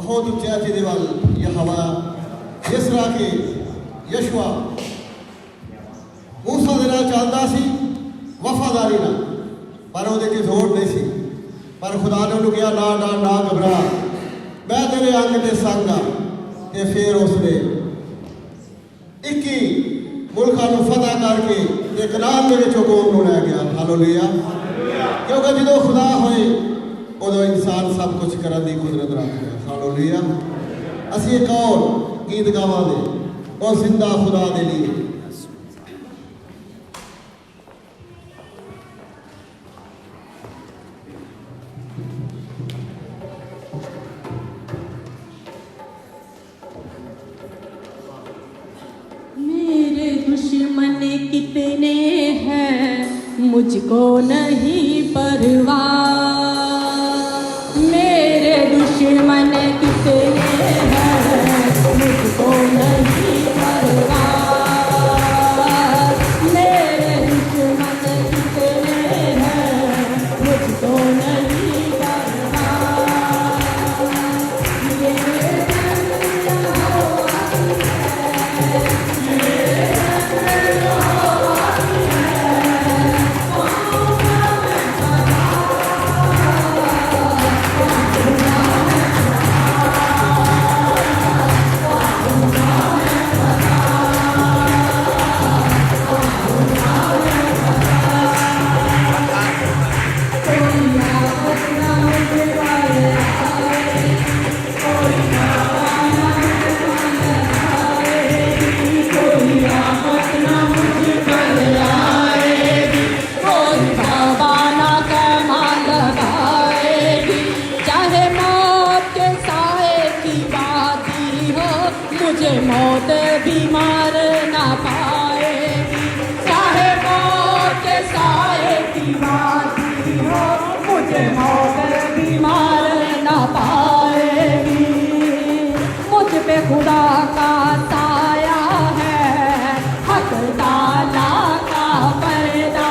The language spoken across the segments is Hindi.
बहुत उच्चाची देवाल यहोवा इसरा के यशवा मूसा दे नाल चलदा सी वफादारी नाल पर उहदे च जोर नहीं सी पर खुदा ने उन्हें कहा ना ना ना घबरा मैं तेरे अंग दे संग हाँ ते फिर उसने 21 मुल्कां नूं फतह करके ते कनान दे विचों कौम नूं लै गया हालेलुया क्योंकि जो खुदा होए उदों इंसान सब कुछ करने की कुदरत रखता है हालेलुया असीं एक और गीत गावांगे और जिंदा खुदा दे लिए मेरे दुश्मन कितने हैं मुझको नहीं परवाह मेरे दुश्मन कितने हैं मुझको नहीं परवाह मेरे दुश्मन कितने हैं मुझको नहीं परवाह ये मुझे मौत बीमार ना पाएगी चाहे मौत के साए की बाती हो मुझे मौत बीमार ना पाएगी मुझ पे खुदा का साया है हक ताला का पर्दा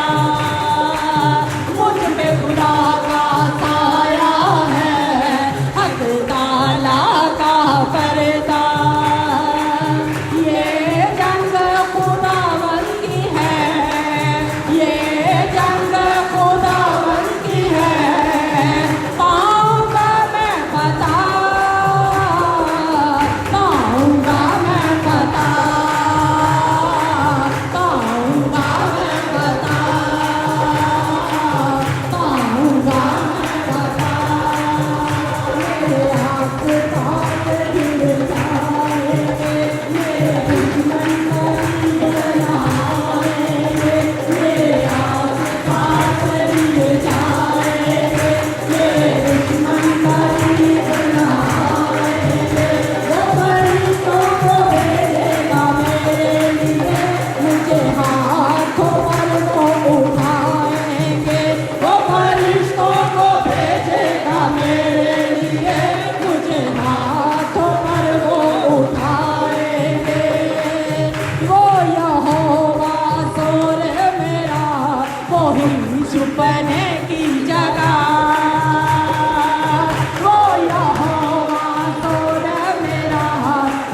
मुझ पे खुदा का साया है हक ताला का पर्दा छुपने की जगह वो यहोवा तोड़ मेरा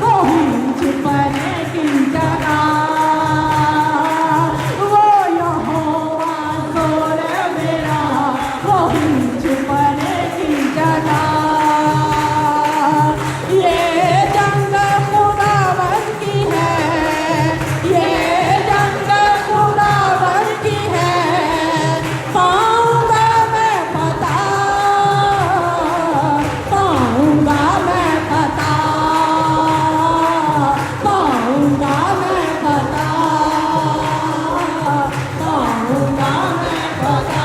वो ही छुपने की जगह वो यहोवा तोड़ मेरा वो ही छुपने की जगह ये जंग खुदावन की है ये जंग खुदावन की है पाऊंगा मैं पता पाऊंगा मैं पता पाऊंगा मैं पता पाऊंगा मैं पता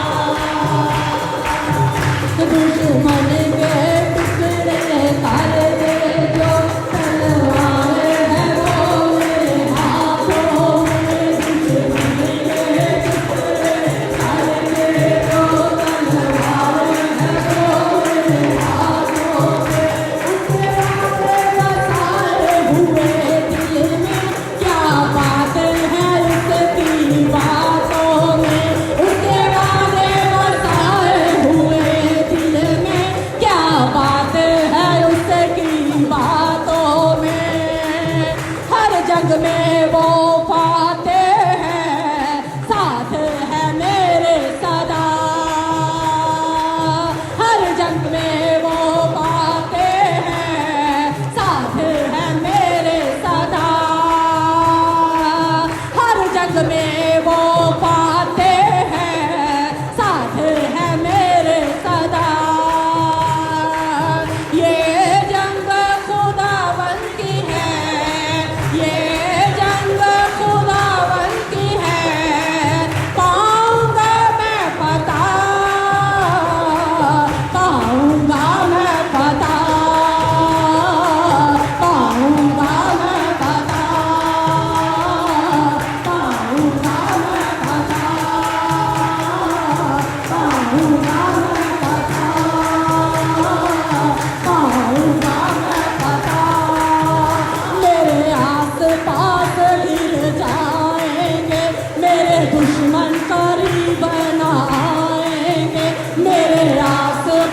दुश्मन के टुकड़े कर दे जो तलवार है वो मेरे हाथों में दुश्मन के टुकड़े कर दे जो तलवार है वो मेरे हाथों में उसके वादे बसाए हुए दिल में क्या बात है उसकी बातों में उसके वादे बसाए हुए दिल में क्या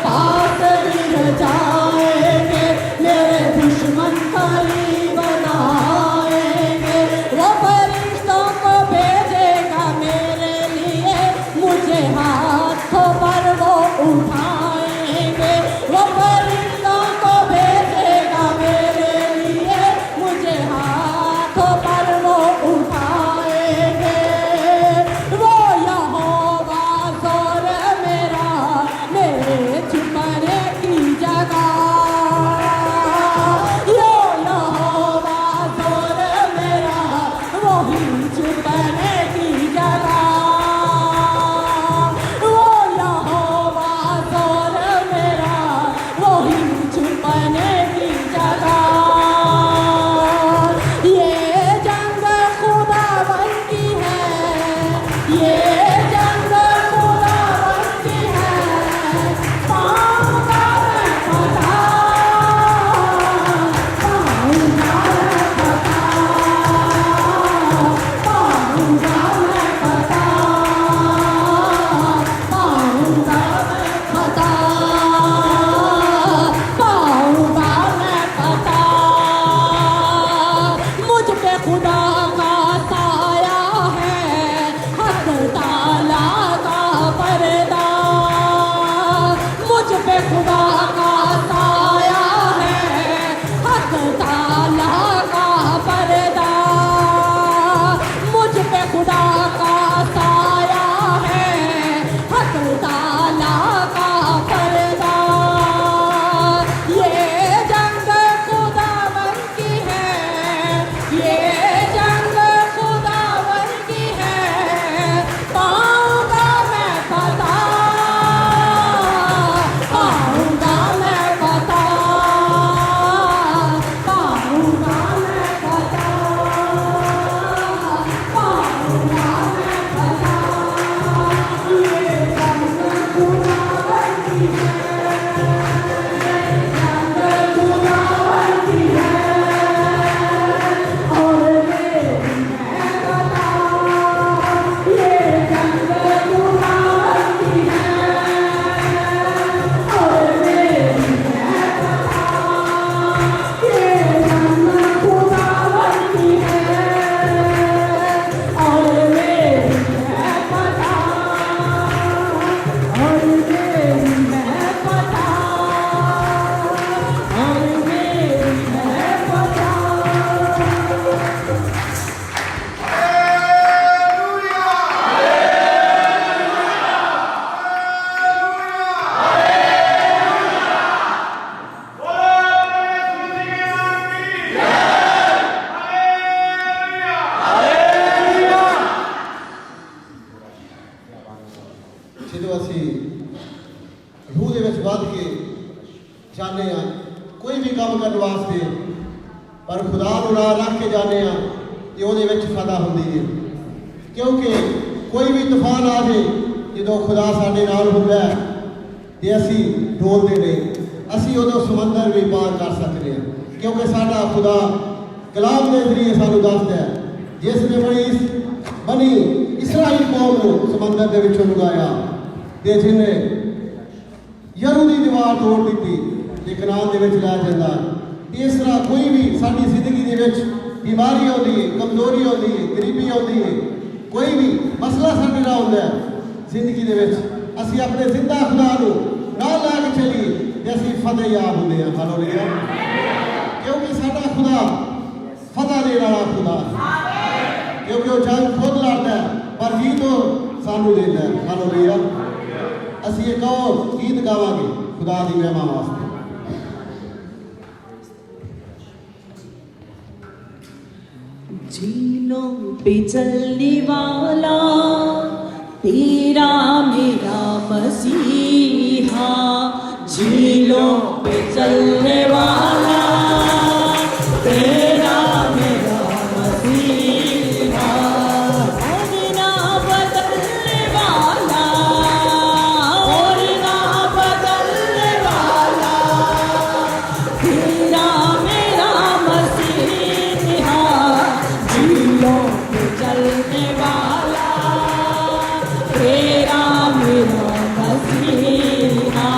पास गिर जाएंगे, मेरे दुश्मन करीब आएंगे। वो फरिश्तों को भेजेगा मेरे लिए, मुझे हाथों पर वो उठाएंगे। वो फरिश्तों को भेजेगा मेरे लिए, मुझे हाथों पर वो उठाएंगे। वो यहोवा ज़ोर मेरा, मेरे छुपने की जगह। यो यहोवा ज़ोर मेरा, वही छुपने की जगह। वो यहोवा ज़ोर मेरा, वही छुपने की जगह। ये जंग खुदावन की है, ये जंग खुदावन की है। पाऊंगा मैं फतह, पाऊंगा मैं फतह, पाऊंगा मैं फतह, पाऊंगा मैं फतह, पाऊंगा मैं फतह। मुझ पे खुदा का साया है, हक ताला का पर्दा। मुझ पे खुदा का साया है, हक ताला का पर्दा। मुझ पे खुदा का साया है, हक ताला का पर्दा। ये जंग खुदावन की है, ये जंग खुदावन की है। पाऊंगा मैं फतह, पाऊंगा मैं फतह, पाऊंगा मैं फतह, पाऊंगा मैं फतह। ये जंग खुदावन की है, जंग खुदावन की है। और मेरी है फतह, ये जंग खुदावन की है। और मेरी है फतह, ये जंग खुदावन की है। और मेरी है फतह, और मेरी है फतह, और मेरी है फतह। ਜਦੋਂ ਅਸੀਂ ਰੂਹ ਦੇ ਵਿੱਚ ਵੱਧ ਕੇ ਜਾਂਦੇ ਹਾਂ ਕੋਈ ਵੀ ਕੰਮ ਕਰਨ ਵਾਸਤੇ, ਪਰ ਖੁਦਾ ਨੂੰ ਨਾਲ ਰੱਖ ਕੇ ਜਾਂਦੇ ਹਾਂ ਤੇ ਉਹਦੇ ਵਿੱਚ ਫਾਇਦਾ ਹੁੰਦੀ ਹੈ। ਕਿਉਂਕਿ ਕੋਈ ਵੀ ਤੂਫਾਨ ਆ ਜੇ, ਜਦੋਂ ਖੁਦਾ ਸਾਡੇ ਨਾਲ ਹੁੰਦਾ ਹੈ ਤੇ ਅਸੀਂ ਡੋਲਦੇ ਨਹੀਂ, ਅਸੀਂ ਉਦੋਂ ਸਮੁੰਦਰ ਵੀ ਪਾਰ ਕਰ ਸਕਦੇ ਹਾਂ। ਕਿਉਂਕਿ ਸਾਡਾ ਖੁਦਾ ਕਲਾਮ ਦੇ ਜ਼ਰੀਏ ਸਾਨੂੰ ਦੱਸਦਾ ਹੈ, ਜਿਸ ਨੇ ਬਣੀ ਇਸਰਾਈਲ ਕੌਮ ਨੂੰ ਸਮੁੰਦਰ ਦੇ ਵਿੱਚੋਂ ਲੁਕਾਇਆ ਤੇ ਜਿਹਨੇ ਯਰੂਦੀ ਦੀਵਾਰ ਤੋੜ ਦਿੱਤੀ ਤੇ ਕਨਾਨ ਦੇ ਵਿੱਚ ਲੈ ਜਾਂਦਾ। ਇਸ ਤਰ੍ਹਾਂ ਕੋਈ ਵੀ ਸਾਡੀ ਜ਼ਿੰਦਗੀ ਦੇ ਵਿੱਚ ਬਿਮਾਰੀ ਆਉਂਦੀ ਹੈ, ਕਮਜ਼ੋਰੀ ਆਉਂਦੀ ਹੈ, ਗਰੀਬੀ ਆਉਂਦੀ ਹੈ, ਕੋਈ ਵੀ ਮਸਲਾ ਸਾਡੇ ਨਾਲ ਹੁੰਦਾ ਹੈ ਜ਼ਿੰਦਗੀ ਦੇ ਵਿੱਚ, ਅਸੀਂ ਆਪਣੇ ਜ਼ਿੰਦਾ ਖੁਦਾ ਨੂੰ ਨਾਲ ਲੈ ਕੇ ਚੱਲੀਏ ਤੇ ਅਸੀਂ ਫਤਿਹਯਾਬ ਹੁੰਦੇ ਹਾਂ। ਹਾਲੇਲੂਇਆ। ਕਿਉਂਕਿ ਸਾਡਾ ਖੁਦਾ ਫਤਿਹ ਦੇਣ ਵਾਲਾ ਖੁਦਾ ਹੈ, ਕਿਉਂਕਿ ਉਹ ਜੰਗ ਖੁਦ ਲੜਦਾ ਹੈ ਪਰ ਜੀਤ ਉਹ ਸਾਨੂੰ ਦਿੰਦਾ ਹੈ। ਹਾਲੇਲੂਇਆ। ਅਸੀਂ ਇੱਕ ਹੋਰ ਗੀਤ ਗਾਵਾਂਗੇ ਖੁਦਾ ਦੀ ਮਹਿਮਾ ਵਾਸਤੇ। झीलों पे चलने वाला तेरा मेरा मसीहा, झीलों पे चलने वाला तेरा मेरा मसीहा, और ना बदलने वाला, और ना बदलने वाला तेरा मेरा मसीहा, झीलों पे चलने वाला तेरा मेरा मसीहा,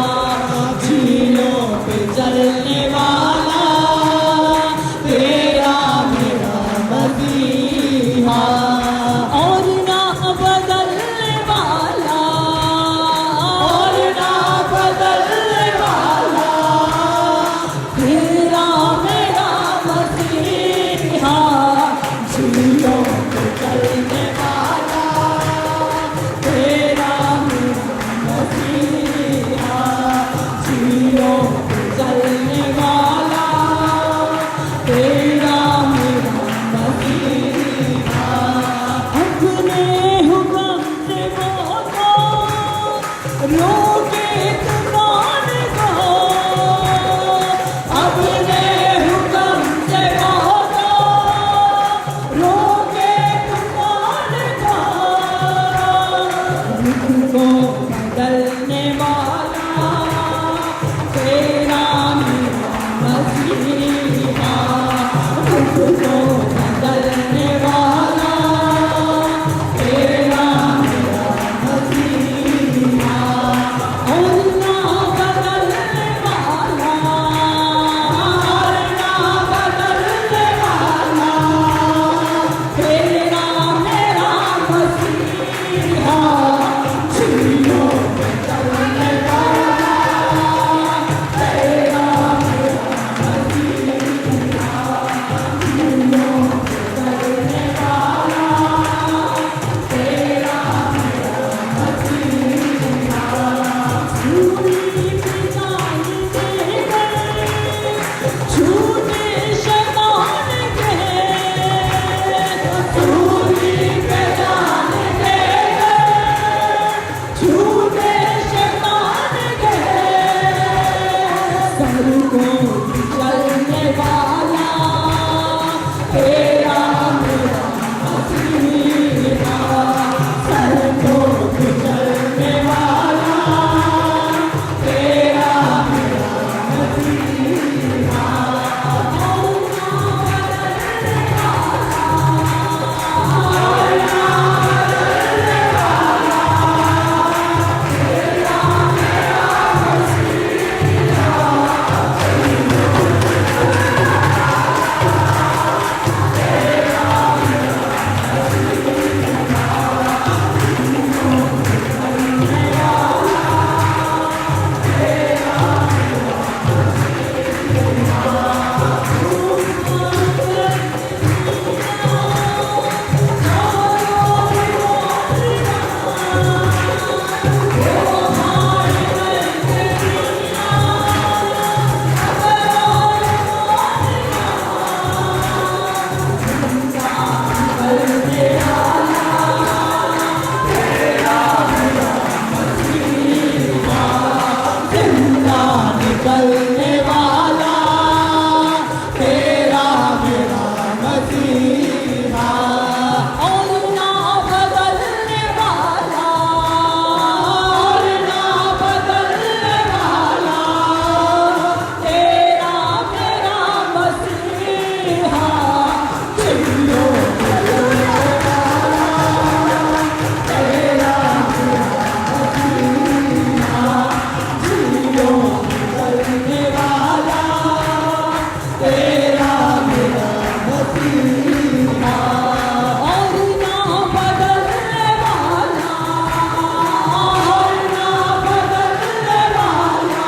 चलने वाला तेरा मेरा मसीहा और ना बदलने वाला और ना बदलने वाला तेरा मेरा मसीहा जियो बदलने वाला तेरा मेरा मसीहा जियो बदलने वाला तेरा मेरा मसीहा और ना बदलने वाला और ना बदलने वाला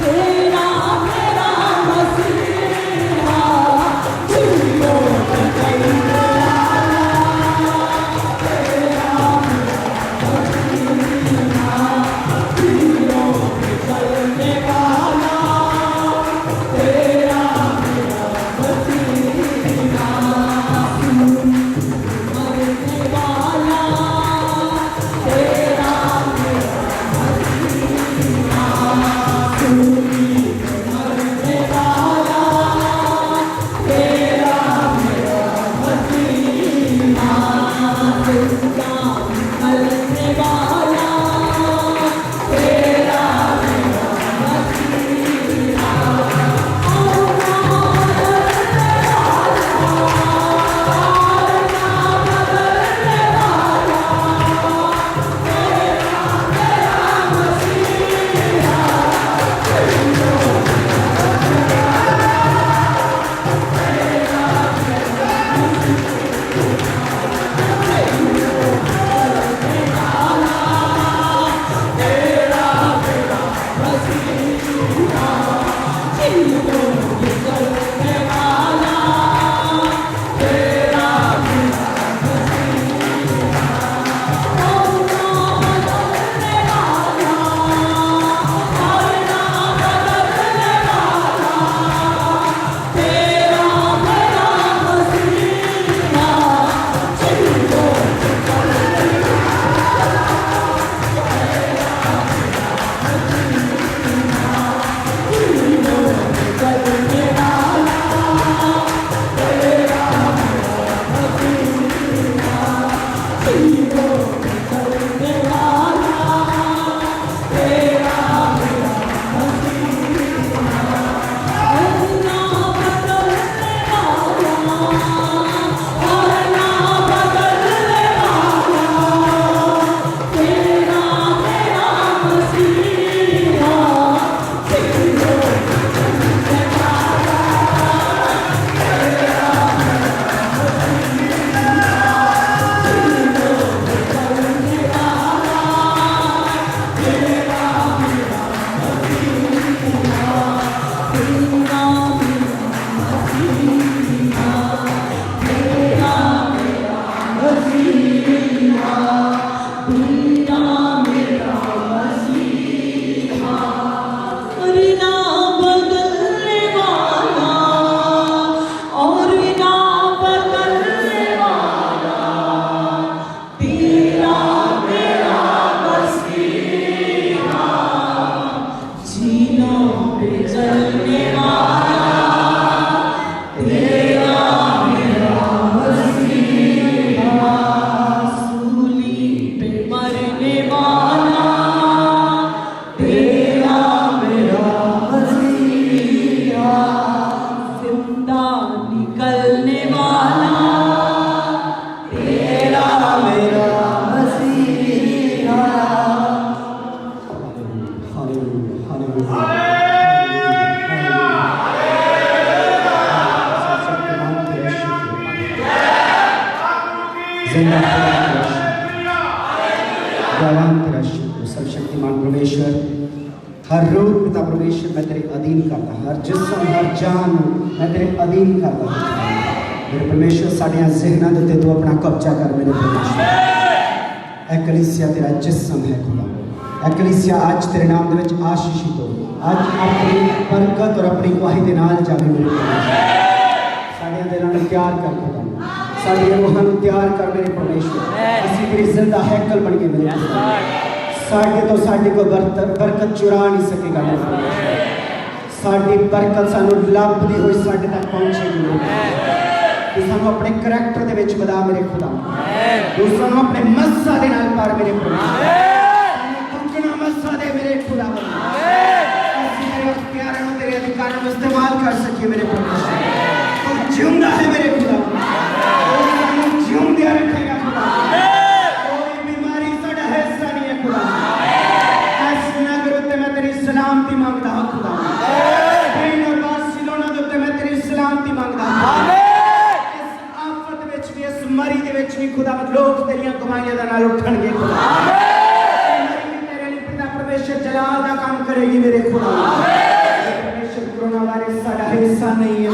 तेरा मेरा मसीहा जियो बदलने वाला तेरा मेरा मसीहा जियो बदलने वाला तेरा मेरा मसीहा मरने वाला तेरा मेरा मसीहा मरने वाला तेरा मेरा मसीहा जिंदा मरने वाला तेरा मेरा मसीहा और ना बदलने वाला तेरा मेरा मसीहा तेरा मेरा मसीहा जियो बदलने वाला तेरा मेरा मसीहा और ना बदलने वाला और ना बदलने वाला तेरा मेरा मसीहा जियो बदलने वाला तेरा मेरा मसीहा जियो बदलने वाला तेरा मेरा मसीहा और ना बदलने वाला और ना बदलने वाला तेरा मेरा मसीहा जियो बदलने वाला तेरा मेरा मसीहा जियो बदलने वाला तेरा मेरा मसीहा तेरा मेरा मसीहा तेरा मेरा मसीहा तेरा मेरा मसीहा और ना बदलने वाला और ना बदलने वाला तेरा मेरा मसीहा जीना पे चलने वाला तेरा मेरा मसीहा सूली पे मरने वाला तेरा मेरा मसीहा जिंदा निकलने वाला तेरा मेरा मसीहा सर्वशक्तिमान परमेश्वर हर रूह पिता परमेश्वर मैं तेरे अधीन करता हर जिस्म हर जान मैं तेरे अधीन करता हूं मेरे परमेश्वर साडियां ज़हनां दे उत्ते तू अपना कब्जा कर मेरे परमेश्वर ए कलीसिया तेरा जिस्म है खुदा ए कलीसिया आज तेरे नाम दे विच आशीषित हो आज अपनी बरकत और अपनी गवाही दे नाल जावे मेरे परमेश्वर साडियां दिलां नूं तैयार कर खुदा साडियां रूहां नूं तैयार कर मेरे परमेश्वर असीं तेरी जिंदा हैकल बन के मेरे साढ़े तो साढ़े को बरकत चुरा नहीं सकेगा मेरे परमेश्वर। साड़ी बरकत सानू लभदी हुई साढ़े तक पहुंचेगी। तू सानू अपने करैक्टर दे विच बधा मेरे खुदा। तू सानू अपने मस्सा दे नाल पार मेरे परमेश्वर। कंगना मस्सा दे मेरे खुदा। ਅਸੀਂ तेरे प्यारे ਨੂੰ तेरे अधिकारों में इस्तेमाल कर सके मेरे परमेश्वर। तू जिंदा है मेरे खुदा। तू सानू जिंदा रखेगा खुदा। कोई बीमारी साडा हिस्सा नहीं है खुदा। इस नगर उत्ते मैं तेरी सलामती मांगदा हां खुदा। कहीं और बार्सिलोना दे उत्ते मैं तेरी सलामती मांगदा हां। इस आफत विच भी इस मरी दे विच भी खुदा लोग तेरियां गवाहियां दा नाल उठणगे खुदा। परमेश्वर जलाल का काम करेगी मेरे खुदा। परमेश्वर कोरोना वायरस साडा हिस्सा नहीं है।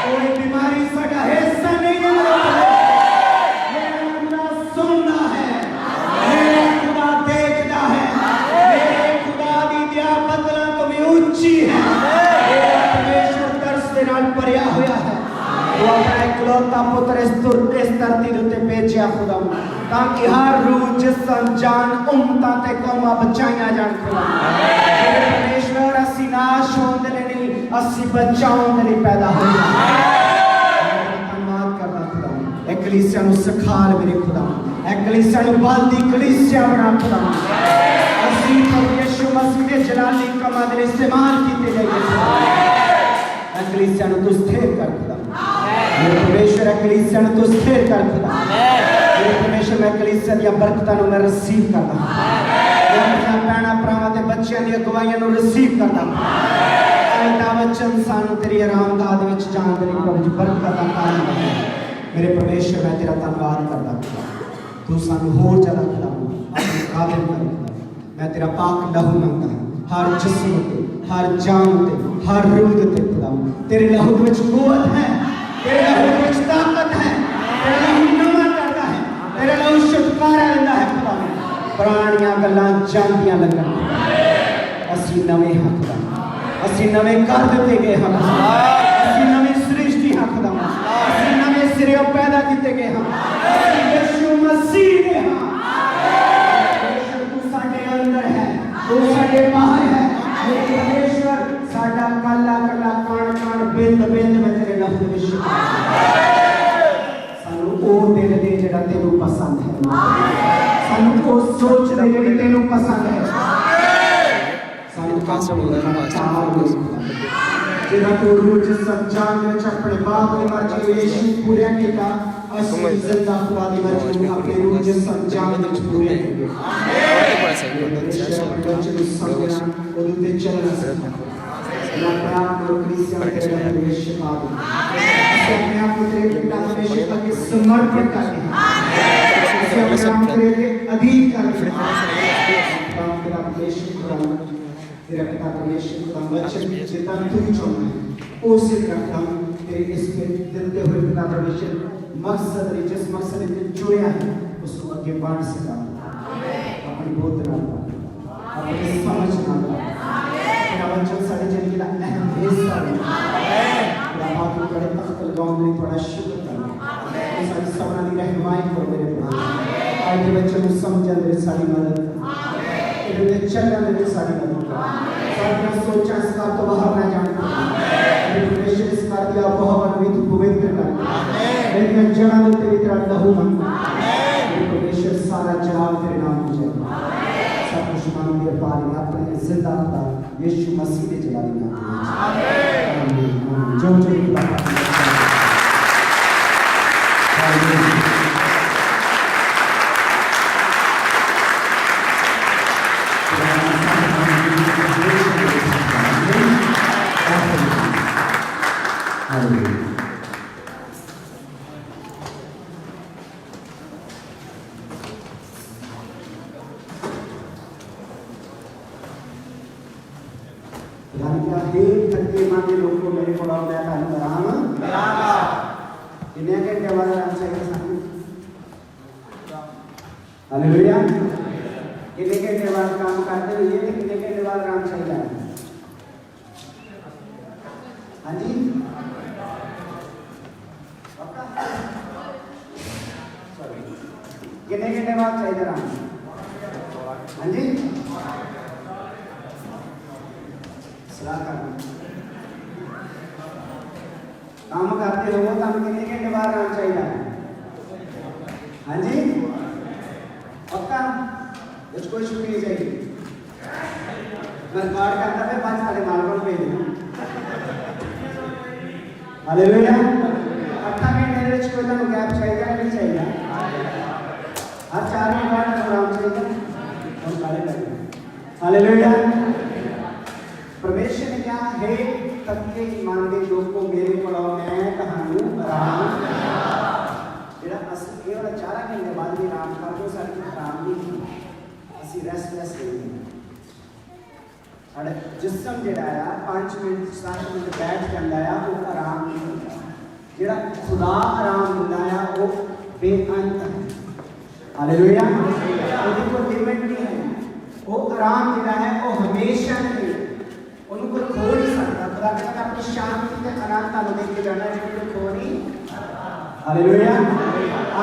कोई बीमारी साडा हिस्सा नहीं है मेरे खुदा। सुनता है मेरे खुदा, देखता है मेरे खुदा दी दया बदला तो भी ऊंची है। परमेश्वर तरस दे नाल भरिया होया है। वो अपना इकलौता पुत्र इस धरती दे उत्ते भेजिया खुदा ताकि हर रूह जिस्म जान उम्मतां ते कौमां बचाईयां जाण खुदा। परमेश्वर असी नाश होण दे लई नहीं असी बचाउण दे लई पैदा होए। धन्यवाद करदा खुदा। ए कलीसिया नूं सखाल मेरे खुदा। ए कलीसिया नूं बलदी कलीसिया बना खुदा। असी प्रभु यीशु मसीह दे जलाली कमां दे इस्तेमाल कीते जाइए। ए कलीसिया नूं तू स्थिर कर खुदा। मेरे परमेश्वर ए कलीसिया नूं तू स्थिर कर खुदा। मेरे परमेश्वर मैं कलीसिया दी बरकतां नूं मैं रिसीव करदा। मैं अपने भैणां भरावां ते बच्चियां दी गवाहियां नूं रिसीव करदा। ऐ वचन सानू तेरी आरामगाह दे विच जाण दे लई प्रभु जी बरकत दा कारण बने। मेरे परमेश्वर मैं तेरा धन्यवाद करदा। तू सानू होर ज्यादा खुदा अपने काबिल कर। मैं तेरा पाक लहू मंगदा हर जिस्म ते हर जान ते हर रूह ते खुदा। तेरे लहू दे विच कुवत है। तेरे लहू दे विच ताकत है। तेरे लहू नवा करदा है। तेरे लहू छुटकारा दिंदा है खुदा। पुरानियां गल्लां जांदियां लगन। असी नवे हां खुदा। असी नवे कर दिते गए हां। असी नवी सृष्टि हां खुदा। असी नवे सिरे पैदा किते गए हां। असी यीशु मसीह दे हां। तू साडे अंदर है। तू साडे बाहर है। परमेश्वर साडा कला कला कण कण बिंद बिंद में तेरे लहू दे विच सानू ओ दिल दे जेड़ा तेनू पसंद है। सानू ओ सोच दे जेड़ी तेनू पसंद है। सानू काम करना चाह जेड़ा तू रूह जिस्म जान विच अपने बाप दी मर्जी यीशु पूरा कीता। असी जिंदा खुदा दी मर्जी अपने रूह जिस्म जान विच पूरे कीते। समर्पण करते अधीन करते तेरा पिता परमेश्वर का वचन जितना तू चाहता है उसे रखता तेरे इस देते हुए पिता परमेश्वर मकसद जिस मकसद के चुनिया है उसको आगे बढ़ सका। अपनी बोध ना अपनी समझ ना तेरा वचन सारे जिंदगी का अहम हिस्सा है। तेरा बात बड़े तख्त लगाऊं मेरी बड़ा शुक्र करना सारी सबना दी रहनुमाई करो मेरे प्रभु। आज के बच्चों को समझन दे सारी मदद तेरे चलन दे सारी मदद सारी सोचा इसका तो बाहर ना जान मेरे परमेश्वर इस कर दिया बहुत पवित्र कर मेरी जड़ा दे तेरी तरह लहू मन मेरे परमेश्वर सारा जलाल तेरे नाम को जाए। सब कुछ मान दिया पार अपने जिंदा खुदा यीशु मसीह के जलाल नाम में आमीन। जो जो खुदा हालेलुया। कितने घंटे बाद काम करते हुए कितने घंटे बाद आराम चाहिए? हाँ जी कितने घंटे बाद चाहिए आराम? सलाह करना काम करते हो तो कितने घंटे बाद आना चाहिए? हाँ जी पक्का कोई छुट्टी नहीं चाहिए। मैं रिकॉर्ड करता फिर बाद सारे मालकों को भेज दूँ। हालेलुया 8 घंटे में कोई तो गैप चाहिए नहीं चाहिए? हर 4 मिनट बाद प्रोग्राम चाहिए हम सारे करेंगे। हालेलुया परमेश्वर ने क्या है तत्के ईमान के लोग को मेरे पड़ो मैं कहानू आराम जेड़ा असली ये वाला 4 घंटे बाद भी आराम कर दो सारी आराम नहीं ਅਸੀਂ ਰੈਸਟਲੈਸ ਨਹੀਂ ਸਾਡਾ ਜਿਸਮ ਜਿਹੜਾ ਆ 5 ਮਿੰਟ 7 ਮਿੰਟ ਬੈਠ ਜਾਂਦਾ ਆ ਉਹ ਆਰਾਮ ਨਹੀਂ ਹੁੰਦਾ। ਜਿਹੜਾ ਖੁਦਾ ਆਰਾਮ ਦਿੰਦਾ ਆ ਉਹ ਬੇਅੰਤ ਹੈ। ਹਾਲੇਲੂਇਆ ਉਹਦੀ ਕੋਈ ਲਿਮਿਟ ਨਹੀਂ ਹੈ। ਉਹ ਆਰਾਮ ਜਿਹੜਾ ਹੈ ਉਹ ਹਮੇਸ਼ਾ ਨਹੀਂ ਉਹਨੂੰ ਕੋਈ ਖੋ ਨਹੀਂ ਸਕਦਾ। ਖੁਦਾ ਕਹਿੰਦਾ ਆਪਣੀ ਸ਼ਾਂਤੀ ਤੇ ਆਨੰਦ ਤੁਹਾਨੂੰ ਦੇ ਕੇ ਜਾਣਾ ਜਿਹਨੂੰ ਕੋਈ ਖੋ ਨਹੀਂ। ਹਾਲੇਲੂਇਆ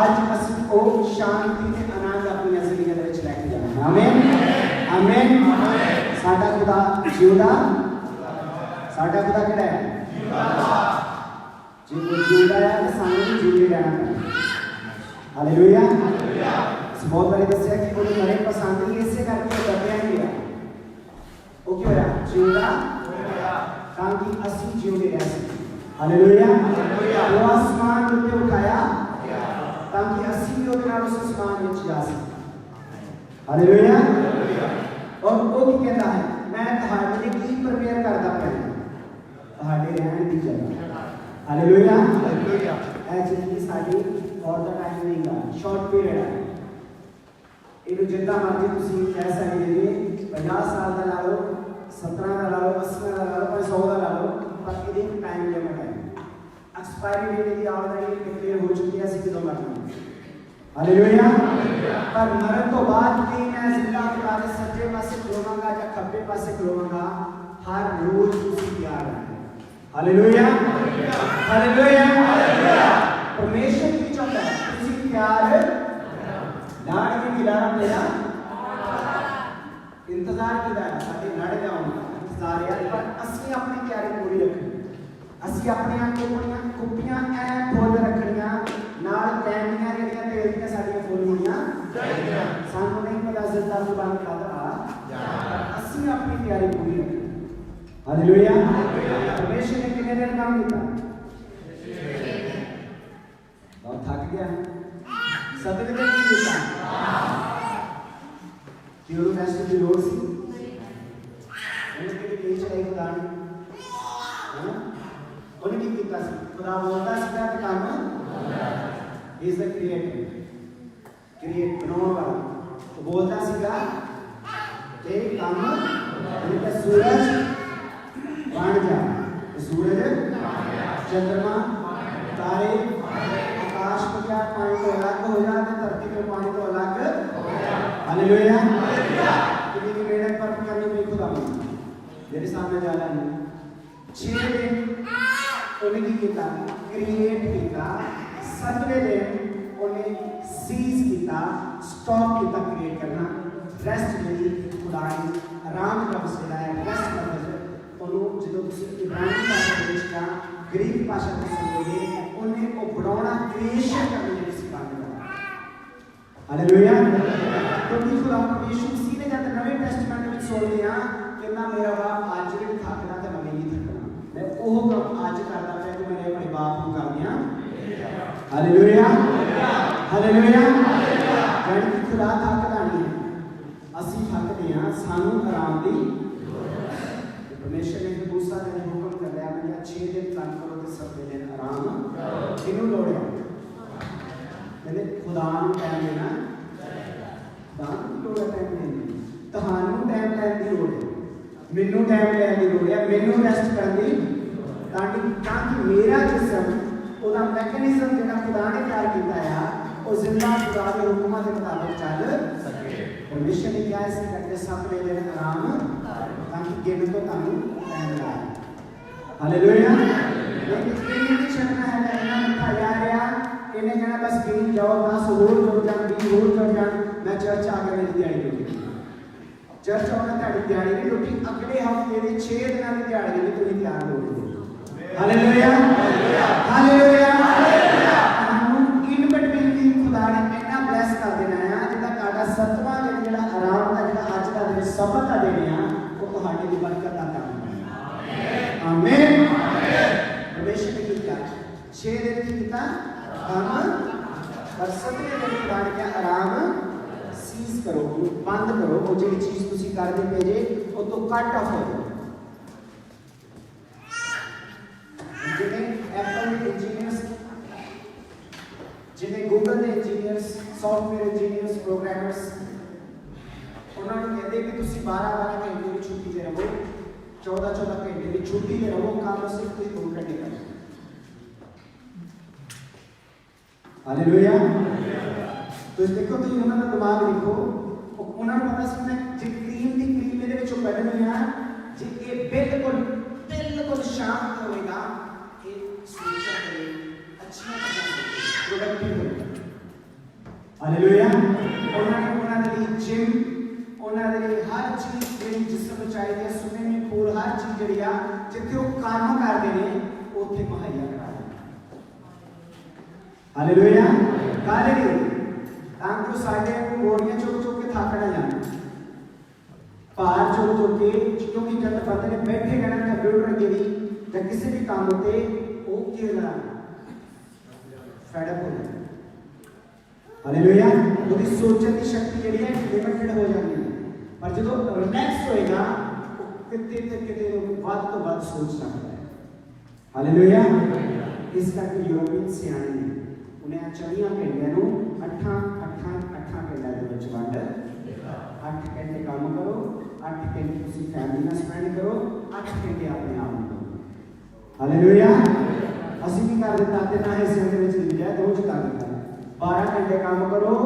ਅੱਜ ਅਸੀਂ ਉਹ ਸ਼ਾਂਤੀ ਤੇ ਆਨੰਦ ਆਪਣੀ ਜ਼ਿੰਦਗੀ ਦੇ ਵਿੱਚ ਲੈ ਕੇ ਜਾਣਾ। ਆਮੀਨ ਆਮੀਨ ਸਾਡਾ ਖੁਦਾ ਜਿਉਂਦਾ ਸਾਡਾ ਖੁਦਾ ਕਿਹੜਾ ਹੈ? ਜੇ ਉਹ ਜਿਉਂਦਾ ਹੈ ਤਾਂ ਸਾਨੂੰ ਵੀ ਜਿਉਂਦੇ ਰਹਿਣਾ ਪੈਣਾ। ਹਾਲੇਲੂਇਆ ਬਹੁਤ ਵਾਰੀ ਦੱਸਿਆ ਕਿ ਉਹਨੂੰ ਮਰੇ ਪਸੰਦ ਨਹੀਂ ਇਸੇ ਕਰਕੇ ਦੱਬਿਆ ਨਹੀਂ ਗਿਆ। ਉਹ ਕਿਉਂ ਹੋਇਆ? ਜਿਉਂਦਾ ਤਾਂ ਕਿ ਅਸੀਂ ਜਿਉਂਦੇ ਰਹਿ ਸਕੀਏ। ਹਾਲੇਲੂਇਆ ਉਹ ਆਸਮਾਨ ਉੱਤੇ ਉਠਾਇਆ ਤਾਂ ਕਿ ਅਸੀਂ ਵੀ ਉਹਦੇ ਨਾਲ ਉਸ ਆਸਮਾਨ ਵਿੱਚ ਜਾ ਸਕੀਏ। ਹਾਲੇਲੂਇਆ और वो भी कहता है मैं तुम्हारे लिए प्रिपेयर करता पिया तुम्हारे रहने की जगह। हालेलुया हालेलुया ऐ जिंदगी साडी और दा टाइम नहीं गा शॉर्ट पीरियड है। इनु जितना मर्जी तुसी कह सकदे जे 50 साल दा ला लो 17 दा ला लो 80 दा ला लो 100 दा ला लो पर इदी टाइम लिमिट है। एक्सपायरी डेट दी ऑलरेडी डिक्लेयर हो चुकी है। सिद्धो मरना हालेलुया पर मरण तो बाद भी मैं जिंदा खुदा के सज्जे पासे खलोवांगा या खब्बे पासे खलोवांगा हर रोज उसी तैयार है। हालेलुया हालेलुया परमेश्वर की चाहता है उसी तैयार लाड़ के खिलारा मेरा इंतजार किया है साडे लड़ जाऊंगा इंतजार यार पर असली अपनी तैयारी पूरी रखनी। ਅਸੀਂ ਆਪਣੀਆਂ ਕੁੱਪੀਆਂ ਐ ਫੁੱਲ ਰੱਖਣੀਆਂ ਨਾਲ ਟੈਂਕੀਆਂ ਜਿਹੜੀਆਂ ਤੇਲ ਦੀਆਂ ਸਾਡੀਆਂ ਫੁੱਲ ਹੋਣੀਆਂ ਚਾਹੀਦੀਆਂ। ਸਾਨੂੰ ਨਹੀਂ ਪਤਾ ਜ਼ਿੰਦਾ ਜ਼ੁਬਾਨ ਕਾਦਾ ਅਸੀਂ ਆਪਣੀ ਤਿਆਰੀ ਪੂਰੀ ਰੱਖਣੀ। ਹਾਲੇਲੂਇਆ ਪਰਮੇਸ਼ਰ ਨੇ ਕਿੰਨੇ ਦਿਨ ਕੰਮ ਕੀਤਾ? ਬਹੁਤ ਥੱਕ ਗਿਆ 7 ਦਿਨ ਕੀ ਕੀਤਾ? ਕਿ ਉਹ ਰੈਸਟ ਦੀ ਲੋੜ ਸੀ ਉਹਨੇ ਕਿਹੜੀ ਚਲਾਈ ਖੁਦਾ ਨੇ ਉਹਨੇ ਕੀ ਕੀਤਾ ਸੀ? ਖੁਦਾ ਬੋਲਦਾ ਸੀਗਾ ਕਿ ਕੰਮ ਇਜ਼ ਦ ਕ੍ਰੀਏਟਰ ਕ੍ਰੀਏਟ ਬਣਾਉਣ ਵਾਲਾ ਉਹ ਬੋਲਦਾ ਸੀਗਾ ਕਿ ਕੰਮ ਇਹਦਾ ਸੂਰਜ ਬਣ ਜਾ ਸੂਰਜ ਚੰद्रमा ਤਾਰੇ आकाश को क्या पानी तो अलग हो जाए धरती के पानी तो अलग हो जाए। हालेलुया कितनी की मेहनत पर करनी पड़ी खुदा मेरे सामने जा रहा है 6 दिन ਉਹਨੇ ਕੀ ਕੀਤਾ? ਕ੍ਰੀਏਟ ਕੀਤਾ। 7ਵੇਂ ਦਿਨ ਉਹਨੇ ਸੀਜ਼ ਕੀਤਾ ਸਟਾਪ ਕੀਤਾ ਕ੍ਰੀਏਟ ਕਰਨਾ। ਰੈਸਟ ਜਿਹੜੀ ਖੁਦਾ ਨੇ ਆਰਾਮ ਦਾ ਵਸੇਲਾ ਹੈ। ਰੈਸਟ ਦਾ ਵਸੇਲਾ ਉਹਨੂੰ ਜਦੋਂ ਤੁਸੀਂ ਇਬਰਾਨੀ ਭਾਸ਼ਾ ਦੇ ਵਿੱਚ ਜਾਂ ਗ੍ਰੀਕ ਭਾਸ਼ਾ ਦੇ ਸਮਝੋਗੇ ਉਹਨੇ ਉਹ ਬਣਾਉਣਾ ਕ੍ਰੀਏਸ਼ਨ ਕਰਨੀ ਜਿਹੜੀ ਸੀ ਕੰਮ ਕਰਨਾ। ਹਾਲੇਲੂਇਆ ਕਿਉਂਕਿ ਖੁਦਾ ਯਿਸੂ ਮਸੀਹ ਨੇ ਜਦ ਨਵੇਂ ਟੈਸਟਮੈਂਟ ਵਿੱਚ ਸੁਣਦੇ ਆ ਕਹਿੰਦਾ ਮੇਰਾ ਬਾਪ ਅੱਜ ਵੀ ਥੱਕਦਾ ਤੇ ਮੈਂ ਨਹੀਂ ਥੱਕਣਾ। मैं वो काम आज करता है जो मैंने अपने बाप को कर दिया। हालेलुया हालेलुया यानी कि खुदा थकदा नहीं है ਅਸੀਂ ਥੱਕਦੇ ਹਾਂ ਸਾਨੂੰ ਆਰਾਮ ਦੀ ਪਰਮੇਸ਼ਰ ਨੇ ਦੂਸਰਾ ਦਿਨ ਹੁਕਮ ਕਰ ਰਿਹਾ ਮੈਂ 6 ਦਿਨ ਕੰਮ ਕਰੋ ਤੇ 7ਵੇਂ ਦਿਨ ਆਰਾਮ ਕਿਹਨੂੰ ਲੋੜ ਹੈ? ਕਹਿੰਦੇ ਖੁਦਾ ਨੂੰ ਟਾਈਮ ਦੇਣਾ ਤੁਹਾਨੂੰ ਲੋੜ ਹੈ ਟਾਈਮ ਦੇਣ ਦੀ ਤੁਹਾਨੂੰ ਟਾਈਮ ਲੈਣ ਦੀ ਲੋੜ ਹੈ ਮੈਨੂੰ ਟਾਈਮ ਲੈਣ ਦੀ ਲੋੜ ਹੈ ਮੈਨੂੰ ਰੈਸਟ ਕਰਨ ਦੀ ਤਾਂ ਕਿ ਮੇਰਾ ਜਿਸਮ ਉਹਦਾ ਮੈਕੈਨਿਜ਼ਮ ਜਿਹੜਾ ਖੁਦਾ ਨੇ ਤਿਆਰ ਕੀਤਾ ਆ ਉਹ ਜ਼ਿੰਦਾ ਖੁਦਾ ਦੇ ਹੁਕਮਾਂ ਦੇ ਮੁਤਾਬਕ ਚੱਲ ਸਕੇ। परमेश्वर ने क्या ऐसे करके 7वें दिन आराम ताकि गिन तो ताकि टाइम लगा। हालेलुया लेकिन नहीं छड़ना है कहना लिखा जा रहा इन्हें कहना बस गिन जाओ 10 और जुड़ जान 20 और जुड़ जान मैं चर्च आकर मेरी दिहाड़ी होगी चर्च आना ताड़ी दिहाड़ी नहीं टुटी अगले हफ्ते के 6 दिनों की दिहाड़ी के लिए तुम तैयार हो गए हालेलुया हालेलुया इन बिटवीन भी खुदा ने इतना ब्लेस कर देना है जिदा काटा 7वां दिन जेड़ा आराम का जेड़ा आज का दिन सबत का दिन है वो तुम्हारी दी बरकत का काम है आमीन परमेश्वर ने क्या 6 दिन की किया काम पर 7वें दिन खुदा ने क्या आराम सीज करो बंद करो वो जी चीज तुसी कर दे पे जे वो तो कट ऑफ हो जाए जिन्हें एप्पल के इंजीनियर्स जिन्हें गूगल के इंजीनियर्स सॉफ्टवेयर इंजीनियर्स प्रोग्रामर्स उन्होंने कहते कि तुसी 12 घंटे की छुट्टी दे रहो 14 घंटे की छुट्टी दे रहो काम से कोई 2 घंटे कर हालेलुया तो देखो तो उन्होंने दिमाग देखो उन्होंने पता सी मैं जे क्रीम दी क्रीम मेरे विचों कढनी है जे ये बिल्कुल बिल्कुल शांत होएगा ये सोचा करे अच्छा प्रोडक्टिव होएगा हालेलुया उन्होंने जिम उन्होंने हर चीज ਜਿਹੜੀ जिसम चाहिए स्विमिंग पूल हर चीज ਜਿਹੜੀ ਆ ਜਿੱਥੇ ਉਹ ਕੰਮ ਕਰਦੇ ਨੇ ਉੱਥੇ ਮੁਹੱਈਆ ਕਰਾ ਦਿੰਦੇ ਹਾਲੇਲੂਇਆ ਹਾਲੇਲੂਇਆ ਤਾਂ ਕਿ ਸਾਡੇ ਗੋੜੀਆਂ ਚੁੱਕ ਚੁੱਕ ਕੇ ਥੱਕ ਨਾ ਜਾਣ ਭਾਰ ਚੁੱਕ ਚੁੱਕ ਕੇ ਕਿਉਂਕਿ ਜਦ ਬੰਦੇ ਨੇ ਬੈਠੇ ਰਹਿਣਾ ਕੰਪਿਊਟਰ ਅੱਗੇ ਵੀ ਜਾਂ ਕਿਸੇ ਵੀ ਕੰਮ ਉੱਤੇ ਉਹ ਕੀ ਹੋਣਾ ਫੈਡ ਅਪ ਹੋ ਜਾਂਦਾ ਹਾਲੇਲੂਇਆ ਉਹਦੀ ਸੋਚਣ ਦੀ ਸ਼ਕਤੀ ਜਿਹੜੀ ਹੈ ਲਿਮਿਟਡ ਹੋ ਜਾਂਦੀ ਹੈ ਪਰ ਜਦੋਂ ਰਿਲੈਕਸ ਹੋਏਗਾ ਉਹ ਕਿਤੇ ਤੇ ਕਿਤੇ ਵੱਧ ਤੋਂ ਵੱਧ ਸੋਚ ਸਕਦਾ ਹੈ ਹਾਲੇਲੂਇਆ ਇਸ ਕਰਕੇ ਯੂਰਪੀਅਨ ਸਿਆਣੇ ਨੇ ਉਹਨੇ 40 ਘੰਟਿਆਂ ਨੂੰ 8 ਘੰਟਿਆਂ ਦੇ ਵਿੱਚ ਵੰਡ 8 ਘੰਟੇ ਕੰਮ ਕਰੋ 8 ਘੰਟੇ ਤੁਸੀਂ ਫੈਮਿਲੀ ਨਾਲ ਸਪੈਂਡ ਕਰੋ 8 ਘੰਟੇ ਆਪਣੇ ਆਪ ਨੂੰ ਕਰੋ ਹਾਲੇਲੂਇਆ ਅਸੀਂ ਕੀ ਕਰ ਦਿੱਤਾ ਤੇ ਨਾ ਹਿੱਸਿਆਂ ਦੇ ਵਿੱਚ ਲਿਖਿਆ ਦੋ ਚ ਕਰ ਦਿੱਤਾ 12 ਘੰਟੇ ਕੰਮ ਕਰੋ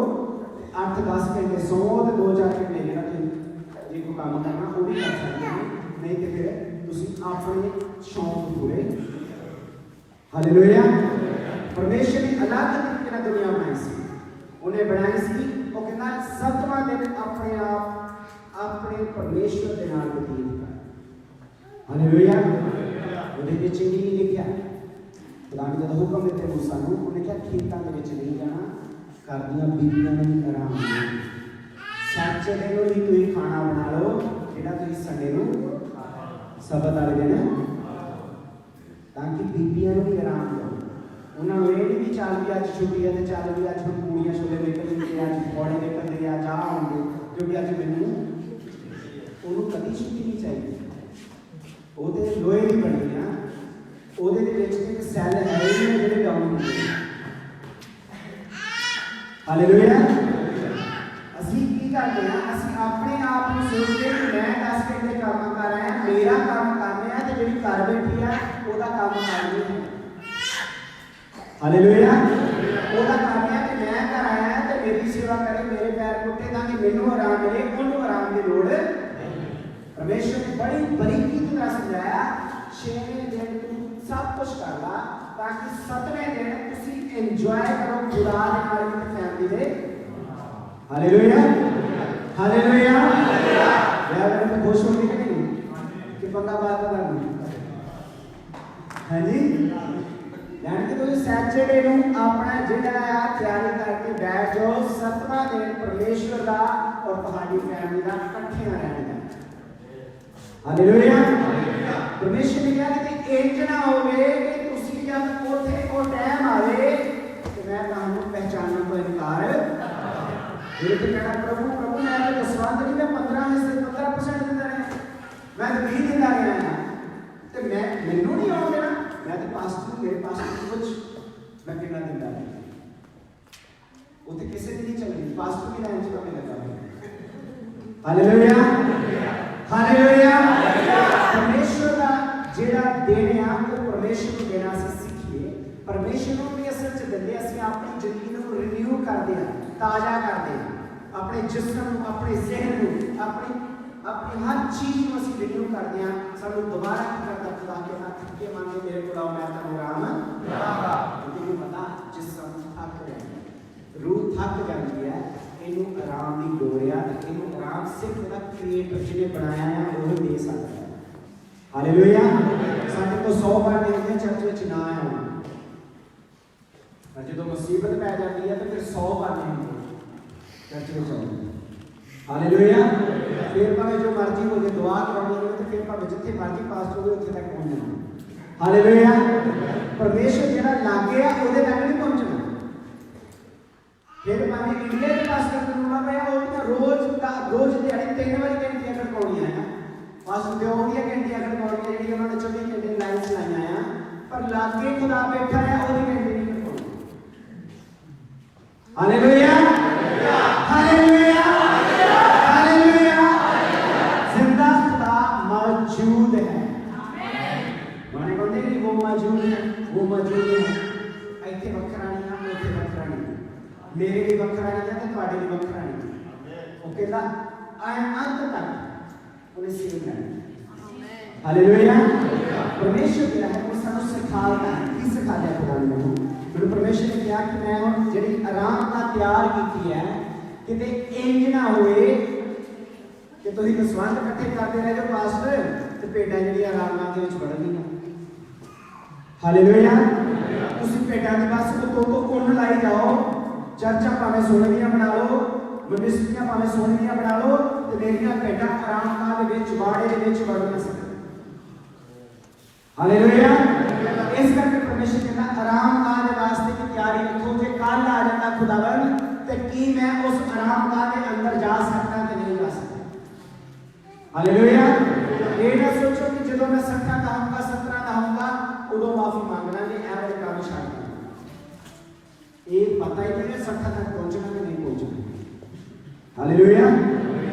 8-10 ਘੰਟੇ ਸੋ ਤੇ 2-4 ਘੰਟੇ ਜਿਹੜਾ ਤੁਸੀਂ ਜੇ ਕੋਈ ਕੰਮ ਕਰਨਾ ਉਹ ਵੀ ਕਰ ਸਕਦੇ ਹੋ ਨਹੀਂ ਤੇ ਫਿਰ ਤੁਸੀਂ ਆਪਣੇ ਸ਼ੌਕ ਪੂਰੇ ਹਾਲੇਲੂਇਆ परमेश्वर ने अलग तरीके से दुनिया बनाई सी उन्हें बनाई सी वो कहना 7वां दिन अपने आप अपने परमेश्वर के नाम व्यतीत कर हालेलुया ਉਹਦੇ ਵਿੱਚ ਇਹ ਨਹੀਂ ਲਿਖਿਆ ਖੁਦਾ ਨੇ ਜਦੋਂ ਹੁਕਮ ਦਿੱਤੇ ਮੂਸਾ ਨੂੰ ਉਹਨੇ ਕਿਹਾ ਖੇਤਾਂ ਦੇ ਵਿੱਚ ਨਹੀਂ ਜਾਣਾ ਘਰ ਦੀਆਂ ਬੀਬੀਆਂ ਨੂੰ ਵੀ ਆਰਾਮ ਦੇ ਸੈਚਰਡੇ ਨੂੰ ਵੀ ਤੁਸੀਂ ਖਾਣਾ ਬਣਾ ਲਓ ਜਿਹੜਾ ਤੁਸੀਂ ਸੰਡੇ ਨੂੰ ਸਬਤ ਵਾਲੇ ਦਿਨ ਤਾਂ ਕਿ ਬੀਬੀਆਂ ਨੂੰ ਵੀ ਆਰਾਮ ਦਿਓ उन्होंने ये भी चल भी अज छुट्टी है चल भी अज हम पूड़ियां छोले निकलते अज पकौड़े निकलते आ चाह होंगे क्योंकि अज मैनू उन्होंने कभी छुट्टी नहीं चाहिए वो तो लोहे की बनी है वो एक सैल है ही जो डाउन होंगे हालेलुया असी की करते हैं असी अपने आप को सोचते कि मैं 10 घंटे काम कर रहा है मेरा काम करना है तो जी घर बैठी है वह काम करनी है हालेलुया ਉਹਦਾ ਕੰਮ ਹੈ ਕਿ ਮੈਂ ਘਰ ਆਇਆ ਹਾਂ ਤੇ ਮੇਰੀ ਸੇਵਾ ਕਰੇ ਮੇਰੇ ਪੈਰ ਪੁੱਟੇ ਤਾਂ ਕਿ ਮੈਨੂੰ ਆਰਾਮ ਮਿਲੇ ਉਹਨੂੰ ਆਰਾਮ ਦੀ ਲੋੜ ਪਰਮੇਸ਼ਰ ਨੇ ਬੜੀ ਬਰੀਕੀ ਨਾਲ ਸਮਝਾਇਆ 6ਵੇਂ ਦਿਨ ਤੂੰ ਸਭ ਕੁਝ ਕਰ ਲਾ ਤਾਂ ਕਿ 7ਵੇਂ ਦਿਨ ਤੁਸੀਂ ਇੰਜੋਏ ਕਰੋ ਖੁਦਾ ਦੇ ਨਾਲ ਤੇ ਫੈਮਿਲੀ ਦੇ ਹਾਲੇਲੁਇਆ ਹਾਲੇਲੁਇਆ ਯਾਰ ਮੈਂ ਖੁਸ਼ ਹੋ ਗਈ ਕਿ ਨਹੀਂ ਕਿ ਬੰਦਾ ਬਾਤ ਕਰਨੀ ਹਾਂਜੀ यानी कि तुम सैटरडे ਨੂੰ ਆਪਣਾ ਜਿਹੜਾ ਆ ਤਿਆਰੀ ਕਰਕੇ ਬੈਠ ਜਾਓ 7ਵਾਂ ਦਿਨ ਪਰਮੇਸ਼ਵਰ ਦਾ ਔਰ ਤੁਹਾਡੀ ਫੈਮਿਲੀ ਦਾ ਇਕੱਠਿਆਂ ਰਹਿਣ ਦਾ ਹਾਲੇਲੂਇਆ ਪਰਮੇਸ਼ਵਰ ਨੇ ਕਿਹਾ ਕਿ ਇੰਜ ਨਾ ਹੋਵੇ ਕਿ ਤੁਸੀਂ ਜਦ ਉੱਥੇ ਉਹ ਟਾਈਮ ਆਵੇ ਕਿ ਮੈਂ ਤੁਹਾਨੂੰ ਪਹਿਚਾਨਣ ਤੋਂ ਇਨਕਾਰ ਇਹ ਤੇ ਕਹਿਣਾ ਪ੍ਰਭੂ ਮੈਂ ਤਾਂ ਦਸਵੰਧ ਨਹੀਂ ਮੈਂ 15% ਦਿੰਦਾ ਰਿਹਾ ਮੈਂ 20 ਦਿੰਦਾ ਰਿਹਾ ਤੇ ਮੈਨੂੰ ਨਹੀਂ ਆਉਣ ਦੇਣਾ मैं तो पास्टर मेरे पास्टर कुछ मैं कितना दिन डाल वो तो किसी भी नहीं चल रही पास्टर की लाइन चुका मैं लगा हालेलुया हालेलुया परमेश्वर का जेड़ा देने आपको परमेश्वर को देना से सीखिए परमेश्वर को भी असल च दिंदे ਅਸੀਂ ਆਪਣੀ ਜ਼ਿੰਦਗੀ ਨੂੰ ਰਿਨਿਊ ਕਰਦੇ ਹਾਂ ਤਾਜ਼ਾ ਕਰਦੇ ਹਾਂ ਆਪਣੇ ਜਿਸਮ ਨੂੰ ਆਪਣੇ ਜ਼ਿਹਨ ਨੂੰ अपनी हर चीज में ਅਸੀਂ रिन्यू करते हैं ਸਾਨੂੰ दोबारा की करता खुदा के हाथ के मान के मेरे को लाओ मैं तेरा राम क्योंकि पता जिसम थक गया रूह थक जाती है ਇਹਨੂੰ ਆਰਾਮ ਦੀ ਲੋੜ ਆ ਤੇ ਇਹਨੂੰ ਆਰਾਮ ਸਿਰਫ ਇਹਦਾ ਕ੍ਰੀਏਟਰ ਜਿਹਨੇ ਬਣਾਇਆ ਹੈ ਉਹ ਦੇ ਸਕਦਾ ਹੈ। ਹਾਲੇਲੂਇਆ। ਸਾਡੇ ਤੋਂ 100 ਵਾਰ ਦੇਖਦੇ ਚਰਚ ਵਿੱਚ ਨਾ ਆਉਣਾ, ਜਦੋਂ ਮੁਸੀਬਤ ਪੈ ਜਾਂਦੀ ਹੈ ਤਾਂ ਫਿਰ 100 ਵਾਰ ਨਹੀਂ ਚਰਚ ਵਿੱਚ ਆਉਣਾ। ਹਾਲੇਲੂਇਆ। ਫਿਰ ਭਾਵੇਂ ਜੋ ਮਰਜ਼ੀ ਹੋ ਜੇ ਦੁਆ ਕਰਾਉਣੀ ਹੋਵੇ ਤੇ ਫਿਰ ਭਾਵੇਂ ਜਿੱਥੇ ਮਰਜ਼ੀ ਪਾਸ ਹੋਵੇ ਉੱਥੇ ਤੱਕ ਪਹੁੰਚ ਜਾਣਾ। ਹਾਲੇਲੂਇਆ। ਪਰਮੇਸ਼ਰ ਜਿਹੜਾ ਲਾਗੇ ਆ ਉਹਦੇ ਤੱਕ ਨਹੀਂ ਪਹੁੰਚਣਾ। ਫਿਰ ਭਾਵੇਂ ਇੰਡੀਆ ਦੇ ਪਾਸ ਕਰਨਾ ਪਿਆ ਉਹ ਰੋਜ਼ ਦਿਹਾੜੀ 3 ਵਾਰੀ ਘੰਟੀਆਂ ਖੜਕਾਉਣੀਆਂ ਆ। ਪਾਸ ਤੇ ਉਹਦੀਆਂ ਘੰਟੀਆਂ ਖੜਕਾਉਣੀਆਂ ਜਿਹੜੀਆਂ ਉਹਨਾਂ ਨੇ 24 ਘੰਟੇ ਲਾਈਨ ਲਾਈਆਂ ਆ, ਪਰ ਲਾਗੇ ਖੁਦਾ ਬੈਠਾ ਹੈ ਉਹਦੀ ਘੰਟੀ ਨਹੀਂ ਖੜਕਾਉਣੀ। ਹਾਲੇਲੂਇਆ। ਹਾਲੇਲੂਇਆ। ਹਾਲੇਲੂਇਆ। ਜ਼ਿੰਦਾ खुदा मौजूद है। माने कहते नहीं वो मौजूद है, वो मौजूद है। ਇੱਥੇ ਵੱਖਰਾ ਨਹੀਂ ਆ, ਉੱਥੇ ਵੱਖਰਾ ਨਹੀਂ, ਮੇਰੇ ਲਈ ਵੱਖਰਾ ਨਹੀਂ ਤੇ ਤੁਹਾਡੇ ਲਈ ਵੱਖਰਾ ਨਹੀਂ। ਉਹ ਕਹਿੰਦਾ ਅੰਤ ਤੱਕ ਉਹਨੇ ਸੇਵ ਕਰਨਾ। ਹਾਲੇਲੂਇਆ। ਪਰਮੇਸ਼ਰ ਜਿਹੜਾ ਹੈ ਉਹ ਸਾਨੂੰ ਸਿਖਾਉਂਦਾ ਹੈ। ਕੀ ਸਿਖਾਉਂਦਾ ਖੁਦਾ ਨੇ ਮੈਨੂੰ ਪਰਮੇਸ਼ਰ ਨੇ ਕਿਹਾ ਕਿ ਮੈਂ ਹੁਣ ਜਿਹੜੀ ਆਰਾਮ ਨਾਲ ਤਿਆਰ ਕੀਤੀ ਹੈ ਕਿਤੇ ਇੰਜ ਨਾ ਹੋਏ ਕਿ ਤੁਸੀਂ ਦਸਵੰਧ ਇਕੱਠੇ ਕਰਦੇ ਰਹਿ ਜਾਓ ਪਾਸਟਰ ਤੇ ਭੇਡਾਂ ਜਿਹੜੀਆਂ ਆਰਾਮ ਨਾਲ ਦੇ ਵਿੱਚ ਵੜਨਗੀਆਂ। ਹਾਲੇਲੂਇਆ। ਤੁਸੀਂ ਭੇਡਾਂ ਦੀ ਬਸ ਤੋਂ ਕੋਲ ਲਾਈ ਜਾਓ, ਚਰਚਾਂ ਭਾਵੇਂ ਸੋਹਣੀਆਂ ਬਣਾ ਲਓ, ਮਿਨਿਸਟਰੀਆਂ ਭਾਵੇਂ ਸੋਹਣੀਆਂ ਬਣਾ ਲਓ ਤੇ ਮੇਰੀਆਂ ਭੇਡਾਂ ਆਰਾਮ ਨਾਲ ਦੇ ਵਿੱਚ ਬਾੜੇ ਦੇ ਵਿੱਚ ਵੜ ਨਾ ਸਕਣ। ਹਾਲੇਲੂਇਆ। ਇਸ ਕਰਕੇ ਪਰਮੇਸ਼ਰ ਕਹਿੰਦਾ ਆਰਾਮ ਨਾਲ ਦੇ ਵਾਸਤੇ ਦੀ ਤਿਆਰੀ ਰੱਖੋ। ਜੇ ਕੱਲ ਆ ਜਾਂਦਾ ਖੁਦਾਵੰਦ ਤੇ ਕੀ ਮੈਂ ਉਸ ਆਰਾਮ ਨਾਲ ਦੇ ਅੰਦਰ ਜਾ ਸਕਦਾ ਤੇ ਨਹੀਂ ਜਾ ਸਕਦਾ। ਹਾਲੇਲੂਇਆ। ਇਹ ਨਾ ਸੋਚੋ ਕਿ ਜਦੋਂ ਮੈਂ 60 ਦਾ ਹੋਊਂਗਾ 70 ਦਾ ਹੋਊਂਗਾ ਉਦੋਂ ਮਾਫੀ ਮੰਗ ਲਾਂਗੇ, ਐਵੇਂ ਕੰਮ ਛੱਡ ਦਾਂਗੇ। ਇਹ ਪਤਾ ਹੀ ਨਹੀਂ 60 ਤੱਕ ਪਹੁੰਚਣਾ ਕਿ ਨਹੀਂ ਪਹੁੰਚਣਾ। ਹਾਲੇਲੂਇਆ।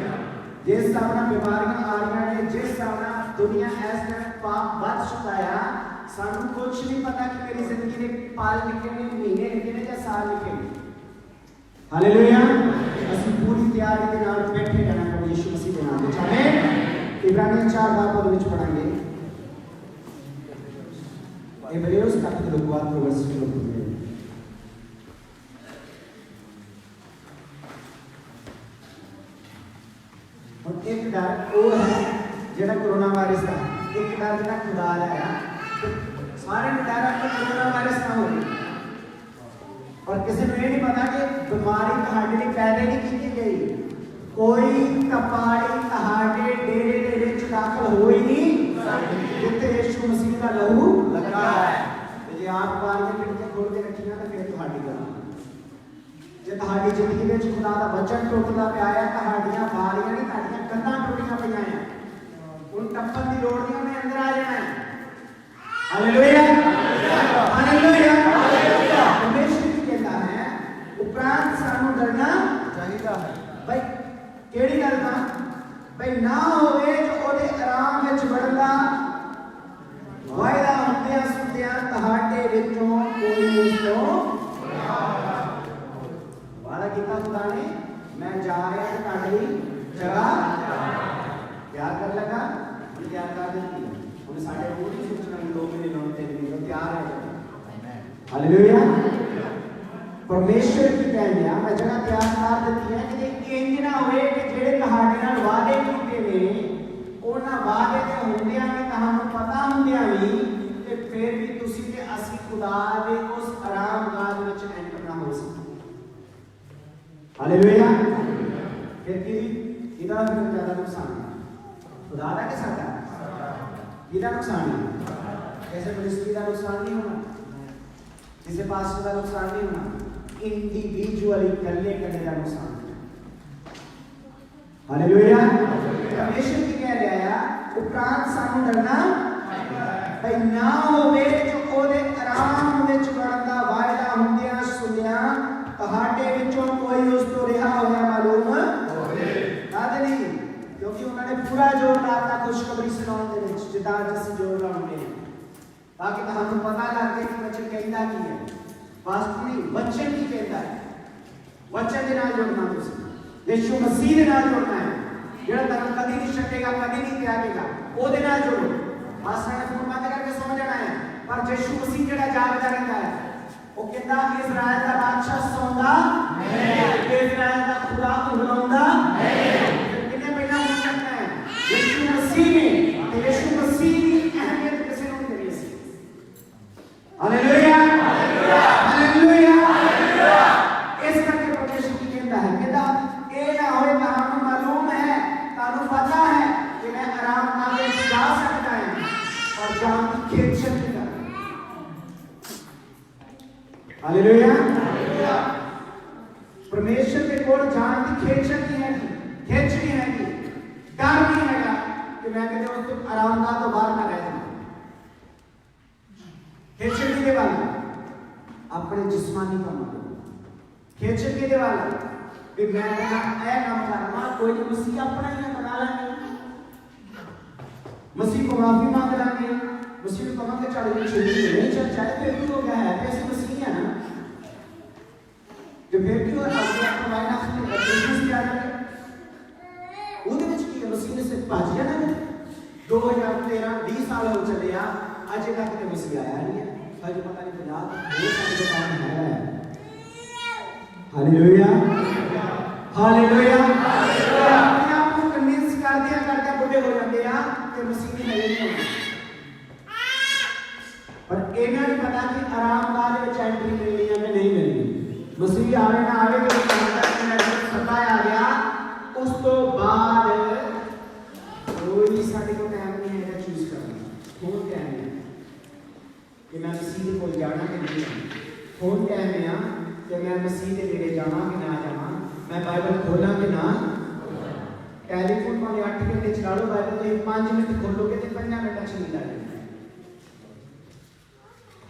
ਜਿਸ ਹਿਸਾਬ ਨਾਲ ਬਿਮਾਰੀਆਂ ਆ ਰਹੀਆਂ ਨੇ, ਜਿਸ ਹਿਸਾਬ ਨਾਲ ਦੁਨੀਆ ਇਸ ਟਾਈਮ ਪਾਪ ਵੱਧ ਚੁੱਕਾ ਆ, ਸਾਨੂੰ ਕੁਝ ਨਹੀਂ ਪਤਾ ਕਿ ਮੇਰੀ ਜ਼ਿੰਦਗੀ ਦੇ ਪਾਲ ਨਿਕਲੇ ਨੇ, ਮਹੀਨੇ ਨਿਕਲੇ ਜਾਂ ਸਾਲ ਨਿਕਲੇ। ਹਾਲੇਲੂਇਆ। ਅਸੀਂ ਪੂਰੀ ਤਿਆਰੀ ਦੇ ਨਾਲ ਬੈਠੇ ਰਹਿਣਾ ਪ੍ਰਭੂ ਯਿਸੂ ਮਸੀਹ ਦੇ ਨਾਮ ਵਿੱਚ। ਆਮੀਨ। ਇਬਰਾਨੀਆਂ 4:2 ਵਿੱਚ ਪੜਾਂਗੇ। Hebreos capítulo 4 versículo 1. और एक डर वो है जेड़ा कोरोना वायरस का, एक डर जेड़ा खुदा आया तो सारे डर आपको कोरोना वायरस ना हो। और किसी को ये नहीं पता कि बीमारी कहाड़ी ने पैदा नहीं की गई, कोई कपाड़ी कहाड़े डेरे दे विच दाखिल हो ही नहीं जिथे यीशु मसीह का लहू लगा है। जे आप बारियां खिड़कियां खोल के रखियां तो फिर ਤੁਹਾਡੀ ਗੱਲ ਜੇ ਤੁਹਾਡੀ ਜ਼ਿੰਦਗੀ ਵਿੱਚ ਖੁਦਾ ਦਾ ਵਚਨ ਟੁੱਟਦਾ ਪਿਆ ਹੈ, ਤੁਹਾਡੀਆਂ ਬਾਰੀਆਂ ਨਹੀਂ ਤੁਹਾਡੀਆਂ ਕੰਧਾਂ ਟੁੱਟੀਆਂ ਪਈਆਂ ਹੈ, ਹੁਣ ਟੱਪਣ ਦੀ ਲੋੜ ਨਹੀਂ, ਉਹਨੇ ਅੰਦਰ ਆ ਜਾਣਾ ਹੈ। ਹਾਲੇਲੂਇਆ। ਹਾਲੇਲੂਇਆ। ਪਰਮੇਸ਼ਰ ਕੀ ਕਹਿੰਦਾ ਹੈ ਉਪਰਾਂਤ ਸਾਨੂੰ ਡਰਨਾ ਚਾਹੀਦਾ ਹੈ। ਭਾਈ ਕਿਹੜੀ ਗੱਲ ਦਾ ਭਾਈ ਨਾ ਹੋਵੇ ਜੋ ਉਹਦੇ ਆਰਾਮ ਵਿੱਚ ਵੜਨ ਦਾ ਵਾਅਦਾ ਹੁੰਦਿਆਂ ਸੁਣਦਿਆਂ ਤੁਹਾਡੇ ਵਿੱਚੋਂ ਕੋਈ ਉਸ ਤੋਂ वादा किया खुदा ने, मैं जा रहा हूं ਤੁਹਾਡੇ ਲਈ जगह तैयार कर लगा, तैयार कर देती है। ਹੁਣ ਸਾਡੇ ਕੋਲ ਨਹੀਂ ਸੋਚਣਾ 2 ਮਹੀਨੇ ਲਾਉਣ ਤੇ ਨਹੀਂ ਤਿਆਰ ਹੈ। ਹਾਲੇਲੂਇਆ। ਪਰਮੇਸ਼ਰ ਕੀ ਕਹਿੰਦਾ ਮੈਂ ਜਗ੍ਹਾ ਤਿਆਰ ਕਰ ਦਿੱਤੀ ਹੈ ਕਿ ਇੰਜ ਨਾ ਹੋਵੇ ਕਿ ਜਿਹੜੇ ਤੁਹਾਡੇ ਨਾਲ ਵਾਅਦੇ ਕੀਤੇ ਨੇ ਉਹਨਾਂ ਵਾਅਦੇ ਦੇ ਹੁੰਦਿਆਂ ਵੀ ਤੁਹਾਨੂੰ ਪਤਾ ਹੁੰਦਿਆਂ ਵੀ ਤੇ ਫਿਰ ਵੀ ਤੁਸੀਂ ਤੇ ਅਸੀਂ ਖੁਦਾ ਦੇ ਉਸ ਆਰਾਮਗਾਹ ਵਿੱਚ ਐਂਟਰ ਨਾ ਹੋ ਸਕੀਏ। हालेलुया। फिर इधर ज्यादा नुकसान है खुदा का के साथ इधर नुकसान है। कैसे मिनिस्ट्री का नुकसान नहीं होना, किसी पास्टर का नुकसान नहीं होना, इंडिविजुअली करने का नुकसान है। हालेलुया। परमेश्वर की कह रहा है उपरांत सानू डरना भाई ना होवे जो ओदे आराम विच वड़न दा वायदा हुंदियां सुनिया ਤੁਹਾਡੇ ਵਿੱਚੋਂ ਕੋਈ ਉਸ ਤੋਂ ਰਿਹਾ ਹੋਇਆ ਮਾਲੂਮ ਹੋਵੇ ਨਾ ਨਹੀਂ, ਕਿਉਂਕਿ ਉਹਨਾਂ ਨੇ ਪੂਰਾ ਜ਼ੋਰ ਲਾਤਾ ਖੁਸ਼ਖਬਰੀ ਸੁਣਾਉਣ ਦੇ ਵਿੱਚ ਜਿੱਦਾਂ ਅਸੀਂ ਜ਼ੋਰ ਲਾਉਂਦੇ ਹਾਂ ਤਾਂ ਕਿ ਤੁਹਾਨੂੰ ਪਤਾ ਲੱਗੇ ਕਿ ਵਚਨ ਕਹਿੰਦਾ ਕੀ ਹੈ। ਵਾਸਤਵਿਕ ਵਚਨ ਕੀ ਕਹਿੰਦਾ ਹੈ, ਵਚਨ ਦੇ ਨਾਲ ਜੁੜਨਾ, ਤੁਸੀਂ ਯਿਸੂ ਮਸੀਹ ਦੇ ਨਾਲ ਜੁੜਨਾ ਹੈ ਜਿਹੜਾ ਤੁਹਾਨੂੰ ਕਦੀ ਨਹੀਂ ਛੱਡੇਗਾ, ਕਦੀ ਨਹੀਂ ਤਿਆਗੇਗਾ, ਉਹਦੇ ਨਾਲ ਜੁੜੋ। ਆਸਾਂ ਨੇ ਫੋਨ ਬੰਦ ਕਰਕੇ ਸੌਂ ਜਾਣਾ ਹੈ, ਪਰ ਯਿਸੂ ਮਸੀਹ ਜਿਹੜਾ ਜਾਗਦਾ ਰਹਿੰਦਾ ਹੈ ਉਹ ਕਹਿੰਦਾ ਇਜ਼ਰਾਈਲ ਦਾ ਬਾਦਸ਼ਾਹ ਸੌਂਦਾ इजराइल का खुदा कहलाऊंगा कितने पहला हो सकता है यीशु मसीह ने तो यीशु मसीह की अहमियत किसे नहीं करी सी हालेलुया हालेलुया हालेलुया इस करके परमेश्वर की कहता है कहता ए ना होए तानु मालूम है तानु पता है कि मैं आराम नाले जा सकता है और जान की खेत शक्ति का हालेलुया परमेश्वर के कोल जान की खेत शक्ति है खेच नहीं है डर नहीं है कि मैं कहते हूं तुम आराम ना तो बाहर ना रह जाना खेत शक्ति के वाला अपने जिस्मानी का मतलब खेत शक्ति के वाला कि मैं ऐ काम करना कोई नहीं मसीह अपना ही बना लेंगे मसीह को माफी मांग लेंगे मसीह को कमांगे चढ़ नहीं चल जाए फिर भी हो गया है ऐसे मसीह है ना जो फिर भी और आगे आपको वायना से क्रिसमस की आ जाए ਉਹਦੇ ਵਿੱਚ ਕੀ ਮਸੀਹ ਨੇ ਸਿਰ ਭੱਜ ਜਾਣਾ ਹੈ 2013 20 ਸਾਲ ਹੋ ਚੱਲੇ ਆ ਅਜੇ ਤੱਕ ਤੇ ਮਸੀਹ ਆਇਆ ਨਹੀਂ ਹੈ ਹਜੇ ਪਤਾ ਨਹੀਂ 50 ਹੋ ਸਾਡੇ ਕੰਮ ਹੈ ਹਾਲੇਲੂਇਆ ਹਾਲੇਲੂਇਆ ਆਪਣੇ ਆਪ ਨੂੰ ਕਨਵਿੰਸ ਕਰਦੇ ਬੁੱਢੇ ਹੋ ਜਾਂਦੇ ਆ ਕਿ ਮਸੀਹ ਦੀ ਹੈ ਨਹੀਂ ਹੋਣੀ पर ਇਹਨਾਂ ਨੂੰ ਪਤਾ ਕਿ ਆਰਾਮਦਾਰ ਦੇ ਵਿੱਚ ਐਂਟਰੀ ਮਿਲਣੀ ਹੈ ਕਿ ਨਹੀਂ ਮਿਲਣੀ ਮਸੀਹ ਆਵੇ ਨਾ ਆਵੇ ਕਿ ਪਤਾ ਆ ਗਿਆ ਉਸ ਤੋਂ ਬਾਅਦ ਕੋਈ ਸਾਡੇ ਕੋਲ ਟਾਈਮ ਨਹੀਂ ਹੈ ਚੂਜ਼ ਕਰਨਾ ਹੁਣ ਟਾਈਮ ਹੈ ਕਿ ਮੈਂ ਮਸੀਹ ਦੇ ਕੋਲ ਜਾਣਾ ਕਿ ਨਹੀਂ ਹੁਣ ਟਾਈਮ ਹੈ ਕਿ ਮੈਂ ਮਸੀਹ ਦੇ ਨੇੜੇ ਜਾਵਾਂ ਕਿ ਨਾ ਜਾਵਾਂ ਮੈਂ ਬਾਈਬਲ ਖੋਲਾਂ ਕਿ ਨਾ ਟੈਲੀਫੋਨ ਭਾਵੇਂ 8 ਘੰਟੇ ਚਲਾ ਲਓ ਬਾਈਬਲ ਤੁਸੀਂ 5 ਮਿੰਟ ਖੋਲੋਗੇ ਤੇ 5 ਮਿੰਟਾਂ ਚ ਨੀਂਦ ਆ ਜਾਏਗੀ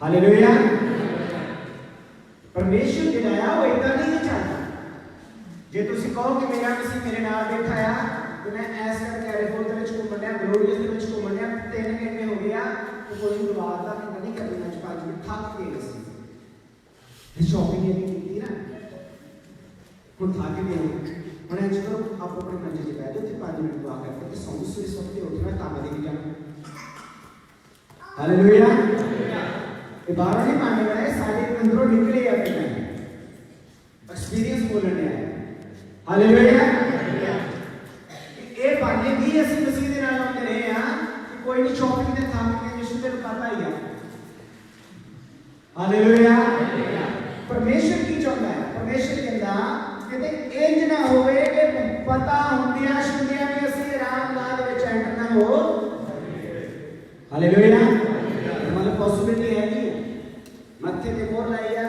हालेलुया परमेश्वर जिहड़ा वो इदां नहीं चाहता जे तुसीं कहो कि मेरा मसीह मेरे नाल बैठा आ ते मैं ऐस करके एयरपोर्ट दे विच घूमण डया ग्लोरियस दे विच घूमण डया 3 घंटे हो गया तो कोई दुआर दा नहीं करनी मैं 5 मिनट थक गए सी शॉपिंग नहीं की ना कुछ थक गए हुण इंज करो आप अपने मंजे ते बैठ जाओ ते 5 मिनट दुआ करके ते सौं सवेरे उठना काम दे जाना हालेलुया ये बाहर नहीं मानने वाले सारे अंदरों निकले या फिर नहीं एक्सपीरियंस बोलने आए हालेलुया ये बातें भी ऐसी मसीह दे नाल होते रहे हैं कि कोई नहीं शॉपिंग दे थाम के यीशु दे पता ही है हालेलुया परमेश्वर की चाहता है परमेश्वर कहता कहते इंज ना होवे कि पता हुंदियां शुंदियां भी असली आराम नाल विच एंटर ना हो हालेलुया मतलब पॉसिबिलिटी है नहीं मत्थे ते मोहर लाइया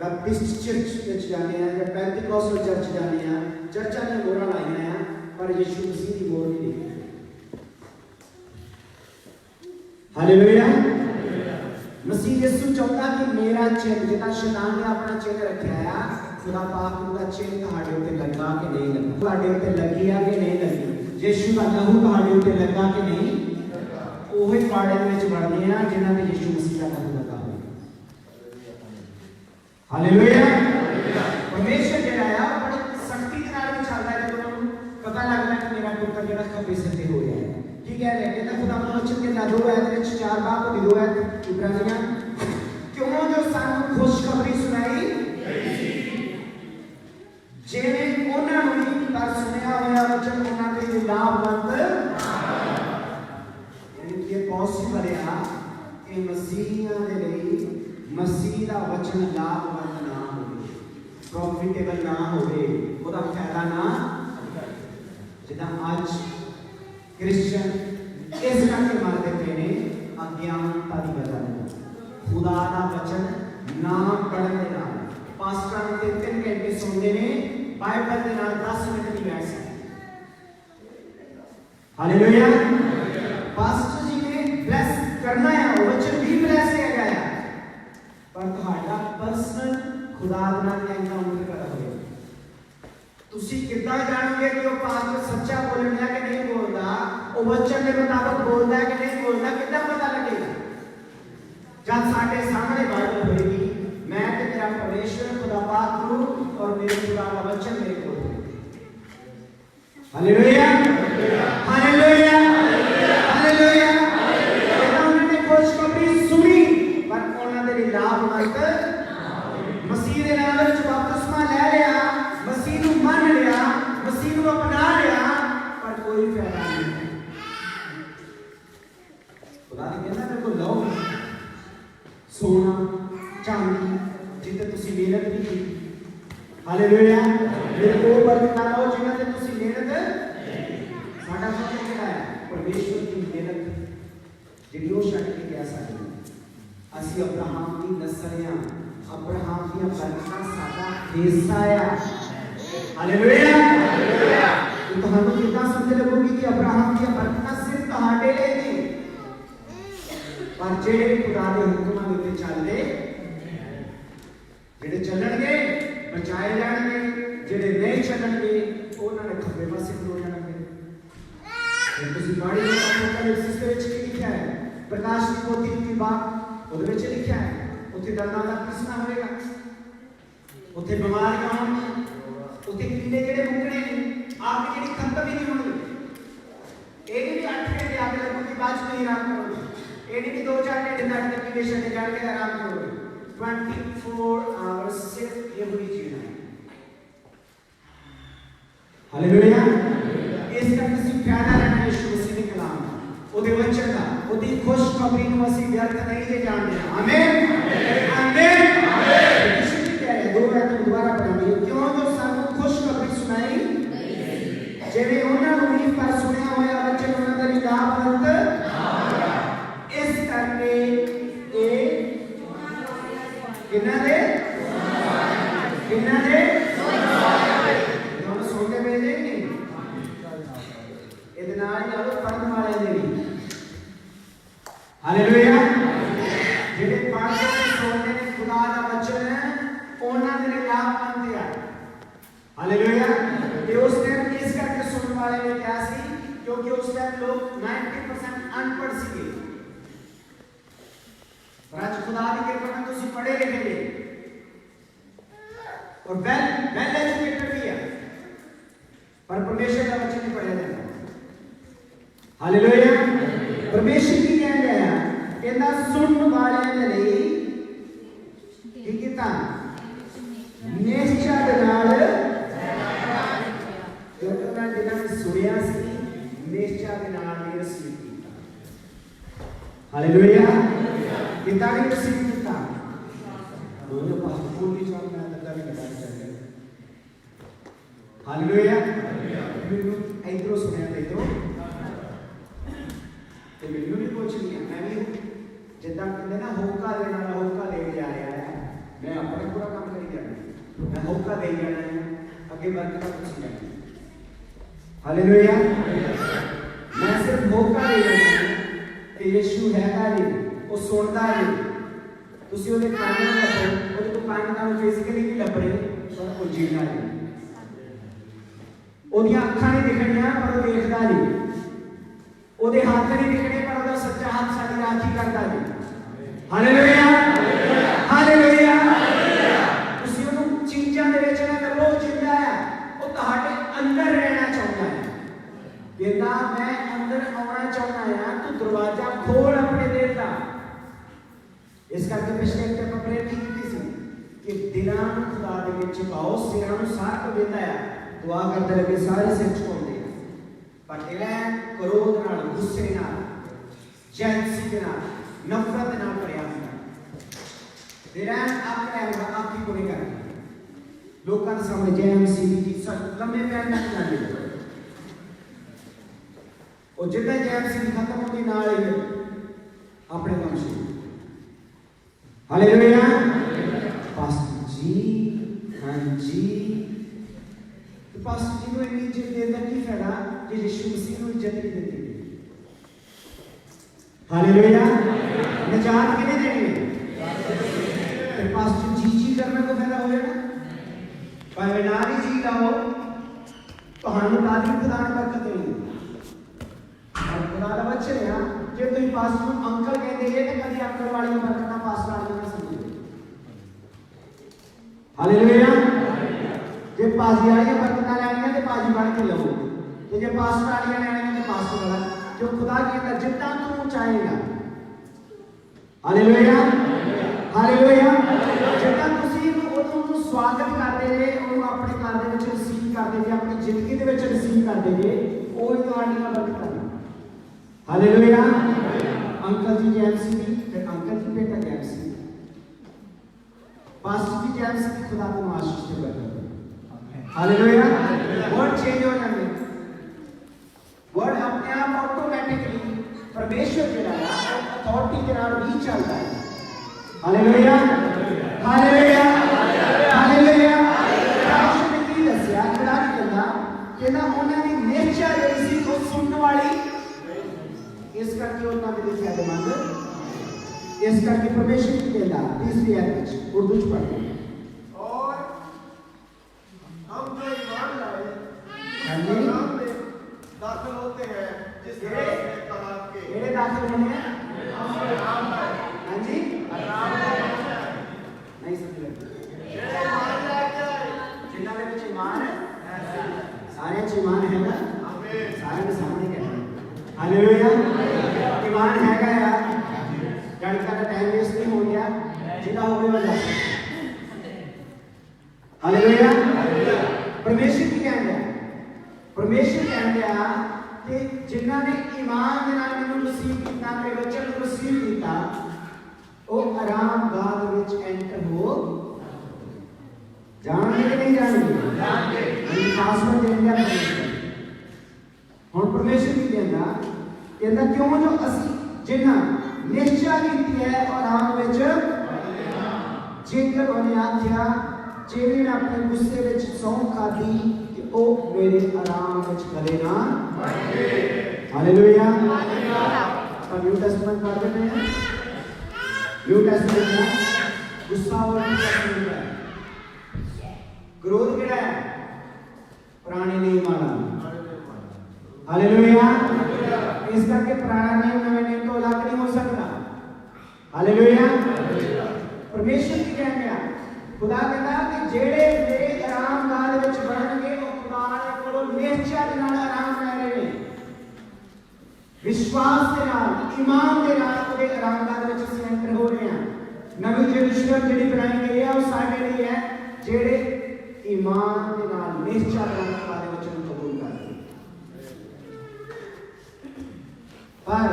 बैप्टिस्ट चर्च विच जाने हैं या पेंटिकॉस्टल चर्च जाने हैं चर्चा ने मोहर लाइया हैं पर यीशु मसीह की मोहर नहीं देखी हालेलुया मसीह यीशु चाहता कि मेरा चिन्ह जितना शैतान ने अपना चिन्ह रखा है खुदा पाक का चिन्ह ਤੁਹਾਡੇ ਉੱਤੇ ਲੱਗਾ ਕਿ ਨਹੀਂ ਲੱਗਾ ਤੁਹਾਡੇ ਉੱਤੇ ਲੱਗੀ ਆ ਕਿ ਨਹੀਂ ਲੱਗੀ ਯीशु ਦਾ ਲਹੂ ਤੁਹਾਡੇ ਉੱਤੇ ਲੱਗਾ ਕਿ ਨਹੀਂ ਉਹ ਹੀ ਪਾੜੇ ਦੇ ਵਿੱਚ ਵੜਦੇ ਆ ਜਿਨ੍ਹਾਂ ਤੇ ਯीशु ਮਸੀਹ ਦਾ ਨਾਮ ਲੱਗਾ ਹੋਵੇ ਹਾਲੇਲੂਇਆ ਪਰਮੇਸ਼ਰ ਜਿਹੜਾ ਆ ਬੜੀ ਸ਼ਕਤੀ ਦੇ ਨਾਲ ਵੀ ਚੱਲਦਾ ਹੈ ਜਦੋਂ ਉਹਨੂੰ ਪਤਾ ਲੱਗਦਾ ਕਿ ਮੇਰਾ ਪੁੱਤਰ ਜਿਹੜਾ ਖੱਬੇ ਸਿੱਧੇ ਹੋ ਗਿਆ ਹੈ ਕੀ ਕਹਿ ਰਿਹਾ ਕਹਿੰਦਾ ਖੁਦਾ ਦਾ ਵਚਨ ਦੇ ਦੋ ਆਇਤ ਵਿੱਚ 4 ਬਾਪ ਦੀ ਦੋ ਆਇਤ ਇਬਰਾਨੀਆਂ ਕਿਉਂ ਜੋ ਸਾਨੂੰ ਖੁਸ਼ਖਬਰੀ ਸੁਣਾਈ ਜਿਵੇਂ ਉਹਨਾਂ ਨੂੰ ਵੀ ਤਾਂ ਸੁਣਿਆ ਹੋਇਆ ਵਚਨ ਉਹਨਾਂ ਦੇ ਲਾਭਵੰਤ ये पॉसिबल है कि मसीहियां दे लई मसीह दा वचन लाभवंत ना होवे प्रॉफिटेबल ना होवे ओदा फायदा ना जिदा आज क्रिश्चियन इस करके मारते पे ने अज्ञानता दी वजह नाल खुदा दा वचन ना पढ़न दे नाल पास्टर ते 3 घंटे सुनदे ने बाइबल दे नाल 10 मिनट नहीं बैठ सकते हालेलुया पास्टर ब्लेस करना है वचन भी ब्लेस किया गया पर ਤੁਹਾਡਾ ਪਰਸਨਲ ਖੁਦਾ ਨਾਲ ਐਨਕਾਊਂਟਰ ਕਰਾ ਹੋਇਆ ਤੁਸੀਂ ਕਿੱਦਾਂ ਜਾਣੋਗੇ ਕਿ ਉਹ ਪਾਸਟਰ ਸੱਚਾ ਬੋਲਣ ਹੈ ਕਿ ਨਹੀਂ ਬੋਲਦਾ ਉਹ ਵਚਨ ਦੇ ਮੁਤਾਬਕ ਬੋਲਦਾ ਹੈ ਕਿ ਨਹੀਂ ਬੋਲਦਾ ਕਿੱਦਾਂ ਪਤਾ ਲੱਗੇਗਾ ਜਦ ਸਾਡੇ ਸਾਹਮਣੇ ਬਾਈਬਲ ਹੋਏਗੀ ਮੈਂ ਤੇ ਮੇਰਾ ਪਰਮੇਸ਼ਰ ਖੁਦਾ ਪਾਕ ਨੂੰ ਔਰ ਮੇਰੇ ਖੁਦਾ ਦਾ ਵਚਨ ਮੇਰੇ ਕੋਲ ਹਾਲੇਲੂਇਆ ਹਾਲੇਲੂਇਆ ਹਾਲੇਲੂਇਆ लाभवंत मसीह के नाम में बपतिस्मा ले खुदा ने कहना मेरे को लो सोना चांदी जिते तुसी मेहनत नहीं की हालेलुया मेरे को बरकत लो जिन्हां ते तुसी मेहनत साडा मतलब क्या है परमेश्वर की मेहनत जिहड़ी वो छड्ड के गया साडे असी अब्राहम की नस्ल आ अब्राहम दी बरकतां साडा हिस्सा आ हालेलुया तो तुहानू कितना समझ लगोगी कि अब्राहम की बरकतां सिर्फ तुहाडे लिए नहीं पर जेड़े खुदा दे हुक्मां दे उत्ते चलदे जेड़े चलणगे बचाए जाणगे जेड़े नहीं चलणगे उन्हां ने खब्बे पासे खलो जाणगे फिर तुसीं बाड़ी दे अपोकलिप्सिस दे विच की लिखिया है प्रकाश की पोथी की बात ਉਹਦੇ ਵਿੱਚ ਲਿਖਿਆ ਹੈ ਉੱਥੇ ਦਰਦਾਂ ਦਾ ਕਿਸਨਾ ਹੋਵੇਗਾ ਉੱਥੇ ਬਿਮਾਰੀਆਂ ਹੋਣਗੀਆਂ ਉੱਥੇ ਕੀੜੇ ਜਿਹੜੇ ਮੁੱਕਣੇ ਨੇ ਆਪ ਜਿਹੜੀ ਖਤਮ ਹੀ ਨਹੀਂ ਹੋਣੀ ਇਹ ਨਹੀਂ 8 ਘੰਟੇ ਆਗ ਲੱਗੂਗੀ ਬਾਅਦ ਚ ਨਹੀਂ ਆਰਾਮ ਕਰੋਗੇ ਇਹ ਨਹੀਂ ਕਿ 2-4 ਘੰਟੇ ਤੱਕ ਡੈਫੀਨੇਸ਼ਨ ਤੇ ਜਾਣ ਕੇ ਆਰਾਮ ਕਰੋਗੇ 24 ਆਵਰਸ ਸਿਰਫ ਇਹ ਹੋਈ ਜੀਣਾ ਹੈ ਹਾਲੇਲੂਇਆ ਇਸ ਕਰਕੇ ਅਸੀਂ ਫਾਇਦਾ ਲੈਣਾ ਯਿਸੂ ਮਸੀਹ ਦੇ ਕਲਾਮ ਦਾ ਉਹਦੇ ਵਚਨ ਦਾ ਉਹਦੀ ਖੁਸ਼ਖਬਰੀ ਨੂੰ ਅਸੀਂ ਵਿਅਰਥ ਨਹੀਂ ਦੇ ਜਾਣਦੇ ਆਮੀਨ ਆਮੀਨ ਯਿਸੂ ਜੀ ਕਹੇ ਦੋ ਵਾਰ ਦੁਬਾਰਾ ਪੜਾਂਗੇ ਕਿਉਂ ਜੋ ਸਾਨੂੰ ਖੁਸ਼ਖਬਰੀ ਸੁਣਾਈ ਜਿਵੇਂ ਉਹਨਾਂ ਨੂੰ ਵੀ ਪਰ ਸੁਣਿਆ ਹੋਇਆ ਵਚਨ ਉਹਨਾਂ ਦਾ ਲਾਭਵੰਤ ਇਸ ਕਰਕੇ ਇਹ ਕਿਹਨਾਂ ਦੇ ਤੁਹਾਨੂੰ ਸੁਣਦੇ ਪਏ ਜੇ ਨਹੀਂ ਇਹਦੇ ਨਾਲ ਹੀ ਆਲੋ ਪੜਨ ਵਾਲਿਆਂ ਦੇ ਵੀ ਹਾਲੇਲੂਇਆ ਜਿਹੜੇ ਪੜ੍ਹਦੇ ਤੇ ਸੁਣਦੇ ਨੇ ਖੁਦਾ ਦਾ ਵਚਨ ਉਹਨਾਂ ਦੇ ਲਈ ਲਾਭਵੰਤ ਹੈ ਹਾਲੇਲੂਇਆ ਤੇ ਉਸ ਟਾਈਮ ਇਸ ਕਰਕੇ ਸੁਣਨ ਵਾਲੇ ਨੇ ਕਿਹਾ ਸੀ ਕਿਉਂਕਿ ਉਸ ਟਾਈਮ ਲੋਕ 90% ਅਨਪੜ੍ਹ ਸੀਗੇ ਪਰ ਅੱਜ ਖੁਦਾ ਦੀ ਕਿਰਪਾ ਨਾਲ ਤੁਸੀਂ ਪੜ੍ਹੇ ਲਿਖੇ ਜੇ और वेल एजुकेटेड भी है पर परमेश्वर का वचन नहीं पढ़ा जाता हालेलुया परमेश्वर की कह रहा है कहना सुनने वाले ने नहीं की कीता निश्चय दे नाल जो उन्होंने जिन्होंने सुनिया सी निश्चय दे नाल नहीं रिसीव कीता हालेलुया किता नहीं रिसीव कीता दोनों पास पूरी चलना लगा भी लगा चल हालेलुया मैनू इधरों सुनिया ते इधरों ते मैनू भी कुछ नहीं मैं भी जिद्दां कहंदे ना होका देने वाला होका ले जा रहा है मैं अपना पूरा काम करी जाना मैं होका दे जाना है आगे बरकत कुछ नहीं हालेलुया मैं सिर्फ होका दे जाना कि यीशु हैगा जी वो सुनदा जी ਤੁਸੀਂ ਉਹਦੇ ਕੰਨ ਨਾਲ ਲੱਭੋ ਉਹਦੇ ਤੋਂ ਕੰਨ ਨਾਲ ਫਿਜ਼ੀਕਲੀ ਵੀ ਲੱਭਣੇ ਪਰ ਉਹ ਜੀਣਾ ਨਹੀਂ ਉਹਦੀਆਂ ਅੱਖਾਂ ਨਹੀਂ ਦਿਖਣੀਆਂ ਪਰ ਉਹ ਦੇਖਦਾ ਨਹੀਂ ਉਹਦੇ ਹੱਥ ਨਹੀਂ ਦਿਖਣੇ ਪਰ ਉਹਦਾ ਸੱਚਾ ਹੱਥ ਸਾਡੀ ਰਾਖੀ ਕਰਦਾ ਜੀ ਹਾਲੇਲੂਇਆ ਹਾਲੇਲੂਇਆ ਤੁਸੀਂ ਉਹਨੂੰ ਚੀਜ਼ਾਂ ਦੇ ਵਿੱਚ ਨਾ ਲੱਭੋ ਜਿੰਦਾ ਹੈ ਉਹ ਤੁਹਾਡੇ ਅੰਦਰ ਰਹਿਣਾ ਚਾਹੁੰਦਾ ਹੈ ਕਹਿੰਦਾ ਮੈਂ ਅੰਦਰ ਆਉਣਾ ਚਾਹੁੰਦਾ ਹਾਂ ਤੂੰ ਦਰਵਾਜ਼ਾ ਖੋਲ ਆਪਣੇ ਦਿਲ ਦਾ इस करके पिछले एक टाइम प्रेयर की सी कि दिलां नूं खुदा दे विच पाओ सिरां नूं सार को देंदा है दुआ करदे लगे सारे सिर झुकाउंदे हैं पर दिल क्रोध नाल गुस्से नाल जेलसी दे नाल नफरत नाल भरिया हुंदा दिल अपने आप को नहीं करदा लोकां दे सामने जेएमसीबी लम्बे पैर नाल लांदे और जिद्दां जेएमसीबी खत्म होंदी नाल ही अपने काम शुरू हालेलुया पास्टर जी हाँ जी तो पास्टर जी को इतनी इज्जत देता की फायदा जो यीशु मसीह को इज्जत नहीं देती हालेलुया निजात किने देनी है तो पास्टर जी करने को फायदा होएगा पर ना ही जी लाओ तो हानु तालीम खुदा ने बरकत होगी और खुदा का बच्चे हैं जे तुम पास्टर अंकल कहते हैं तो कभी अंकल वाली बरकत पास्टर वाली ना समझो हालेलुया जे पाजी वाली बरकत लेनी है तो पाजी बन के लो तो जे पास्टर वाली लेनी है तो पास्टर वाला जो खुदा कहता जितना तू चाहेगा हालेलुया हालेलुया जितना तुसी ਉਹਨੂੰ स्वागत करते जे ਉਹਨੂੰ ਆਪਣੇ ਘਰ ਦੇ ਵਿੱਚ ਰਿਸੀਵ ਕਰਦੇ ਜੇ ਆਪਣੀ ਜ਼ਿੰਦਗੀ ਦੇ ਵਿੱਚ ਰਿਸੀਵ ਕਰਦੇ ਜੇ ਉਹ ਹੀ ਤੁਹਾਡੀ ਬਰਕਤ ਹੈ हालेलुया अंकल जी जेएमसी भी फिर अंकल जी बेटा जेएमसी पास्टर जी जेएमसी की खुदा को आशीष दे बरकत हालेलुया वर्ड चेंज हो जाने वर्ड अपने आप ऑटोमेटिकली परमेश्वर के नाम अथॉरिटी के नाम भी चलता है हालेलुया हालेलुया हालेलुया परमेश्वर ने की दसिया खुदा की कहना कहना उन्होंने नेचर ऐसी को सुनने वाली इस करके उन्होंने भी लिखा है मंद इस करके परमेश्वर की कहना तीसरी आयत उर्दू में पढ़ते हैं और हम जो ईमान लाए हां में दाखिल होते हैं जिस तरह से तलाक के मेरे दाखिल होने हैं हां जी नहीं समझ लगे जिन्ना में कुछ ईमान है सारे ईमान है ना सारे के सामने क्या है हालेलुया ईमान है क्या यार लड़का का टाइम वेस्ट नहीं हो गया जितना हो गया जा हालेलुया परमेश्वर की कहते हैं परमेश्वर कहते हैं कि जिन्हों ने ईमान के नाल मैंने रिसीव किया मेरे वचन को रिसीव किया वो आराम गाह विच एंटर हो जानगे कि नहीं जानगे जानगे पासवर्ड देंगे हुन परमेश्वर की कहता क्यों जो असि जिन्ना निश्चय कीती है आराम विच जेकर उन्हें आख्या जेने ने अपने गुस्से विच सौं खादी कि ओ मेरे आराम विच कदे ना हालेलुया न्यू टेस्टमेंट पढ़ रहे हैं न्यू टेस्टमेंट में गुस्सा और टेस्टमेंट है क्रोध केड़ा है पुराने नियम वाला हालेलुया इस करके पुराना नियम नवे नियम तो अलग नहीं हो सकता हालेलुया परमेश्वर की कहने आ खुदा कहता कि जेड़े मेरे आराम गाह दे विच बढ़नगे ओ खुदा दे कोलों निश्चय दे नाल आराम ले रहे ने विश्वास के नाल ईमान के नाल ओदे आराम गाह दे विच असीं एंटर हो रहे हैं नवी यरूशलेम जेड़ी बनाई गई है वो साडे लिए है जेड़े ईमान के नाल निश्चय दे नाल खुदा दे वचन नूं कबूल करदे पर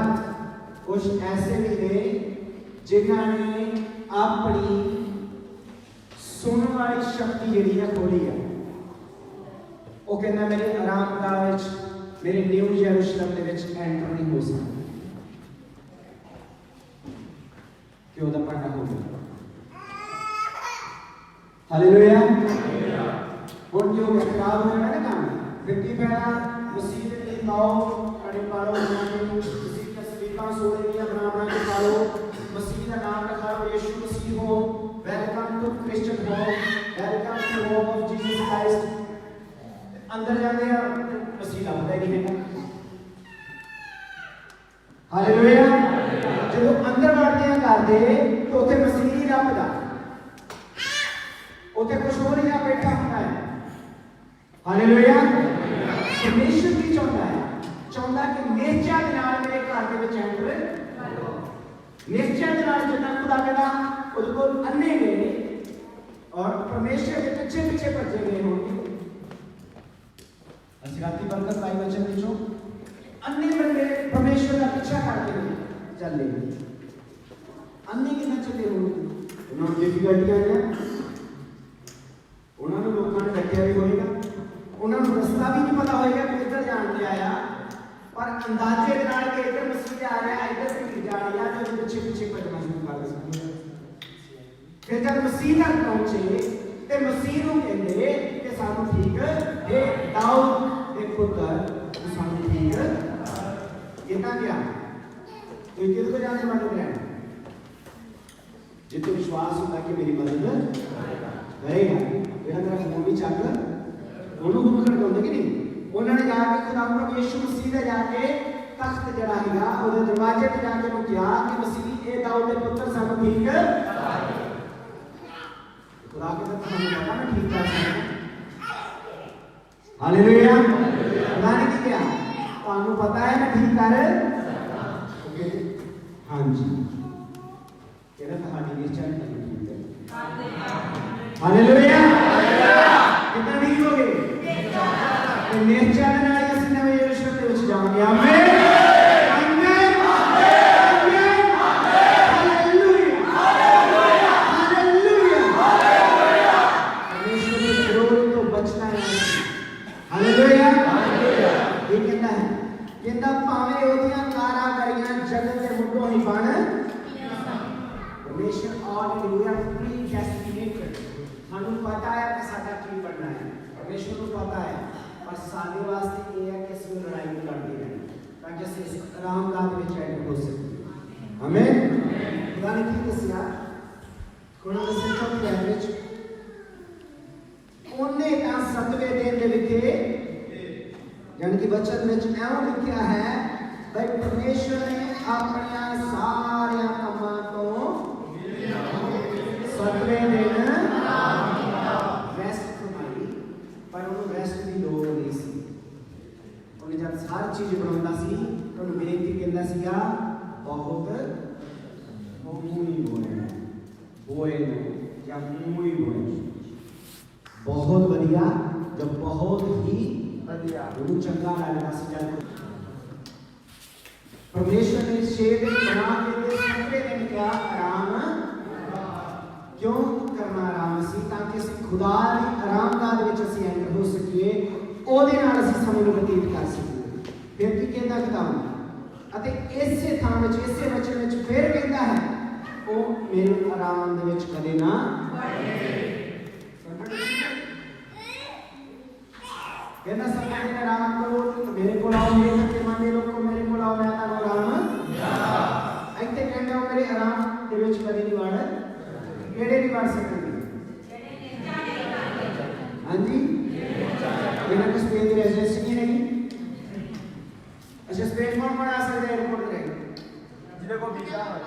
कुछ ऐसे भी ने जिन्होंने अपनी सुनने वाली शक्ति जी है खोली है वो कहना मेरे आराम गाह विच मेरे न्यू यरूशलेम दे विच एंटर नहीं हो सकता कि ओदा पढ़ना हो गया हालेलुया बोल जो खराब हो गया ना काम व्यक्ति पहला मसीह के लिए आओ अड़े पारो मसीह का स्पीकर सोने दिया बनाना के पारो मसीह का नाम रखा लो यीशु मसीह हो welcome to Christian home welcome to home of Jesus Christ अंदर जाते हैं मसीह का पता ही नहीं है हालेलुया जब अंदर बढ़ते हैं करते तो उसे मसीह नहीं रबदा उसे कुछ और ही बैठा होता है हालेलुया परमेश्वर की चाहता कि नेचर के नाल मेरे घर के विच एंटर नेचर के नाल जितना खुदा कहता उस को अन्ने गए और परमेश्वर के पीछे पीछे भजे गए होंगे असि राती बरकत पाई वचन विचों अन्ने बंदे परमेश्वर का पीछा करके चले अन्ने कितना चले होंगे उन्होंने डिफिकल्टियां हैं उन्होंने लोगों ने रखा भी होएगा उन्होंने रास्ता भी नहीं पता होएगा कि किधर जाने आया पर अंदाजे के नाल के इधर मसीह आ रहा है इधर भी जा रहा है जो पीछे पीछे भजना शुरू कर देंगे फिर जब मसीह तक पहुंचे ते मसीह नु कहंदे कि सानू ठीक हे दाऊद दे पुत्र तू सानू ठीक इतना क्या तो किधर को जाने मदद करना जितने विश्वास होता कि मेरी मदद करेगा मेरा तेरा फोन भी चल ਉਹਨੂੰ ਖੜ ਹੁੰਦੇ ਕਿ ਨਹੀਂ ਉਹਨਾਂ ਨੇ ਜਾ ਕੇ ਖੁਦਾ ਪ੍ਰਭੂ ਯਿਸੂ ਮਸੀਹ ਦੇ ਜਾ ਕੇ ਤਖਤ ਜਿਹੜਾ ਹੈਗਾ ਉਹਦੇ ਦਰਵਾਜ਼ੇ ਤੇ ਜਾ ਕੇ ਉਹਨੂੰ ਕਿਹਾ ਕਿ ਮਸੀਹ ਇਹ ਦਾਊਦ ਦੇ ਪੁੱਤਰ ਸਾਨੂੰ ਠੀਕ ਖੁਦਾ ਕਹਿੰਦਾ ਤੁਹਾਨੂੰ ਪਤਾ ਮੈਂ ਠੀਕ ਕਰ ਸਕਦਾ ਹਾਲੇਲੂਇਆ ਖੁਦਾ ਨੇ ਕੀ ਕਿਹਾ ਤੁਹਾਨੂੰ ਪਤਾ ਹੈ ਮੈਂ ਠੀਕ ਕਰ ਹਾਂਜੀ ਕਹਿੰਦਾ ਤੁਹਾਡੀ ਨਿਸ਼ਚੈ ਨਹੀਂ ਠੀਕ ਹੈ ਹਾਲੇਲੂਇਆ कितना नहीं हो गए नेचर नाल ਅਸੀਂ ਨਵੇਂ ਯਰੂਸ਼ਲਮ ਦੇ ਵਿੱਚ ਜਾਵਾਂਗੇ ਆਮੇਨ ਆਮੇਨ ਆਮੇਨ ਸਾਡੇ ਵਾਸਤੇ ਇਹ ਹੈ ਕਿ ਅਸੀਂ ਲੜਾਈ ਨੂੰ ਲੜਦੇ ਰਹਿਣਾ ਤਾਂ ਕਿ ਅਸੀਂ ਇਸ ਆਰਾਮਗਾਹ ਦੇ ਵਿੱਚ ਐਂਟਰ ਹੋ ਸਕੀਏ। ਆਮੀਨ। ਖੁਦਾ ਨੇ ਕੀ ਦੱਸਿਆ? ਖੁਦਾ ਨੇ ਸਿੱਖਿਆ ਕਿ ਵਿੱਚ ਉਹਨੇ ਤਾਂ 7ਵੇਂ ਦਿਨ ਦੇ ਵਿਖੇ ਯਾਨੀ ਕਿ ਵਚਨ ਵਿੱਚ ਐਵੇਂ ਲਿਖਿਆ ਹੈ ਭਾਈ ਪਰਮੇਸ਼ਰ ਨੇ ਆਪਣੀਆਂ ਸਾਰਿਆਂ ਕੰਮਾਂ ਤੋਂ 7ਵੇਂ ਦਿਨ ਰੈਸਟ ਕਰਵਾਈ, ਪਰ ਉਹਨੂੰ ਰੈਸਟ ਦੀ ਲੋੜ ਨਹੀਂ ਸੀ। ਉਹਨੇ ਜਦ ਹਰ ਚੀਜ਼ ਬਣਾਉਂਦਾ ਸੀ ਉਹਨੂੰ ਬੇਨਤੀ ਕਹਿੰਦਾ ਸੀਗਾ ਬਹੁਤ muy bueno ਜਾਂ muy bueno, ਬਹੁਤ ਵਧੀਆ ਜਾਂ ਬਹੁਤ ਹੀ ਵਧੀਆ। ਉਹਨੂੰ ਚੰਗਾ ਲੱਗਦਾ ਸੀ ਜਦ परमेश्वर ने 6 दिन बना के 7वें दिन क्या आराम क्यों करना आराम सी ताकि ਅਸੀਂ ਖੁਦਾ ਦੀ ਆਰਾਮਗਾਹ ਦੇ ਵਿੱਚ ਅਸੀਂ ਐਂਟਰ ਹੋ ਸਕੀਏ, ਉਹਦੇ ਨਾਲ ਅਸੀਂ ਸਮੇਂ ਨੂੰ ਬਤੀਤ ਕਰ ਸਕੀਏ। ਫਿਰ ਕੀ ਕਹਿੰਦਾ ਖੁਦਾ ਅਤੇ ਇਸੇ ਥਾਂ ਵਿੱਚ ਇਸੇ ਵਚਨ ਵਿੱਚ ਫਿਰ ਕਹਿੰਦਾ ਹੈ ਉਹ ਮੇਰੇ ਆਰਾਮ ਦੇ ਵਿੱਚ ਕਦੇ ਨਾ कहना सबका दिन आराम करो, मेरे को आओ, मेरे के माने लोग को मेरे को आओ, मैं ताको आराम ऐते कहंदा मेरे आराम दे विच कदे नहीं वड़ केड़े नहीं वड़ सकदे। हां जी बिना कुछ पे दी रेजिस्ट्रेशन नहीं। अच्छा स्पेस कौन बना सकते एयरपोर्ट पे जिले को वीजा है?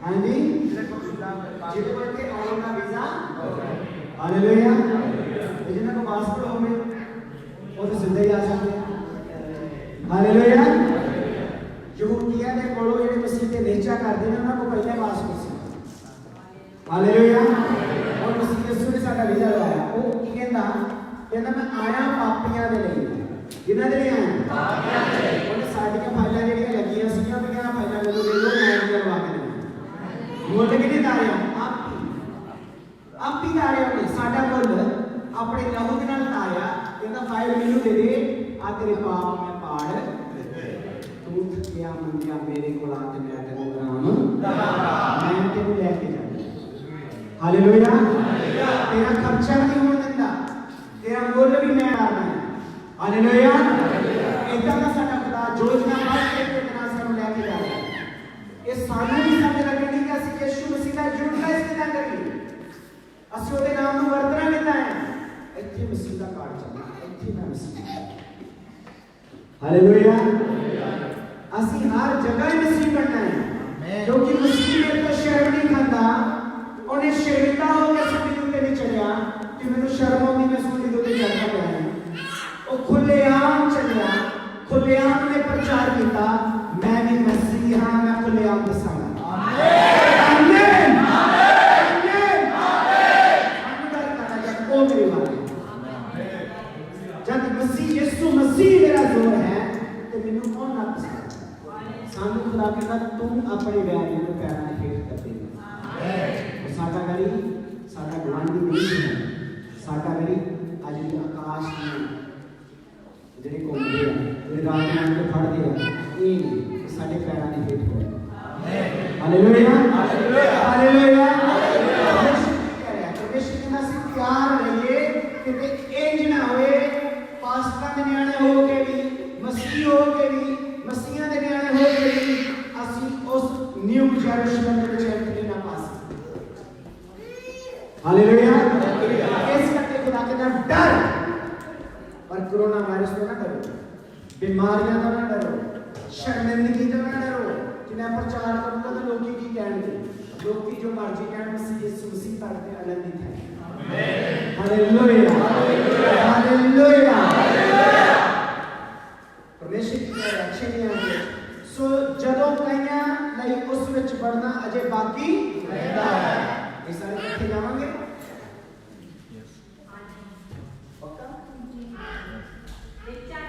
हां जी जिले को वीजा जिले को के ऑन का वीजा हालेलुया। जिन्हें को पासपोर्ट हो गए वो तो सिद्ध ही आ सकते हैं। हालेलुया। यहूदिया ने कोलो ਜਿਹੜੇ ਮਸੀਹ ਤੇ ਨਿਹਚਾ ਕਰਦੇ ਨੇ ਉਹਨਾਂ ਕੋ ਪਹਿਲੇ ਪਾਸਪੋਰਟ ਸੀ। ਹਾਲੇਲੂਇਆ। ਉਹ ਮਸੀਹ ਯਿਸੂ ਨੇ ਸਾਡਾ ਵੀਜ਼ਾ ਲਵਾਇਆ। ਉਹ ਕੀ ਕਹਿੰਦਾ ਮੈਂ ਆਇਆ ਪਾਪੀਆਂ ਦੇ ਲਈ। ਕਿਹਨਾਂ ਦੇ ਲਈ ਆਇਆ? ਪਾਪੀਆਂ ਦੇ ਲਈ। ਉਹਨੇ ਸਾਡੀਆਂ ਫਾਈਲਾਂ ਜਿਹੜੀਆਂ ਲੱਗੀਆਂ ਸੀਗੀਆਂ ਵੀ ਕਹਿੰਦਾ ਫਾਈਲਾਂ ਮੈਨੂੰ ਦੇ ਦਿਓ ਮੈਂ ਵੀਜ਼ਾ ਲਵਾ ਕੇ ਦੇਵਾਂ। ਮੁੱਲ ਕਿਹਨੇ ਤਾਰਿਆ? ਆਪੀ ਤਾਰਿਆ ਉਹਨੇ ਸਾਡਾ ਮੁੱਲ ਆਪਣੇ ਲਹੂ ਦੇ ਨਾਲ ਤਾਰਿਆ। ਕਹਿੰਦਾ ਫਾਈਲ ਮੈਨੂੰ ਦੇ ਦੇ ਆ ਤੇਰੇ ਪਾਪ ਮੈਂ ਪਾੜ ਤੂੰ ਥੱਕਿਆ ਮੰਗਿਆ ਮੇਰੇ ਕੋਲ ਆ ਕੇ ਮੈਂ ਤੈਨੂੰ ਆਰਾਮ ਮੈਂ ਤੈਨੂੰ ਲੈ ਕੇ ਜਾਣਾ। ਹਾਲੇਲੂਇਆ। ਤੇਰਾ ਖਰਚਾ ਨਹੀਂ ਹੋਣ ਦਿੰਦਾ, ਤੇਰਾ ਮੁੱਲ ਵੀ ਮੈਂ ਮਾਰਨਾ ਹੈ। ਹਾਲੇਲੂਇਆ। ਇਦਾਂ ਦਾ ਸਾਡਾ ਖੁਦਾ ਯੋਜਨਾ ਬਣਾ ਕੇ ਤੇ ਨਾਲ ਸਾਨੂੰ ਲੈ ਕੇ ਜਾ ਰਿਹਾ ਹੈ। ਇਹ ਸਾਨੂੰ ਵੀ ਸਮਝ ਲੱਗਣੀ ਕਿ ਅਸੀਂ ਯਿਸੂ ਮਸੀਹ ਦਾ ਯੂਟਿਲਾਈਜ਼ ਕਿੱਦਾਂ ਕਰੀਏ। ਅਸੀਂ ਉਹਦੇ ਨਾਮ ਨੂੰ ਵਰਤਣਾ ਕਿੱਦਾਂ ਹੈ। ਇੱਥੇ ਮਸੀਹ ਦਾ ਕਾਰਜ ਚੱਲਦਾ, ਇੱਥੇ ਮੈਂ ਮਸੀਹ। ਹਾਲੇਲੂਇਆ। ਅਸੀਂ ਹਰ ਜਗ੍ਹਾ ਹੀ ਮਸੀਹ ਬਣਨਾ ਹੈ ਕਿਉਂਕਿ ਮਸੀਹ ਮੇਰੇ ਤੋਂ ਸ਼ਰਮ ਨਹੀਂ ਖਾਂਦਾ। ਉਹਨੇ ਸ਼ਰਮਿੰਦਾ ਹੋ ਕੇ ਸੁਣੀ ਦੇ ਉੱਤੇ ਨਹੀਂ ਚੜਿਆ ਕਿ ਮੈਨੂੰ ਸ਼ਰਮ ਆਉਂਦੀ ਮੈਂ ਸੁਣੀ ਦੇ ਉੱਤੇ ਚੜ੍ਹਦਾ ਪਿਆ ਹੈ। ਉਹ ਖੁੱਲ੍ਹੇਆਮ ਚੱਲਿਆ, ਖੁੱਲ੍ਹੇਆਮ ਨੇ ਪ੍ਰਚਾਰ ਕੀਤਾ ਮੈਂ ਵੀ ਮਸੀਹ ਹਾਂ, ਮੈਂ ਖੁੱਲ੍ਹੇਆਮ ਦੱਸਾਂਗਾ। ਆਮੀਨ। ਉਹ ਮੇਰੇ ਵਾਲੇ जब मसीह यीशु मसीह मेरा जोर है तो मैनू कौन ना पसंद। सानू खुदा कहता तू अपने वैरी को पैरों के हेठ कर दे। साडा गरी साडा गुआंढी नहीं है, साडा गरी अज भी आकाश में ਜਿਹੜੇ ਘੁੰਮਦੇ ਆ ਜਿਹੜੇ ਰਾਤ ਨੂੰ ਆके ਫੜਦੇ ਆ ਇਹ ਸਾਡੇ ਪੈਰਾਂ ਦੇ ਹੇਠ ਹੋਏ। Hallelujah hallelujah hallelujah. ਪਰਮੇਸ਼ਰ ਕਹਿੰਦਾ ਸੀ ਤਿਆਰ ਰਹੀਏ ਕਿਤੇ ਇੰਜ ਨਾ ਹੋਏ ਪਾਸਟਰਾਂ ਦੇ ਨਿਆਣੇ ਹੋ ਕੇ ਵੀ ਮਸੀਹ ਹੋ ਕੇ ਵੀ ਮਸੀਹਾਂ ਦੇ ਨਿਆਣੇ ਹੋ ਕੇ ਵੀ ਅਸੀਂ ਉਸ ਨਿਊ ਜੈਰੂਸ਼ਲਮ ਦੇ ਵਿੱਚ ਐਂਟਰੀ ਨਾ ਪਾ ਸਕੀਏ। ਹਾਲੇਲੂਇਆ। ਇਸ ਕਰਕੇ ਖੁਦਾ ਕਹਿੰਦਾ ਡਰ पर कोरोना वायरस तो ना डरो, बीमारियां तो ना डरो, शर्मिंदगी तो ना डरो कि मैं प्रचार करूंगा तो लोग की कहेंगे। लोग जो मर्जी कहें मसीह यीशु मसीह तक पे आनंदित है। Hallelujah hallelujah hallelujah. परमेश्वर की रिएक्शन ही है। सो जदों कईयां नहीं उस विच बढ़ना अजे बाकी रहता है। ये सारे इकट्ठे जावांगे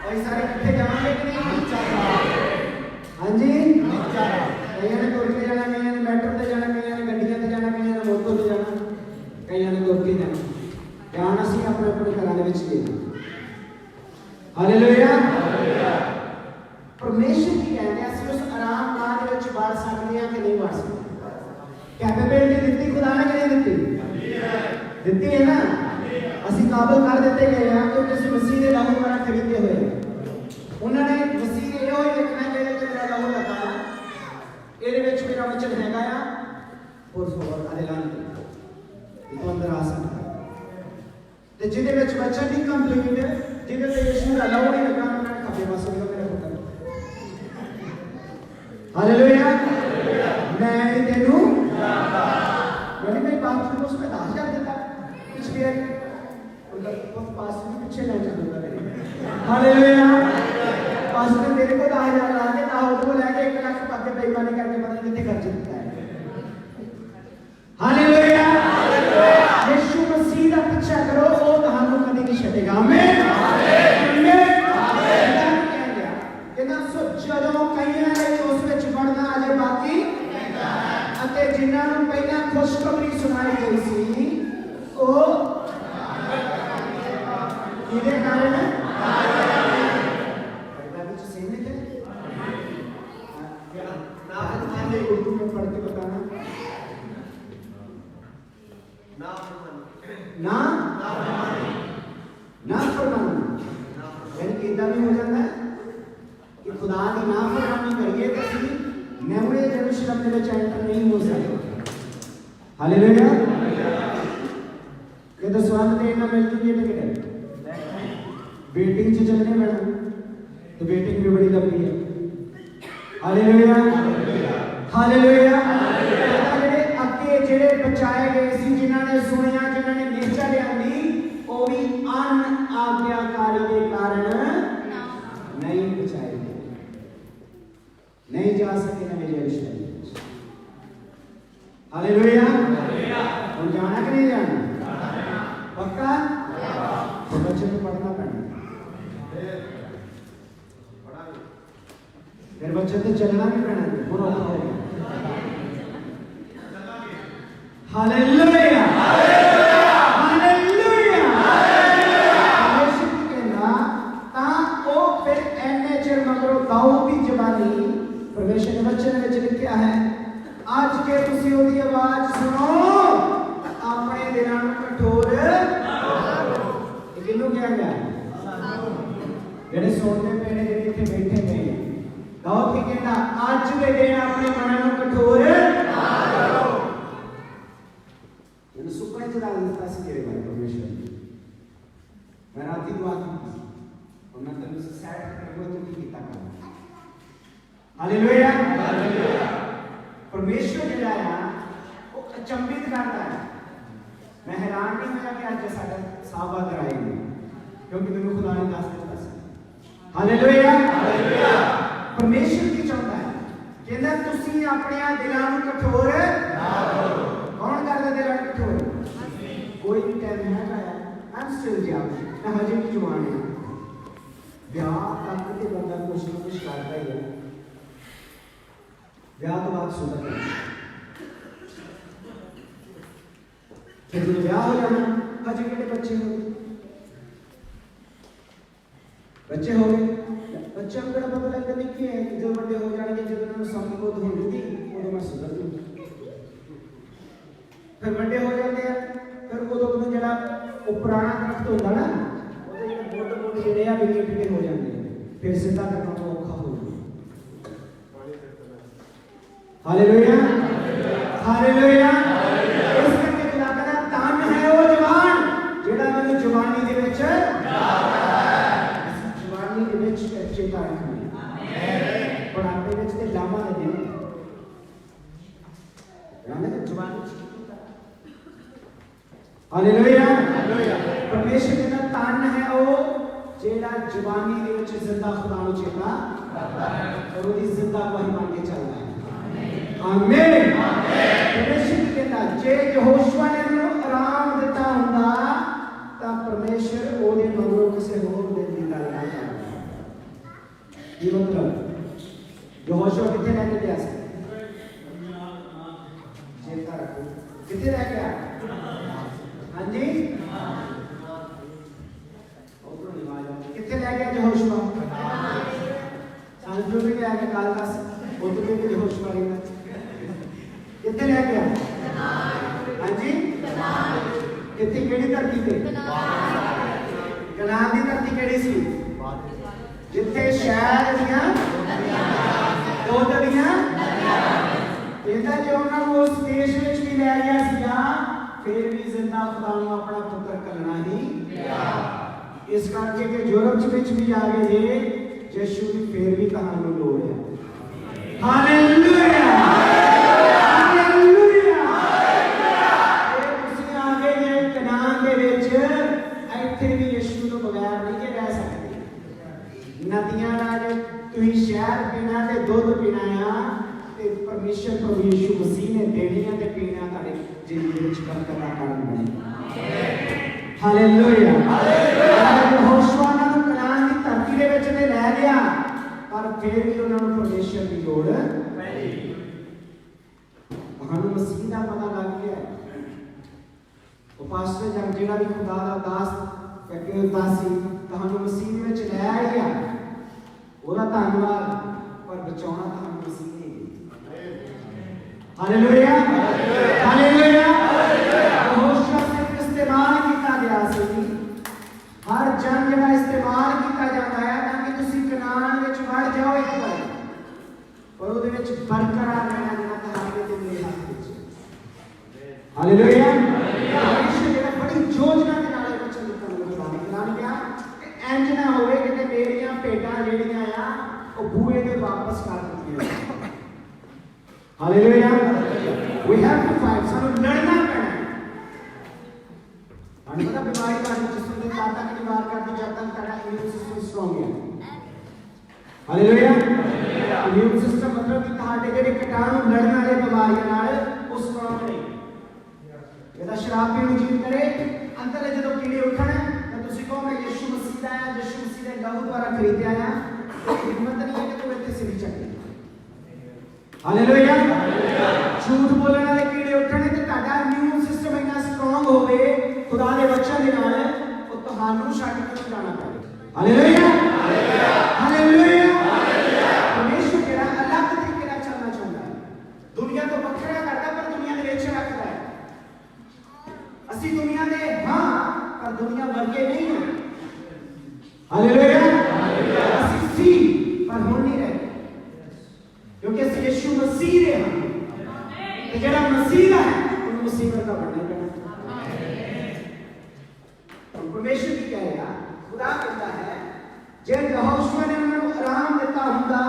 और सारे इकट्ठे जाएंगे कि नहीं? हाँ जी कई ने तुर के जाना, कई ने मेट्रो से जाना, कई ने गड्डियां से जाना, कई ने मोटो से जाना, कई ने तुर के जाना। ध्यान ਅਸੀਂ ਆਪਣੇ ਆਪਣੇ ਘਰਾਂ ਦੇ ਵਿੱਚ ਦੇਣਾ। ਹਾਲੇਲੂਇਆ ਪਰਮੇਸ਼ਰ ਕੀ ਕਹਿੰਦੇ ਅਸੀਂ ਉਸ ਆਰਾਮਗਾਹ ਦੇ ਵਿੱਚ ਵੜ ਸਕਦੇ ਹਾਂ ਕਿ ਨਹੀਂ ਵੜ ਸਕਦੇ। ਕੈਪੇਬਿਲਿਟੀ ਦਿੱਤੀ ਖੁਦਾ ਨੇ ਕਿ ਨਹੀਂ ਦਿੱਤੀ? ਦਿੱਤੀ ਹੈ ਨਾ। ਅਸੀਂ ਕਾਬਲ ਕਰ ਦਿੱਤੇ ਗਏ ਹਾਂ ਕਿਉਂਕਿ ਅਸੀਂ ਮਸੀਹ ਦੇ ਲਾਗੂ ਕਰਾਂ खरीदे हुए उन्होंने मसीह ने यो ही लिखना जेड़े ते मेरा लहू लगा ਇਹਦੇ ਵਿੱਚ ਮੇਰਾ ਵਚਨ ਹੈਗਾ ਆ ਪੁਰ ਫੋਰ ਅਦਲਾਨ ਇਹ ਅੰਦਰ ਆ ਸਕਦਾ ਤੇ ਜਿਹਦੇ ਵਿੱਚ ਵਚਨ ਨਹੀਂ ਕੰਪਲੀਟ ਜਿਹਦੇ ਤੇ ਯਿਸੂ ਦਾ ਲਹੂ ਨਹੀਂ ਲੱਗਾ ਉਹਨਾਂ ਨੇ ਖੱਬੇ ਪਾਸੇ ਨੂੰ ਮੇਰੇ ਪੁੱਤਰ ਹਾਲੇਲੂਇਆ ਮੈਂ ਤੈਨੂੰ ਜਾਣਦਾ मैंने मेरी बात सुन उसमें दास कर देता इसलिए उनका पास में पीछे नहीं चलूंगा मेरे हालेलुया पास में मेरे को 10,000 ला के ना हो तो लेके 1 लाख पाके बेईमानी करके पता नहीं कितने खर्च देता है हालेलुया यीशु मसीह का पीछा करो वो ਤੁਹਾਨੂੰ कभी नहीं छड़ेगा आमीन आमीन आमीन कहना सो ਜਦੋਂ ਕਈਆਂ ਨੇ ਉਸ ਵਿੱਚ ਵੜਨਾ ਅਜੇ ਬਾਕੀ ਅਤੇ ਜਿਨ੍ਹਾਂ ਨੂੰ ਪਹਿਲਾਂ ਖੁਸ਼ਖਬਰੀ ਸੁਣਾਈ ਗਈ ਸੀ ਉਹ ਕਿਹਦੇ ਕਾਰਨ ਪਹਿਲਾਂ ਵਿੱਚ ਸੇਮ ਲਿਖੇ ना आने उर्दू में पढ़ के बताना ना फरमाना यानी कि इतना भी हो जाता है कि खुदा की ना फरमानी करिए तो ਅਸੀਂ नवे यरूशलेम में एंटर नहीं हो सकते हालेलुया ये तो स्वाद देना मिल चुकी है टिकट वेटिंग से चलने वाला तो वेटिंग भी बड़ी लंबी है हालेलुया हालेलुया जेड़े अगे जेड़े बचाए गए सी जिन्हां ने सुनिया जिन्हां ने निश्चय लियांदी वो भी अन आज्ञाकारी के कारण नहीं बचाए गए नहीं जा सके नवे यरूशलेम हालेलुया और जाना कि नहीं जाना पक्का तो बच्चे को पढ़ना पड़ना फिर बच्चे तो चलना भी पड़ना हालेलुया हालेलुया यीशु कहना ता ओ फिर एने चਿਰ मगरों दाऊद की जवानी परमेश्वर ने वचन में लिखा है आज के तुसी ओदी आवाज सुनो अपने दिलों को कठोर ये किन्नू क्या गया जेड़े सोने पे ने जेड़े इथे बैठे ने दाऊद की कहना आज के दिन अपने मन को कठोर ना करो ये सुपने चला देता सी तेरे बारे परमेश्वर मैं रात की दुआ की और मैं तन्नू से सेट करके वो तो कीता कर हालेलुया परमेश्वर जिहड़ा है वो अचंभित करता है मैं हैरान नहीं होया कि आज साडा साहबा कराएंगे क्योंकि मैंने खुदा ने दस दिता सी हालेलुया परमेश्वर की चाहता है कहंदा तुसी अपने दिलों को कठोर ना करो कौन करदा दिल कठोर कोई भी टाइम है आई एम स्टिल यंग मैं हजे भी जवान हूं ब्याह तक ते बंदा कुछ ना कुछ करता ही है ब्याह तो बात सुन फिर जब ब्याह हो जाना हजे के बच्चे हो गए बच्चे को पता लगता नहीं कि है जो बड़े हो जाएंगे जब उन्होंने समझ को हो जाती उदो मैं सुधर दूं फिर बड़े हो जाते हैं फिर उदो को जरा वो पुराना दरख्त होता ना उदो ये मोटे मोटे जेड़े आ बिगड़े हो जाते हैं फिर सीधा करना तो औखा हो हालेलुया हालेलुया इस करके खुदा का तान है वो जवान जेड़ा मैंने जवानी दे विच जवानी दे विच चेता रखना आमीन बुढ़ापे विच ते लामा दे दिन राने ते जवानी हालेलुया परमेश्वर का तान है वो जेड़ा जवानी दे विच जिंदा खुदा नु चेता करता है और उसकी जिंदा वही मान के चलता है आमीन परमेश्वर कहता जे यहोशुआ ने उन्हें आराम दिता हुंदा ता परमेश्वर ओदे मगरों किसे होर दिन दी गल ना करदा ये मतलब यहोशुआ किथे लेके गया सी चेता रखो किथे लेके गया हां जी और किथे लेके गया यहोशुआ सांजो भी गया के काल का उधर भी यहोशुआ गया कितने ले गया हां जी इतनी केड़ी धरती पे कनान दी धरती केड़ी सी जिथे शहर दियां दुध दियां कहता जो उन्होंने उस देश में भी लै गया सीगा फिर भी जिंदा खुदा ने अपना पुत्र कलना ही इस करके कि यूरोप विच भी आ गए जे यीशु की फिर भी कहानी लोड़ है हालेलुया हालेलुया ये तुसी आ गए जे कनान दे विच ਇੱਥੇ भी यीशु तो बगैर नहीं रह सकते नदियां नाल तुही शहर पीना ते दूध पीना आ ते परमेश्वर प्रभु यीशु मसीह ने देनी है ते पीना ਤੁਹਾਡੇ ਜ਼ਿੰਦਗੀ ਵਿੱਚ ਬਰਕਤ ਦਾ ਕਾਰਨ ਬਣੇ ਹਾਲੇਲੂਇਆ ਹਾਲੇਲੂਇਆ ਯਹੋਸ਼ੂਆ ਨੂੰ ਕਨਾਨ ਦੀ ਧਰਤੀ ਦੇ ਵਿੱਚ ਤੇ ਲੈ ਗਿਆ ਪਰ ਫਿਰ ਵੀ ਉਹਨਾਂ ਨੂੰ ਪਰਮੇਸ਼ਰ ਦੀ ਲੋੜ ਪਈ ਤੁਹਾਨੂੰ ਮਸੀਹ ਦਾ ਪਤਾ ਲੱਗ ਗਿਆ ਉਹ ਪਾਸਟਰ ਜਦ ਜਿਹੜਾ ਵੀ ਖੁਦਾ ਦਾ ਦਾਸ ਕਿ ਦਾਸੀ ਤੁਹਾਨੂੰ ਮਸੀਹ ਵਿੱਚ ਲੈ ਆਇਆ ਉਹਦਾ ਧੰਨਵਾਦ ਪਰ ਬਚਾਉਣਾ ਤੁਹਾਨੂੰ ਮਸੀਹ ਨੇ ਹਾਲੇਲੂਇਆ ਹਾਲੇਲੂਇਆ ਯਹੋਸ਼ੂਆ ਸਿਰਫ ਇਸਤੇਮਾਲ ਕੀਤਾ ਗਿਆ ਸੀ ਹਰ ਜਨ ਜਿਹੜਾ ਇਸਤੇਮਾਲ ਕੀਤਾ ਜਾਂਦਾ ਹੈ ਤਾਂ ਕਿ ਤੁਸੀਂ ਕਨਾਨ ਵਿੱਚ ਵੜ ਜਾਓ ਇੱਕ ਵਾਰ ਪਰ ਉਹਦੇ ਵਿੱਚ ਬਰਕਰਾਰ ਰਹਿਣਾ ਜਿਹੜਾ ਤੁਹਾਡੇ ਤੇ ਮੇਰੇ ਹੱਥ ਵਿੱਚ ਹਾਲੇਲੂਇਆ ਪਰਮੇਸ਼ਰ ਜਿਹੜਾ ਬੜੀ ਯੋਜਨਾ ਦੇ ਨਾਲ ਇਹ ਬੱਚਾ ਦਿੱਤਾ ਮੈਨੂੰ ਖਿਲਾਣ ਗਿਆ ਕਿ ਇੰਜ ਨਾ ਹੋਵੇ ਕਿ ਮੇਰੀਆਂ ਭੇਡਾਂ ਜਿਹੜੀਆਂ ਆ ਉਹ ਬੂਹੇ ਤੇ ਵਾਪਸ ਕਰ ਦਿੱਤੀਆਂ hallelujah we have to fight ਸਾਨੂੰ ਲੜਨਾ ਪੈਣਾ ਸਾਨੂੰ ਪਤਾ ਬਿਮਾਰੀ ਦਾ ਜਿਸਮ ਦੇ ਤਦ ਤੱਕ ਨਿਵਾਰ ਕਰਦੀ ਜਦ ਤੱਕ ਤੁਹਾਡਾ ਇਮਿਊਨ ਸਿਸਟਮ ਸਟਰੋਂਗ ਹੈ ਹਾਲੇਲੂਇਆ ਇਮਿਊਨ ਸਿਸਟਮ ਮਤਲਬ ਕਿ ਤੁਹਾਡੇ ਜਿਹੜੇ ਕੀਟਾਣੂ ਲੜਨ ਵਾਲੇ ਬਿਮਾਰੀਆਂ ਨਾਲ ਉਹ ਸਟਰੋਂਗ ਨਹੀਂ ਇਹਦਾ ਸ਼ਰਾਬ ਪੀਣ ਨੂੰ ਜੀਵ ਕਰੇ ਅੰਦਰਲੇ ਜਦੋਂ ਕੀੜੇ ਉੱਠਣ ਤਾਂ ਤੁਸੀਂ ਕਹੋ ਮੈਂ ਯਿਸੂ ਮਸੀਹ ਦਾ ਆ ਯਿਸੂ ਮਸੀਹ ਦੇ ਲਹੂ ਦੁਆਰਾ ਖਰੀਦਿਆ ਆ ਇਹ ਹਿੰਮਤ ਨਹੀਂ ਹੈ ਕਿ ਤੂੰ ਇੱਥੇ ਸਿਰ ਚੱਕੇ ਹਾਲੇਲੂਇਆ ਝੂਠ ਬੋਲਣ ਵਾਲੇ ਕੀੜੇ ਉੱਠਣ ਤੇ ਤੁਹਾਡਾ ਇਮਿਊਨ ਸਿਸਟਮ ਇੰਨਾ ਸਟਰੋਂਗ ਹੋਵੇ ਖੁਦਾ ਦੇ ਵਚਨ ਦੇ ਨਾਲ ਉਹ ਤੁਹਾਨੂੰ ਛੱਡ ਕੇ ਜਾਣਾ ਪਵੇ ਹਾਲੇਲੂਇਆ ਹਾਲੇਲੂਇਆ ਪਰਮੇਸ਼ਰ ਜਿਹੜਾ ਅਲੱਗ ਤਰੀਕੇ ਨਾਲ ਚੱਲਣਾ ਚਾਹੁੰਦਾ ਹੈ ਦੁਨੀਆ ਤੋਂ ਵੱਖਰਾ ਕਰਦਾ ਪਰ ਦੁਨੀਆ ਦੇ ਵਿੱਚ ਰੱਖਦਾ ਹੈ ਅਸੀਂ ਦੁਨੀਆ ਦੇ ਹਾਂ ਪਰ ਦੁਨੀਆ ਵਰਗੇ ਨਹੀਂ ਹਾਂ ਹਾਲੇਲੂਇਆ ਅਸੀਂ ਸੀ ਪਰ ਹੁਣ ਨਹੀਂ ਰਹੇ ਕਿਉਂਕਿ ਅਸੀਂ ਯਿਸੂ ਮਸੀਹ ਦੇ ਹਾਂ ਤੇ ਜਿਹੜਾ ਮਸੀਹ ਦਾ ਹੈ ਉਹਨੂੰ ਮਸੀਹ ਵਰਗਾ ਬਣਨਾ ਪੈਣਾ ਪਰਮੇਸ਼ਰ ਕੀ ਕਹਿ ਰਿਹਾ ਖੁਦਾ ਕਹਿੰਦਾ ਹੈ ਜੇ ਯਹੋਸ਼ੂਆ ਨੇ ਉਹਨਾਂ ਨੂੰ ਆਰਾਮ ਦਿੱਤਾ ਹੁੰਦਾ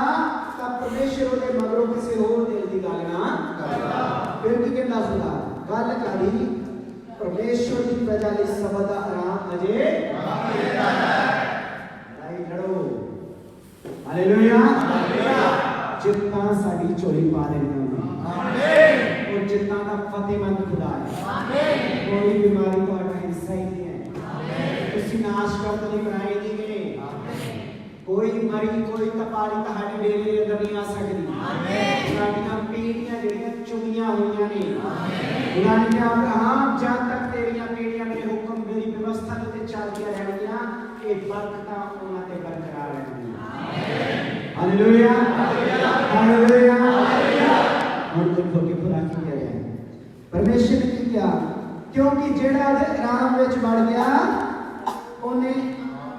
ਤਾਂ ਪਰਮੇਸ਼ਰ ਉਹਦੇ ਮਗਰੋਂ ਕਿਸੇ ਹੋਰ ਦਿਲ ਦੀ ਗੱਲ ਨਾ ਕਰਦਾ ਫਿਰ ਕੀ ਕਹਿੰਦਾ ਖੁਦਾ ਗੱਲ ਕਰੀ परमेश्वर की प्रजा ने सबदा आराम अजे लड़ाई लड़ो हालेलुया जितना साडी चोरी पा लेने आमीन और जितना का फतेहमंद खुदा है आमीन कोई बीमारी तो हटा हिस्सा ही नहीं है आमीन किसी नाश कर तो नहीं बनाई नहीं गए आमीन कोई मरी कोई तपारी तहाडी डेरे अंदर नहीं आ सकती आमीन साडियां पीढ़ियां जेड़ियां चुगियां होईयां ने आमीन खुदा ने अब्राहम जब तक तेरियां पीढ़ियां मेरे हुक्म मेरी व्यवस्था ते चलदियां रहणगियां ये बरकतां उन्हां ते बरकरार रहणगियां आमीन हालेलुया हालेलुया हालेलुया और देखो कि खुदा की कह रहा है परमेश्वर ने किया क्योंकि जेड़ा आराम विच वड़ गया ओने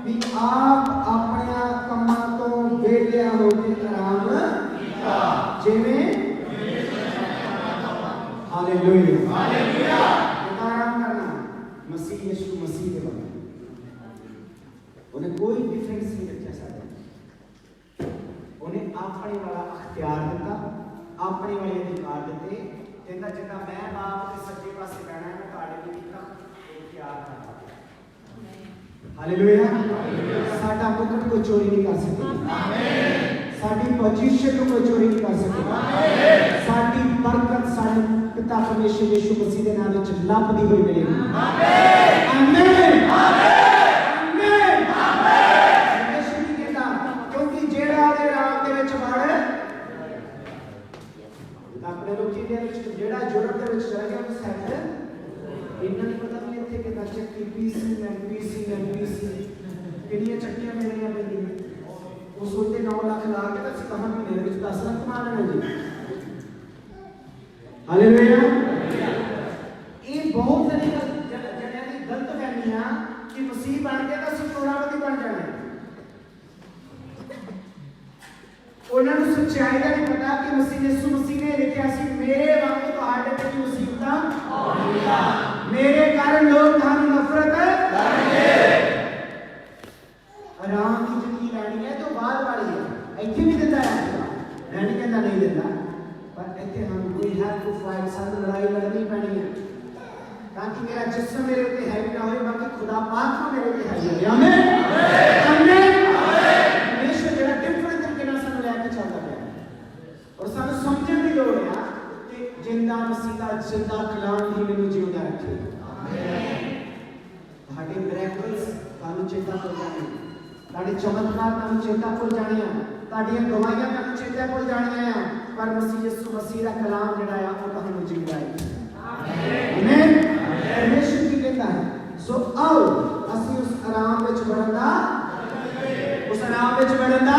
भी आप अपने कमां तो वेलिया हो के आराम कीता जिवें हालेलुया हालेलुया आराम करना मसीह यीशु मसीह के बारे में उन्हें कोई डिफरेंस नहीं रखा साडा उन्हें अपने वाला अख्तियार दिता अपने वाले अधिकार दिते कहंदा जिदा मैं बाप के सज्जे पासे बैठा है मैं ਤੁਹਾਡੇ ਲਈ ਕੀਤਾ इख्तियार करता हालेलुया साडा मुकुट कोई चोरी नहीं कर सकता आमीन साडी पोजीशन को कोई चोरी नहीं कर सकता आमीन साडी बरकत साडे पिता परमेश्वर यीशु मसीह के नाम में लभदी हुई मिलेगी आमीन आमीन आमीन आमीन परमेश्वर की कहता क्योंकि जेड़ा दे राम दे विच वड़ अपने लोकी दे विच जेड़ा यूरोप दे विच चला गया वो सेट इन्ना नहीं पता नहीं इत्थे कि चक्की पीसी कितनी चक्कियां मिलनियां पैंदियां वो सोचते 9 लाख ला के तो कहां महीने विच 10 लाख कमा लेना जी हालेलुया ये बहुत सारी जगह की गलत फहमियां कि मसीह बन के तो करोड़पति बन जाना उन्होंने सच्चाई का नहीं पता कि मसीह यीशु मसीह ने लिखा सी मेरे वांगू तुहाडे ते मुसीबतां आउणगीआं, मेरे कारण लोग थानू नफरत करनगे। आराम की जिंदगी लैनी है तो बाद वाली है, इत्थे भी दिंदा है नहीं कहता नहीं दिंदा, पर इत्थे हम वी हैव टू फाइट, सानू लड़ाई लड़नी पैनी है ताकि मेरा जिस्म मेरे ऊते हैवी ना होए, बाकी खुदा पाक को मेरे ऊते हैवी होए। आमीन आमीन परमेश्वर जेड़ा डिफरेंट तरीके नाल सानू लेके चलदा पिया और सानू समझण दी लोड़ है कि जिंदा मसीह दा जिंदा कलाम ही मैनू जिंदा रखे। आमीन ਤੁਹਾਡੇ ਮਿਰੈਕਲਸ ਤੁਹਾਨੂੰ ਚੇਤਾ ਭੁੱਲ ਜਾਣੇ, ਤੁਹਾਡੇ ਚਮਤਕਾਰ ਤੁਹਾਨੂੰ ਚੇਤਾ ਭੁੱਲ ਜਾਣੇ ਆ, ਤੁਹਾਡੀਆਂ ਗਵਾਹੀਆਂ ਤੁਹਾਨੂੰ ਚੇਤਾ ਭੁੱਲ ਜਾਣੀਆਂ ਆ, ਪਰ ਮਸੀਹ ਯਿਸੂ ਮਸੀਹ ਦਾ ਕਲਾਮ ਜਿਹੜਾ ਆ ਉਹ ਤੁਹਾਨੂੰ ਜਿੰਦਾ ਹੈ। ਆਮੀਨ परमेश्वर की कहता है सो आओ ਅਸੀਂ ਉਸ ਆਰਾਮ ਵਿੱਚ ਵੜਨ ਦਾ, ਉਸ ਆਰਾਮ ਵਿੱਚ ਵੜਨ ਦਾ,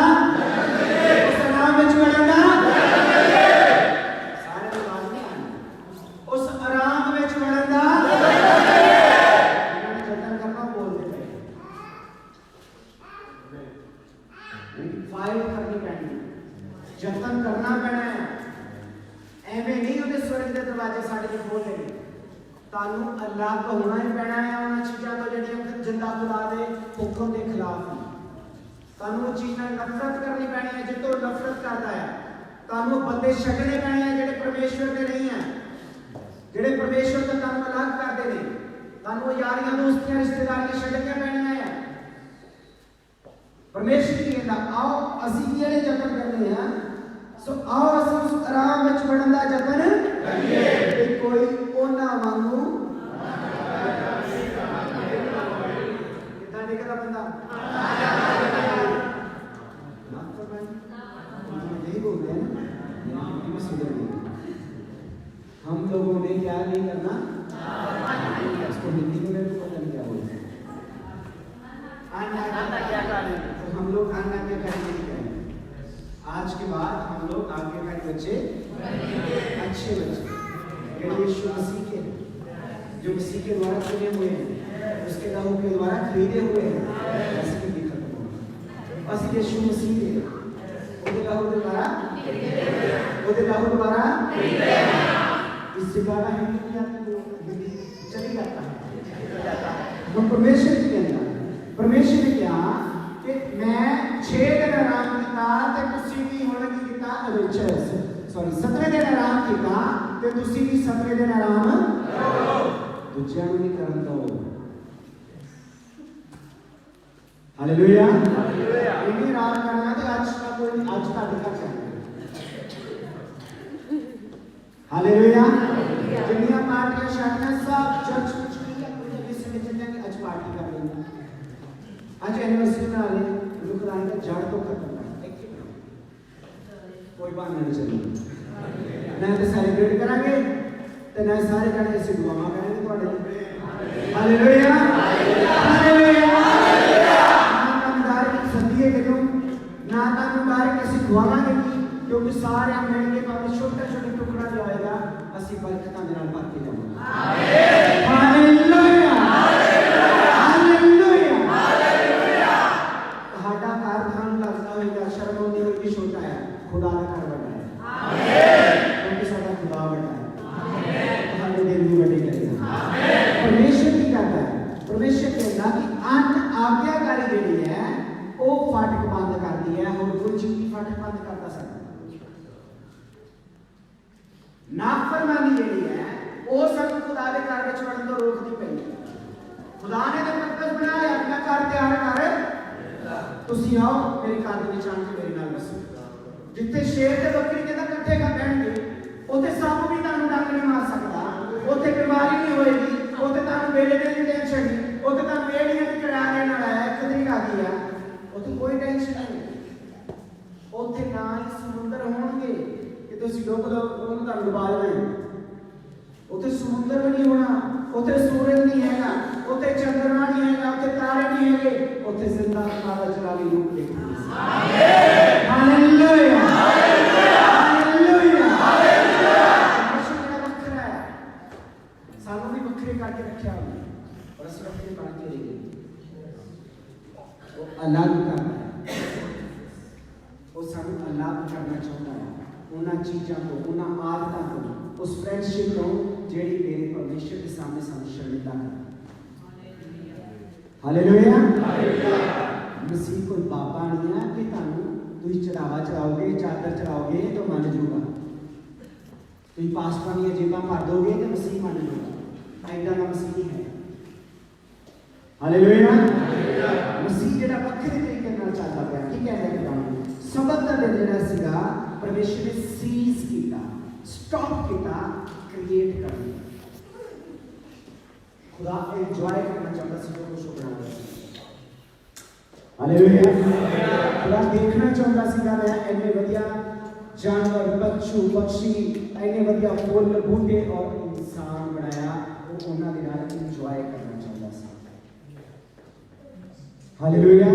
ਉਸ ਆਰਾਮ ਵਿੱਚ ਵੜਨ ਦਾ ਸਾਰੇ ਨੂੰ ਆਵਾਜ਼ ਨਹੀਂ ਆਈ, ਉਸ ਆਰਾਮ ਵਿੱਚ ਵੜਨ ਦਾ ਇਹਨਾਂ ਨੇ ਜਤਨ ਕਰਨਾ ਬੋਲਦੇ ਪਏ, फाइट करनी पैनी, जतन करना पैना है। एवें नहीं होते स्वर्ग के दरवाजे साढ़े के खोल देंगे, तानू अलग होना ही पैना है उन चीज़ों तो जिहड़ियां जिंदा खुदा दे हुक्म के खिलाफ हैं। तानू वो चीज़ां नफरत करनी पैनी है जितों नफरत करता है, तानू बंदे छड्डने पैने हैं जिहड़े परमेश्वर दे नहीं है, जिहड़े परमेश्वर तो तानू अलग करते हैं, तानू यारियां दोस्तियां रिश्तेदारियां छड्डनियां पैणियां है। परमेश्वर की कहता आओ असी किहड़े जतन करने हैं, सो आओ असी उस आराम विच वड़न दा जतन करिए कि कोई ओना वांगू कितना देखदा बंदा नहीं बोलते हैं ना, हम लोगों ने क्या नहीं करना, इसको हिंदी में मेरे को पता नहीं क्या बोलते हैं, क्या करें तो हम लोग आना क्या करेंगे, आज के बाद हम लोग आज्ञाकारी बच्चे, अच्छे बच्चे यीशु मसीह के, जो मसीह के द्वारा चुने हुए हैं, उसके लहू के द्वारा खरीदे हुए हैं, ऐसे ही खत्म हो बस यीशु मसीह के ਉਹਦੇ ਲਹੂ ਦੇ द्वारा इस जगह हिंदी में आपको चली जाता है। तो परमेश्वर की कहना, परमेश्वर ने कहा कि मैं 6 दिन आराम किया ते तुसी भी हुण की किया सॉरी 7वें दिन आराम किया ते तुसी भी 7वें दिन आराम करो, दूजियां नूं नहीं करन दो। हालेलुया हालेलुया इन्हीं आराम करना ते आज का कोई आज का अधिकार चाहिए। हालेलुया जिन्नियां पार्टियां शादियां सब चर्च विच नहीं है, कोई किसी ने चलना कि आज पार्टी कर लेंगे, आज एनिवर्सरी मना ले, खुदाई का जड़ तो खत्म कर, कोई बहाना नहीं चलेगा, ना तो सेलिब्रेट करांगे ते ना सारे जने ऐसे दुआवां करेंगे ਤੁਹਾਡੇ लिए। हालेलुया हालेलुया ना मुबारक सदिए करो ना मुबारक ऐसी दुआवांगे क्योंकि सारे मिलके पावे छोटे छोटे टुकड़ा जो आएगा ਅਸੀਂ ਬਰਕਤਾਂ ਦੇ ਨਾਲ ਭਰ ਕੇ ਜਾਵਾਂਗੇ। ਆਮੀਨ ਹਾਲੇਲੂया ਹਾਲੇਲੂया ਹਾਲੇਲੂया ਤੁਹਾਡਾ ਘਰ ਤੁਹਾਨੂੰ ਲੱਗਦਾ ਹੋਵੇਗਾ ਸ਼ਰਮ ਆਉਂਦੀ ਹੋਵੇਗੀ ਛੋਟਾ ਹੈ, ਖੁਦਾ ਦਾ ਘਰ ਵੱਡਾ ਹੈ। ਆਮੀਨ ਕਿਉਂਕਿ ਸਾਡਾ ਖੁਦਾ ਵੱਡਾ ਹੈ। ਆਮੀਨ ਤੁਹਾਡੇ ਦਿਲ ਵੀ ਵੱਡੇ ਕਰੇਗਾ। ਆਮੀਨ परमेश्वर की कहता है, परमेश्वर कहता कि अन आज्ञाकारी ਜਿਹੜੀ ਹੈ ਉਹ ਫਾਟਕ ਬੰਦ ਕਰਦੀ ਹੈ, ਹੋਰ ਕੋਈ ਚੀਜ਼ ਨਹੀਂ ਫਾਟਕ ਬੰਦ ਕਰਦਾ ਸਕਦਾ। नाफरमानी ਜਿਹੜੀ ਹੈ ਉਹ ਸਾਨੂੰ ਖੁਦਾ ਦੇ ਘਰ ਵਿੱਚ ਵੜਨ ਤੋਂ ਰੋਕਦੀ ਪਈ ਹੈ। ਖੁਦਾ ਨੇ ਤਾਂ ਪਰਪਸ ਬਣਾਇਆ ਆਪਣਾ ਘਰ ਤਿਆਰ ਕਰ, ਤੁਸੀਂ ਆਓ ਮੇਰੇ ਘਰ ਦੇ ਵਿੱਚ ਆਣ ਕੇ ਮੇਰੇ ਨਾਲ ਵਸੋ। ਜਿੱਥੇ ਸ਼ੇਰ ਤੇ ਬੱਕਰੀ ਕਹਿੰਦਾ ਇਕੱਠੇ ਖਾ ਬੈਠਣਗੇ, ਉੱਥੇ ਸੱਪ ਵੀ ਤੁਹਾਨੂੰ ਡੰਗ ਨਹੀਂ ਮਾਰ ਸਕਦਾ, ਉੱਥੇ ਬਿਮਾਰੀ ਨਹੀਂ ਹੋਏਗੀ, ਉੱਥੇ ਤੁਹਾਨੂੰ ਵੇਲੇ ਦੀ ਟੈਨਸ਼ਨ ਨਹੀਂ, ਉੱਥੇ ਤੁਹਾਨੂੰ ਵੇੜੀਆਂ ਦੀ ਚੜਾ ਦੇਣ ਵਾਲਾ ਹੈ, ਖਤਰੀ ਆ ਗਈ ਆ, ਉੱਥੇ ਕੋਈ ਟੈਨਸ਼ਨ ਨਹੀਂ। ਉੱਥੇ ਨਾ ਹੀ ਸਮੁੰਦਰ ਹੋਣਗੇ ਤੁਸੀਂ ਡੁੱਬ ਲਓ ਉਹਨੂੰ ਤੁਹਾਨੂੰ ਡੁਬਾ ਦੇਣਾ, ਉੱਥੇ ਸਮੁੰਦਰ ਵੀ ਨਹੀਂ ਹੋਣਾ, ਉੱਥੇ ਸੂਰਜ ਨਹੀਂ ਹੈਗਾ, ਉੱਥੇ ਚੰਦਰਮਾ ਨਹੀਂ ਹੈਗਾ, ਉੱਥੇ ਤਾਰੇ ਨਹੀਂ ਹੈਗੇ, ਉੱਥੇ ਜ਼ਿੰਦਾ ਮਾਤਾ ਜਲਾਲੀ ਰੂਪ ਦੇਖਾਂਗੇ। ਆਮੀਨ ਹਾਲੇਲੂਇਆ ਹਾਲੇਲੂਇਆ ਹਾਲੇਲੂਇਆ ਹਾਲੇਲੂਇਆ ਮਸ਼ਹੂਰ ਵੱਖਰਾ ਹੈ, ਸਾਨੂੰ ਵੀ ਵੱਖਰੇ ਕਰਕੇ ਰੱਖਿਆ ਹੋਇਆ ਔਰ ਅਸੀਂ ਵੱਖਰੇ ਬਣ ਕੇ ਰਹੀਏ। ਉਹ ਅਲੱਗ ਕਰਦਾ ਹੈ, ਉਹ ਸਾਨੂੰ ਅਲੱਗ चीज़ों को, उन्होंने आदतों को, उस फ्रेंडशिप को जेड़ी मेरे परमेश्वर के सामने सानू शर्मिंदा कर। हालेलुया। मसीह कोई बाबा नहीं है कि तुम चढ़ावा चढ़ाओगे, चादर चढ़ाओगे तो मन जूगा, तुम पास्ता दी जेबा भर दोगे तो मसीह मन जूगा। ऐसा का मसीह नहीं है। हालेलुया। मसीह जेड़ा वक्रे तरीके नाल चलदा पिया, की कहंदा है सबत दा दिन जेड़ा सीगा परमेश्वर ने सीज कीता, स्टॉप कीता क्रिएट करना। खुदा एंजॉय करना चाहता सी जो कुछ बनाना सी। हालेलुया। खुदा देखना चाहता सीगा मैं इन्ने वधिया जानवर, पक्षी, पक्षी, इन्ने वधिया फुल, बूटे और इंसान बनाया, वो उन्हां दे नाल एंजॉय करना चाहता सी। हालेलुया।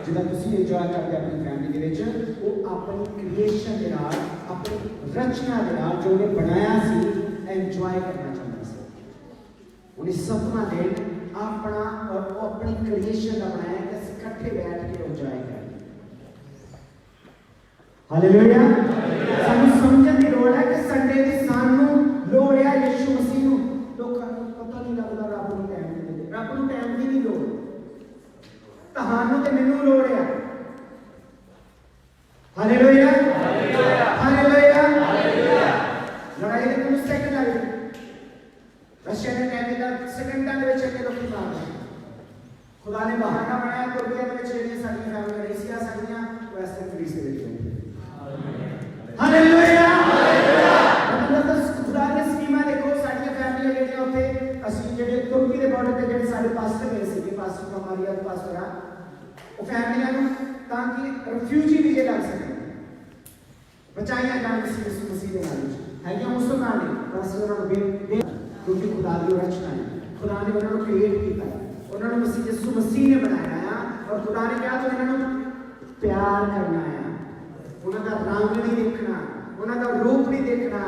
जिदा तुसी एंजॉय करते अपनी फैमिली दे विच, वो अपनी क्रिएशन दे नाल, अपनी रचना दे नाल जो ने बनाया सी एंजॉय करना चाहता सी। उन्हें सतवां दिन अपना और अपनी क्रिएशन का बनाया कि इकट्ठे बैठ के एंजॉय करें। हालेलुया। सानू समझण दी लोड़ है कि संडे दी सानू लोड़ है यीशु मसीह नू। लोकां नू पता नहीं लगदा रब नू टाइम नहीं दिंदे, रब नू टाइम दी नहीं लोड़, तहानू ते मैनू लोड़ है। हालेलुया। हालेलुया। लड़ाई दे कुछ सेकंड लगे, रशिया ने कहने का सेकंडां दे विच अगे लोकी मार दिए। खुदा ने बहाना बनाया तुर्किया में जेड़ियां साडीਆਂ फैमिली नहीं सी आ सकदियां, वो ऐसे पुलिस दे विच होई। हालेलुया। मतलब खुदा ने स्कीमा देखो, साडीਆਂ फैमिली जेड़ियां उत्थे ਅਸੀਂ ਜਿਹੜੇ ਤੁਰਕੀ ਦੇ ਬਾਰਡਰ ਤੇ ਜਿਹੜੇ ਸਾਡੇ ਪਾਸਟਰ ਗਏ ਸੀਗੇ, ਪਾਸਟਰ ਕਮਾਰੀਆ ਪਾਸਟਰ ਆ, ਉਹ ਫੈਮਲੀਆਂ ਨੂੰ ਤਾਂ ਕਿ ਰਿਫਿਊਜੀ ਵੀਜ਼ੇ ਲੱਗ ਸਕਣ, ਬਚਾਈਆਂ ਜਾਣ ਕਿਸੇ ਮਸੀਹ ਦੇ ਨਾਲ ਹੈਗੀਆਂ ਮੁਸਲਮਾਨ ਨੇ, ਬਸ ਉਹਨਾਂ ਨੂੰ क्योंकि खुदा की रचना है, खुदा ने उन्होंने क्रिएट किया, उन्होंने मसीह यीशु मसीह ने बनाया है और खुदा ने कहा तो उन्होंने प्यार करना है, उन्होंने रंग नहीं देखना, उन्होंने रूप नहीं देखना,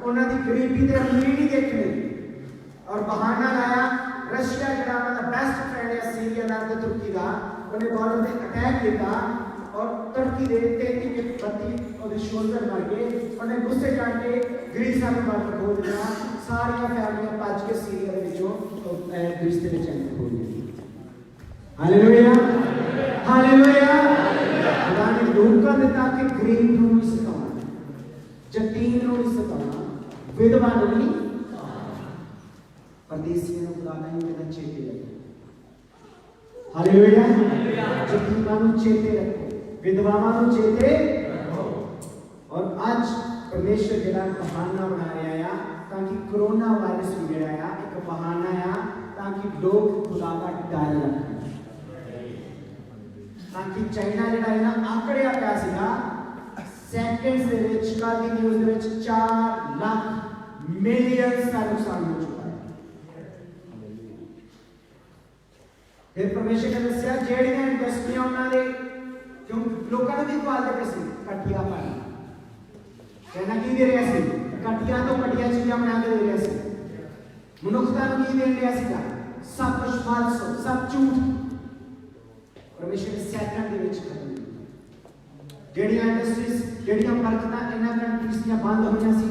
उन्होंने गरीबी ते अमीरी नहीं देखनी और बहाना लाया। रशिया जड़ा उनका बेस्ट फ्रेंड है सीरिया दा ते तुर्की दा, उन्हें बॉर्डर पे अटैक किया और तुर्की दे 33-32 ਉਹਦੇ ਸ਼ੋਲਡਰ ਮਾਰ ਕੇ ਉਹਨੇ ਗੁੱਸੇ ਜਾਣ ਕੇ ਗ੍ਰੀਸ ਵਾਲੀ ਬਾਰਡਰ ਖੋਲ ਦਿੱਤਾ। ਸਾਰੀਆਂ ਫੈਮਲੀਆਂ ਭੱਜ ਕੇ ਸੀਰੀਆ ਦੇ ਵਿੱਚੋਂ ਗ੍ਰੀਸ ਦੇ ਵਿੱਚ ਐਂਟਰ ਹੋ ਗਈਆਂ। ਹਾਲੇਲੂਇਆ। ਹਾਲੇਲੂਇਆ। ਖੁਦਾ ਨੇ ਲੋਕਾਂ ਦਿੱਤਾ ਕਿ ਗਰੀਬ ਨੂੰ ਨਹੀਂ ਸਤਾਉਣਾ, ਯਤੀਮ ਨੂੰ ਨਹੀਂ ਸਤਾਉਣਾ, ਵਿਧਵਾ ਨੂੰ ਨਹੀਂ, ਪਰਦੇਸੀਆਂ ਨੂੰ ਖੁਦਾ ਨੇ ਉਹਨਾਂ ਚੇਤੇ ਰੱਖਿਆ। ਹਾਲੇਲੂਇਆ। ਯਤੀਮਾਂ ਨੂੰ ਚੇਤੇ ਰੱਖੋ, विधवावां नूं चेते रखो। और आज परमेश्वर जिहड़ा बहाना बना रहा है ताकि कोरोना वायरस भी जिहड़ा है एक बहाना है ताकि लोग खुदा का डर रखें, ताकि चाइना जिहड़ा है ना आंकड़िया पिया सीगा सेकंड्स दे विच, कल दी न्यूज़ दे विच 4 लाख मिलियन का नुकसान हो चुका है। फिर परमेश्वर ने दस्सिया जेहड़ियां इंडस्ट्रियां उन्हां दे क्यों लोगों ने भी गवाल दे सी कटिया पाई, कहना की दे रहा सी कटिया तो कटिया चीज़ां बना के दे रहा सी, मनुखता नूं की दे रहा सीगा सब कुछ फालस, सब झूठ। परमेश्वर ने सैकंड दे विच खत्म जेहड़ियां इंडस्ट्रीज जेहड़ियां बरकतां इन्हां कंट्रीज ਦੀਆਂ बंद होईयां सी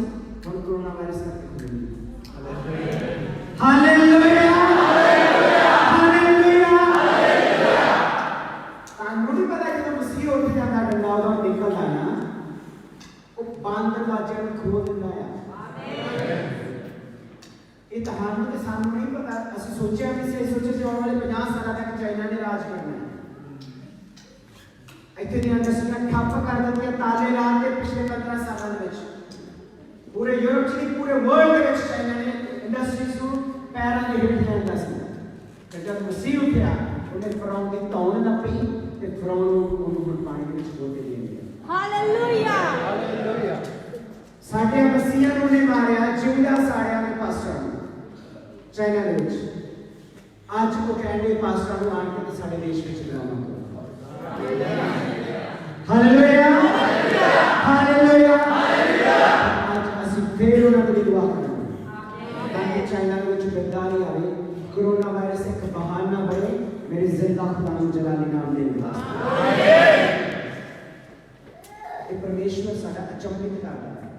हुण कोरोना वायरस करके खुल गई। हालेलुया। खोल दिंदा है। ये तहानू ते सानू नहीं पता, असि सोचिया भी से सोचे से आने वाले 50 साल तक चाइना ने राज करना है। इत्थे दी इंडस्ट्री ठप्प कर दित्ती, ताले ला के पिछले 15 सालों दे विच पूरे यूरोप च पूरे वर्ल्ड दे विच चाइना ने इंडस्ट्रीज नूं पैरां दे हेठ लिआंदा सी। ते जब मसीह उठिया उन्हें फिरौन दी धौन नप्पी ते फिरौन नूं पानी दे विच डोल के दे दिया। हालेलुया। हालेलुया। साढ़े मसीहा नूं ने मारिया, जिंदा साड़िया ने पास्टर चाइना दे विच। अज वो कहंदे पास्टर नूं आण के साडे देश विच लाना। हालेलुया। हालेलुया। आज असीं फिर उन्हां दी दुआ करांगे ताकि चाइना दे विच बेदारी आवे, कोरोना वायरस एक बहाना बने मेरे जिंदा खुदा नूं जलाली नाम दे। परमेश्वर साडा अचंभित करता है।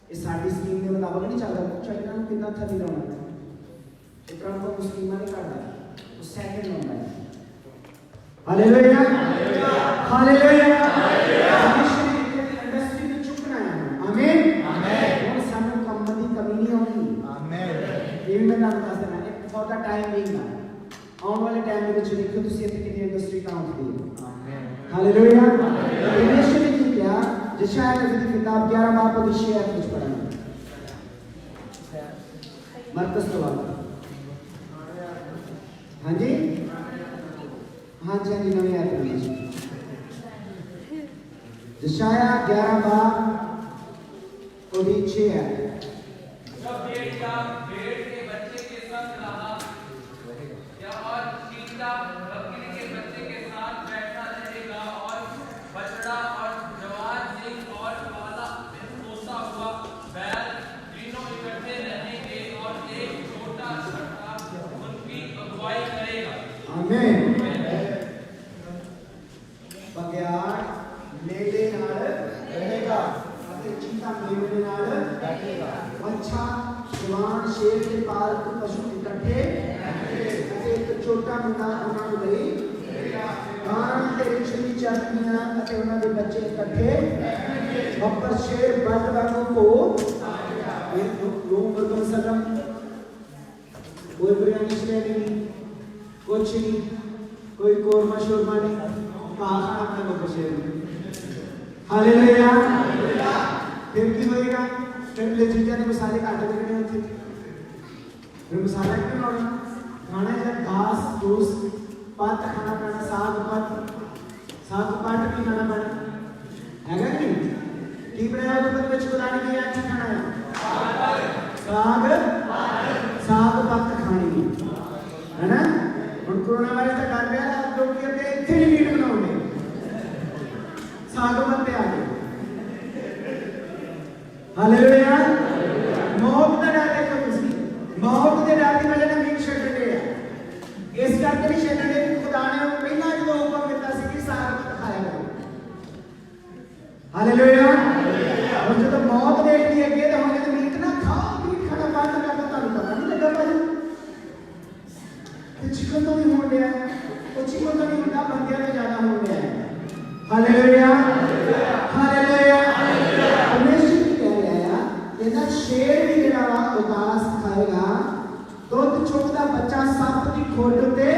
ये साडी स्कीम के मुताबिक नहीं चलता। चाइना को कितना थली लाना है, ट्रंप को स्कीम नहीं करता, वो सेकंड लाना है। हालेलुया, हालेलुया, परमेश्वर की इंडस्ट्री में चुकना है। आमीन, आमीन। और सानू काम दी कमी नहीं होगी। आमीन। ये मैं आपको बता देना है फॉर द टाइम बीइंग ना आने वाले टाइम में कुछ देखो तुसी इतनी कितनी इंडस्ट्री काम होती है। आमीन, हालेलुया। परमेश्वर ने की क्या यशायाह नबी की किताब 11 बाब को 6 आयत कुछ पढ़ा मरकस तो वाला। हाँ जी, हाँ जी, हाँ जी, नवी आयत में यशायाह 11 बाब को 6 आयत। जब भेड़िया भेड़ के बच्चे के संग रहा या और चीता बकरी के बच्चे के साथ बैठा रहेगा और बछड़ा और जवान सिंह और काला पोसा हुआ बैल तीनों इकट्ठे रहेंगे और एक छोटा छठा उनकी अगुवाई करेगा। आमीन। बघियाड़ मेले नाल रहेगा ਅਤੇ चीता मेले नाल बैठेगा। अच्छा जवान शेर के पालतू पशु इकट्ठे ਅਤੇ एक छोटा मुंडा ਉਹਨਾਂ ਨੂੰ ਲਈ ਗਾਂ ਤੇ ਰਿਛਲੀ ਚਰਨੀਆਂ ਅਤੇ ਉਹਨਾਂ ਦੇ ਬੱਚੇ ਇਕੱਠੇ ਬੱਪਰ ਸ਼ੇਰ ਬਲਦ ਵਾਂਗੂ ਕੋ ਲੋਕ ਵਰਗਨ ਸਦਮ कोई बिरयानी श्रेणी नहीं, कुछ नहीं, कोई कोरमा शोरमा नहीं, कहाँ खाना अपने बप्पर शेर में। हालेलुया। फिर की होएगा? फिर ले चीज़ ने मसाले काटे करने होते, फिर मसाला क्यों लाना? खाना जब घास फूस पात खाना पड़ना, साग पात भी खाना पड़ना, है क्या नहीं? की बनाया तो बंदे चुराने की याद नहीं खाना है, साग पात खानी है ना। हम कोरोना वायरस का डर गया था, लोग कहते हैं इतने मीट बनाओगे, साग पात आ गए। हालेलुया। मौत का डर देखो तुसी, मौत के डर की वजह से मीट छड्डे है, इस करके नहीं छड्डे कि खुदा ने पहला जो हुक्म दिता सी कि साग पात खाया करो। हालेलुया। और जब मौत देख ली अगे तो हम कहते मीट ना खाओ, मीट खाना बंद कर दो, ਤੁਹਾਨੂੰ पता नहीं लगा भाई। चिकन तो नहीं हो गया है, वो चिकन तो नहीं होता, बंदियां में ज्यादा हो गया है। Hallelujah, hallelujah. परमेश्वर की कह रहा है ਇਹਦਾ शेर भी ਜਿਹੜਾ ਵਾ ਉਦਾਸ ਖਾਏਗਾ, ਦੁੱਧ ਚੁੱਕਦਾ ਬੱਚਾ ਸੱਪ ਦੀ ਖੋਡ ਉੱਤੇ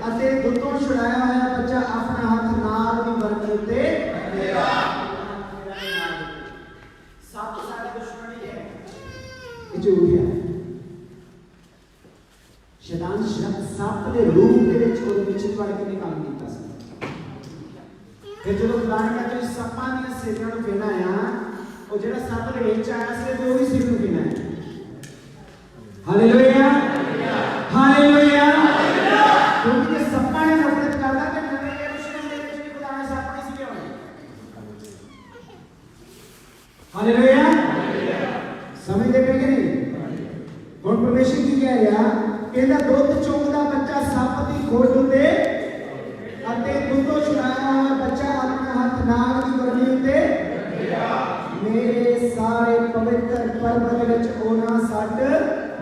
ਅਤੇ ਦੁੱਧੋਂ ਛੁਡਾਇਆ ਹੋਇਆ ਬੱਚਾ ਆਪਣਾ ਹੱਥ ਨਾਗ ਦੀ ਵਰਗੀ ਉੱਤੇ ਰੱਖੇਗਾ। ਸੱਪ ਸਾਡੇ ਦੁਸ਼ਮਣ ਹੀ ਹੈ, ਇਹ ਝੂਠ ਹੈ। शैतान सप के रूप के वड़ के काम किया सी। फिर जो खुदा ने कहा कि सप्पां दी सिरियां नूं पीना है, वो जिहड़ा सप दे विच आया सी ते ओही सिर नूं पीना है। Hallelujah, hallelujah. क्योंकि जे सप्पां ने नफरत करदा ते नवे यरूशलेम दे विच भी खुदा ने सप नहीं सी लियाउणे। हालेलुया, समझदे पे कि नहीं? हुण परमेश्वर की कह रहा कहता दुध चुंगदा बच्चा सप की खोड उत्ते अते दुधों छुड़ाया हुआ बच्चा अपना हाथ नाग की वरनी उत्ते मेरे सारे पवित्र पर्व दे विच ओना सट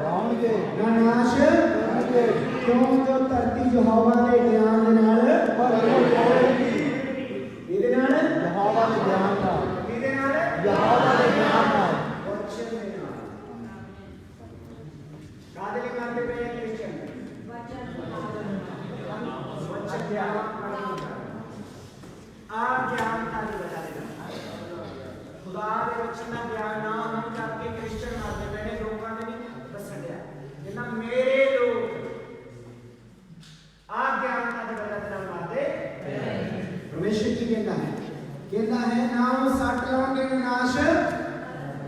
होणगे ना नाश होणगे, क्यों जो धरती यहोवा दे ज्ञान दे नाल भरपूर होएगी। इहदे नाल यहोवा दे ज्ञान नाल, इहदे नाल यहोवा दे ज्ञान नाल वचन दे नाल। कादे लिए मानते पे क्रिश्चियन वचन ज्ञान आप ज्ञान का नहीं बता देना। खुदा दे वचन का ज्ञान ना होने करके क्रिश्चियन मारते पे लोगों ने नहीं दसन दिया जिन्ना मेरे लोग आप ज्ञान का नहीं बता देना मारते। परमेश्वर की कहता है ना वो सट लाओगे ना नाश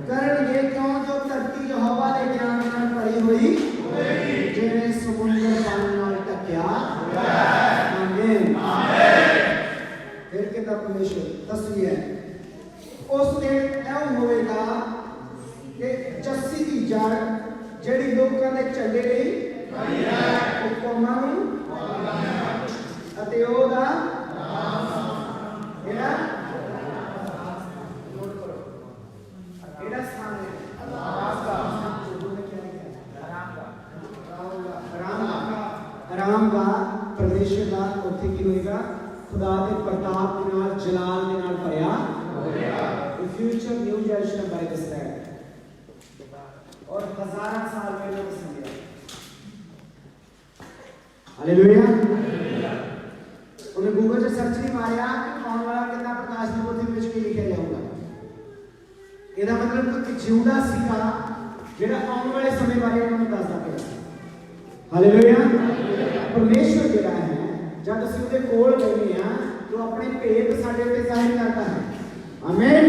करनगे, क्यों जो धरती यहोवा दे ज्ञान नाल भरी हुई जिवें समुंदर पानी नाल ढकिया होया है। आमीन, आमीन। फिर कहता परमेश्वर दसवी है उस दिन ऐ होएगा कि जस्सी की जड़ ਜਿਹੜੀ ਲੋਕਾਂ ਦੇ ਚੱਲੇ ਲਈ ਬਣੀ ਹੈ ਹੁਕਮਾਂ ਨੂੰ ਅਤੇ ਉਹਦਾ ਨਾਮ ਜਿਹੜਾ परमेश्वर का उत्थे की होएगा खुदा के प्रताप के नाल जलाल के नाल भरिया होएगा the future New Jerusalem by this land और हजारों साल में लोग समझे हालेलुया उन्हें गूगल से सर्च नहीं मारिया कि कौन वाला कितना प्रकाश की पोथी में की लिखा जाऊंगा ਇਹਦਾ मतलब कि जिउदा सीगा ਜਿਹੜਾ ਆਉਣ ਵਾਲੇ ਸਮੇਂ ਬਾਰੇ ਉਹਨਾਂ ਨੂੰ ਦੱਸਦਾ ਪਿਆ ਹਾਲੇਲੂਇਆ ਪਰਮੇਸ਼ਵਰ ਜਿਹੜਾ ਹੈ ਜਦ ਅਸੀਂ ਉਹਦੇ ਕੋਲ ਬੈਠੇ ਆ तो अपने भेद साडे पे जाहिर करता है आमीन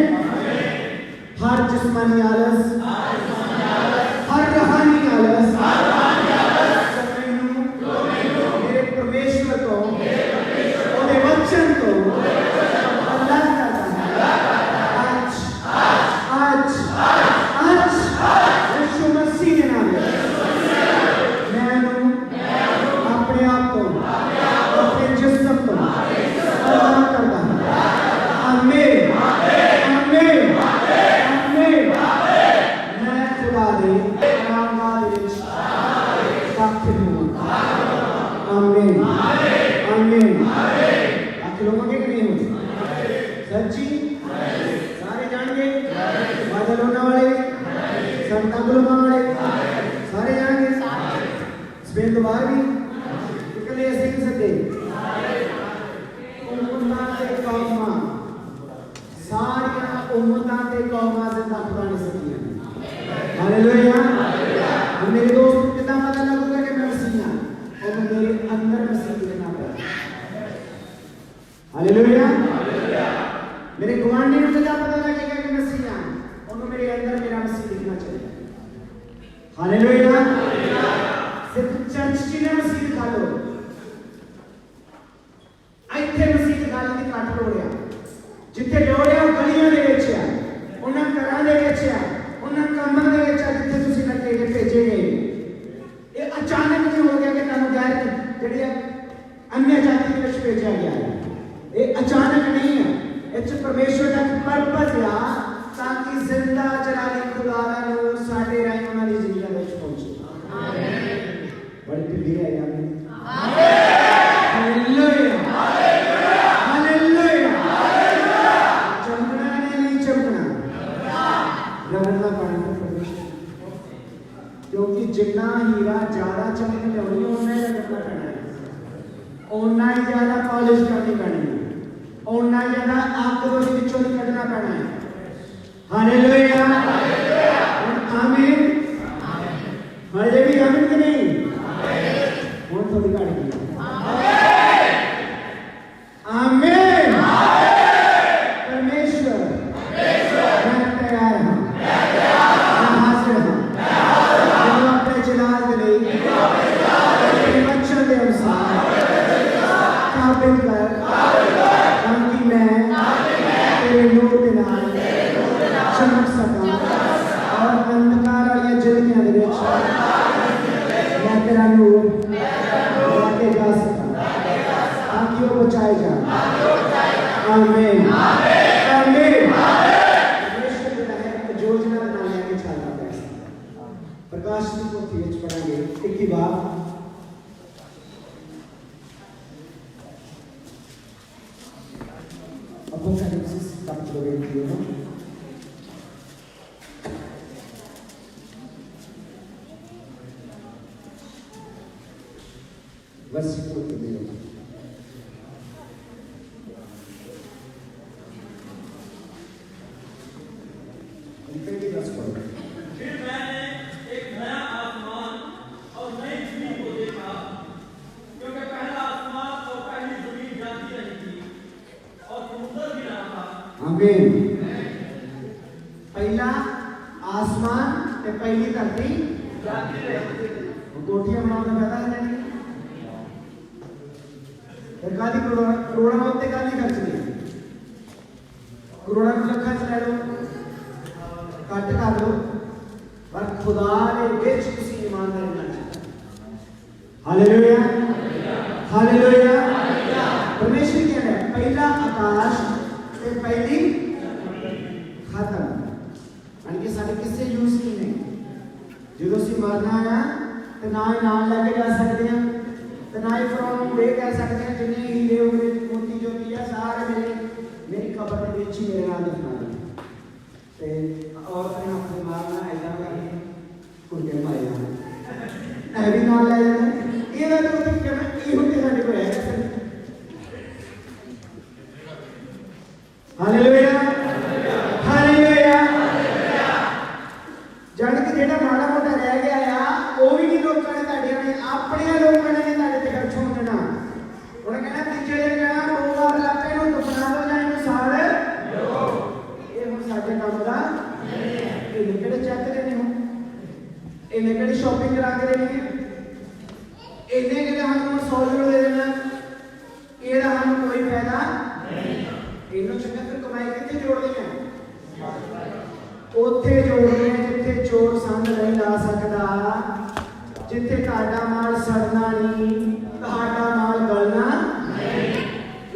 हर जिस्मानी आलस हर रूहानी आलस मेरे परमेश्वर को ਉਹਦੇ वचन को अलग करता है आज यीशु मसीह के नाम में मैं अपने आप को अपने जिस्म को अलग करता हूं आमीन आमीन आमीन मैं खुदा दे नाम विच दाखिल हूं आमीन आमीन दाखिल होंगे कि नहीं होंगे सच्ची सारे जानेंगे बादल होने वाले संता गुलाम वाले सारे जानेंगे स्पेन तो बाहर भी निकले ऐसे ही सकते उम्मतां ते कौमां सारियां उम्मतां ते कौमां जिंदा खुदा ने सकियां हालेलुया हम मेरे दोस्त कितना पता लगेगा कि मैं मसीह हूं और मेरे अंदर मसीह रहना पड़ेगा हालेलुया मेरे गुआंढी को कितना पता लगेगा कि मसीह हूं और मेरे अंदर मेरा मसीह दिखना चाहिए हालेलुया सिर्फ चर्च की ना मसीह दिखा लो ਇੱਥੇ ਮਸੀਹ ਗੱਲ ਦੀ ਘੱਟ ਲੋੜ ਆ ਜਿੱਥੇ ਲੋੜ ਆ ਉਹ ਗਲੀਆਂ ਦੇ ਵਿੱਚ ਆ ਉਹਨਾਂ ਘਰਾਂ ਦੇ ਵਿੱਚ ਆ ਉਹਨਾਂ ਕੰਮਾਂ ਦੇ ਵਿੱਚ ਆ ਜਿੱਥੇ ਤੁਸੀਂ ਲੱਗੇ ਕੇ ਭੇਜੇ ਗਏ ਇਹ ਅਚਾਨਕ ਨਹੀਂ ਹੋ ਗਿਆ ਕਿ ਤੁਹਾਨੂੰ ਗੈਰ ਜਿਹੜੀ अन्य जाति ਦੇ ਵਿੱਚ ਭੇਜਿਆ ਗਿਆ ਹੈ ਇਹ ਅਚਾਨਕ ਨਹੀਂ ਹੈ ਇਹ ਚ ਪਰਮੇਸ਼ਵਰ ਦਾ ਪਰਪਸ ਆ ਤਾਂ ਕਿ ਜ਼ਿੰਦਾ ਜਲਾਲੀ ਖੁਦਾ ਦਾ ਨੂਰ ਸਾਡੇ ਰਾਹੀਂ ਉਹਨਾਂ ਦੀ ਜ਼ਿੰਦਗੀ ਵਿੱਚ ਪਹੁੰਚੇ ਆਮੀਨ ਬੜੀ ਢਿੱਲੀ ਹੈ ਆਮੀਨ ਹਾਲੇਲੂਇਆ हालेलुया चमकना नहीं चमकना रगड़ना पड़ेगा परमेश्वर क्योंकि जितना हीरा ज्यादा चमकने लगेगी उतना ही रगड़ना पड़ना है उतना ही ज्यादा पॉलिश करनी पड़नी है उतना ही ज्यादा आपको उसके बिचों निकलना पड़ना है हालेलुया आमीन हाले भी आमीन कि नहीं और थोड़ी गाड़ी की आमीन परमेश्वर मैं तैयार हूं मैं हाजिर हूं मैं अपने जलाल के लिए अपने वचन के अनुसार काबिल कर ताकि मैं तेरे नूर के नाल चमक सका और अंधकार वाली जिंदगियां दे विच मैं तेरा नूर लेके जा सका ताकि वो बचाए जाए आमीन आमीन परमेश्वर जो है योजना बना लेके चलता है प्रकाश की पोथी ਵਿੱਚ पढ़ेंगे 21 बार अपोकलिप्सिस capítulo 21 versículo 1 फिर मैंने एक नया आसमान और नई जमीन को देखा क्योंकि पहला आसमान और पहली जमीन जाती रही थी और समुद्र भी रहा था आमीन पहला आसमान ते पहली धरती जाती रही थी कोठियां बनाने का फायदा है नहीं कादी करोड़ों उत्ते कादी खर्च नहीं करोड़ों लखा च ले लो कट कर लो पर खुदा ने विच तुसी ईमानदारी नाल चलना हालेलुया हालेलुया परमेश्वर कहता है पहला आकाश ते पहली खत्म यानी कि साडे किसे यूज नहीं है जो ਅਸੀਂ मरना है ते ना नाल लेके जा सकते हैं ਤੇ ਨਾ ਹੀ ਫਰੋਂ ਨੂੰ ਇਹ ਕਹਿ ਸਕਦੇ ਹਾਂ ਜਿੰਨੇ ਹੀਰੇ ਹੋਏ ਮੋਤੀ ਜੋਤੀ ਆ ਸਾਰੇ ਮੇਰੀ ਕਬਰ ਦੇ ਵਿੱਚ ਹੀ ਮੇਰੇ ਨਾਲ ਦਫਨਾ ਨੇ। ਤੇ ਔਰਤਾਂ ਨੇ ਆਪਣੇ ਮਾਰਨਾ ਐਦਾਂ ਕਰਕੇ ਕੁੰਡੇ ਮਾਰੇ ਜਾਣ ਇਹ ਵੀ ਨਾਲ ਲੈ ਜਾਂਦੇ। ਇਹਦਾ ਤਾਂ ਮਤਲਬ ਕਿਵੇਂ ਇਹ ਹੁੰਦੇ ਸਾਡੇ ਕੋਲ ਹੈ। Hallelujah hallelujah. ਜਦ ਕਿ ਜਿਹੜਾ ਮਾੜਾ ਮੋਟਾ ਰਹਿ ਗਿਆ ਆ ਉਹ ਵੀ ਨਹੀਂ ਲੋਕਾਂ ਨੇ ਤੁਹਾਡੇ ਨੇ ਆਪਣੇ ਲੋਕਾਂ ਨੇ ਤੁਹਾਡੇ ਤੇ ਖਰਚ ਹੋਣ ਦੇਣਾ। ਉਹਨੇ ਕਹਿਣਾ ਤੀਜੇ ਦਿਨ ਕਹਿਣਾ ਦੋ ਵਾਰ ਲੱਪੇ ਨੂੰ ਦਫਨਾ ਦੋ ਜਾਂ ਇਹਨੂੰ ਸਾੜ ਇਹ ਹੁਣ ਸਾਡੇ ਕੰਮ ਦਾ ਇਹ ਕਿਹੜੇ ਚੱਕਦੇ ਨੇ ਹੁਣ ਇਹਨੇ ਕਿਹੜੀ ਸ਼ਾਪਿੰਗ ਕਰਾ ਕੇ ਦੇਣੀ ਹੈ ਇਹਨੇ ਕਿਹੜਾ ਸਾਨੂੰ 100 ਯੂਰੋ ਦੇ ਦੇਣਾ ਇਹਦਾ ਸਾਨੂੰ ਕੋਈ ਫਾਇਦਾ ਨਹੀਂ। ਇਹਨੂੰ ਚੰਗਾ ਫਿਰ ਕਮਾਈ ਕਿੱਥੇ ਜੋੜਨੀ ਹੈ ਉੱਥੇ ਜੋੜਨੀ ਹੈ ਜਿੱਥੇ ਚੋਰ ਸੰਗ ਨਹੀਂ ਲਾ ਸਕਦਾ, ਜਿੱਥੇ ਤੁਹਾਡਾ ਮਾਲ ਸੜਨਾ ਨਹੀਂ ਤੁਹਾਡਾ ਮਾਲ ਗਲਣਾ ਨਹੀਂ।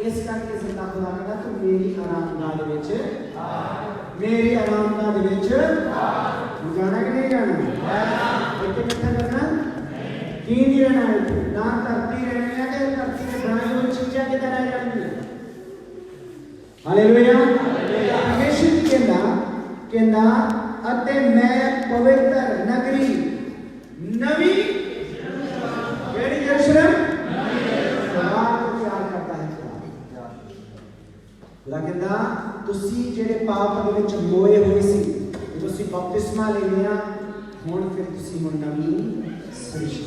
ਇਸ ਕਰਕੇ ਜ਼ਿੰਦਾ ਖੁਦਾ ਕਹਿੰਦਾ ਤੂੰ ਮੇਰੀ ਆਰਾਮਗਾਹ ਦੇ ਵਿੱਚ ਮੇਰੀ ਆਰਾਮਗਾਹ ਦੇ ਵਿੱਚ ਜਾਣਾ ਕਿ ਨਹੀਂ ਜਾਣਾ ਇੱਥੇ ਕਿੱਥੇ ਕਰਨਾ ਕੀ ਨਹੀਂ ਰਹਿਣਾ ਇੱਥੇ ਨਾ ਧਰਤੀ ਰਹਿਣੀ ਹੈ ਤੇ ਧਰਤੀ ਤੇ ਬਣਾਈ ਹੋਈ ਚੀਜ਼ਾਂ ਕਿੱਥੇ ਰਹਿ ਜਾਣਗੀਆਂ। ਹਾਲੇਲੂਇਆ। ਪਰਮੇਸ਼ਰ ਕਹਿੰਦਾ ਅਤੇ ਮੈਂ ਪਵਿੱਤਰ ਨਗਰੀ ਨਵੀਂ ਕਿਹੜੀ ਯਰੂਸ਼ਲਮ ਤਿਆਰ ਕਰਦਾ ਹੈ। ਖੁਦਾ ਕਹਿੰਦਾ ਤੁਸੀਂ ਜਿਹੜੇ ਪਾਪ ਦੇ ਵਿੱਚ ਮੋਏ ਹੋਏ ਸੀ ਤੁਸੀਂ ਬਪਤਿਸਮਾ ਲੈ ਲਿਆ ਹੁਣ ਫਿਰ ਤੁਸੀਂ ਹੁਣ ਨਵੀਂ ਸ੍ਰਿਸ਼ਟੀ।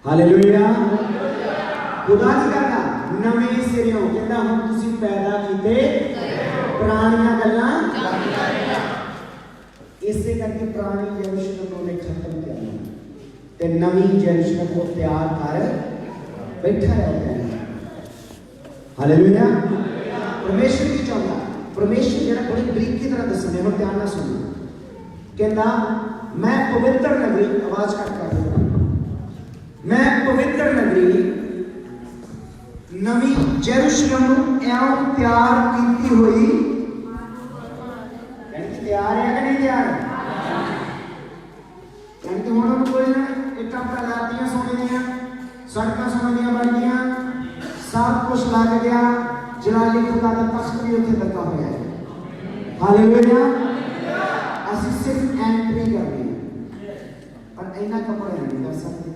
ਹਾਲੇਲੂਇਆ। ਖੁਦਾ ਕੀ ਕਰਦਾ ਨਵੇਂ ਸਿਰਿਓਂ ਕਹਿੰਦਾ ਹੁਣ ਤੁਸੀਂ ਪੈਦਾ ਕੀਤੇ ਪੁਰਾਣੀਆਂ ਗੱਲਾਂ ਇਸੇ ਕਰਕੇ ਪੁਰਾਣੀ ਯਰੂਸ਼ਲਮ ਨੂੰ ਖਤਮ ਕਰਨਾ ਤੇ ਨਵੀਂ ਯਰੂਸ਼ਲਮ ਨੂੰ ਤਿਆਰ ਕਰ ਬੈਠਾ ਰਹਿੰਦਾ ਹੈ। ਹਾਲੇਲੂਇਆ। ਪਰਮੇਸ਼ਰ ਕੀ ਚਾਹੁੰਦਾ ਪਰਮੇਸ਼ਰ ਜਿਹੜਾ ਬੜੀ ਬਰੀਕੀ ਤਰ੍ਹਾਂ ਦੱਸਣਾ ਹੁਣ ਧਿਆਨ ਨਾਲ ਸੁਣੋ। ਕਹਿੰਦਾ ਮੈਂ ਪਵਿੱਤਰ ਨਗਰੀ ਆਵਾਜ਼ ਕੱਟ ਕਰ ਦਿੰਦਾ ਮੈਂ ਪਵਿੱਤਰ ਨਗਰੀ ਨਵੀਂ ਯਰੂਸ਼ਲਮ ਨੂੰ ਇਉਂ ਤਿਆਰ ਕੀਤੀ ਹੋਈ ਕਹਿੰਦੇ ਤਿਆਰ ਹੈ ਕਿ ਨਹੀਂ ਤਿਆਰ ਕਹਿੰਦੇ ਹੁਣ ਉਹਨੂੰ ਕੋਈ ਨਾ ਇੱਟਾਂ ਪਲਾਟੀਆਂ ਸੋਨੇ ਦੀਆਂ ਸੜਕਾਂ ਸੋਨੇ ਦੀਆਂ ਬਣ ਗਈਆਂ ਸਭ ਕੁਝ ਲੱਗ ਗਿਆ ਜਲਾਲੀ ਖੁਦਾ ਦਾ ਤਖਤ ਵੀ ਉੱਥੇ ਲੱਗਾ ਹੋਇਆ ਹੈ। ਹਾਲੇਲੂਇਆ। ਅਸੀਂ ਸਿਰਫ ਐਂਟਰੀ ਕਰਨੀ ਹੈ ਪਰ ਇਹਨਾਂ ਕੱਪੜੇ ਨਹੀਂ ਕਰ ਸਕਦੇ।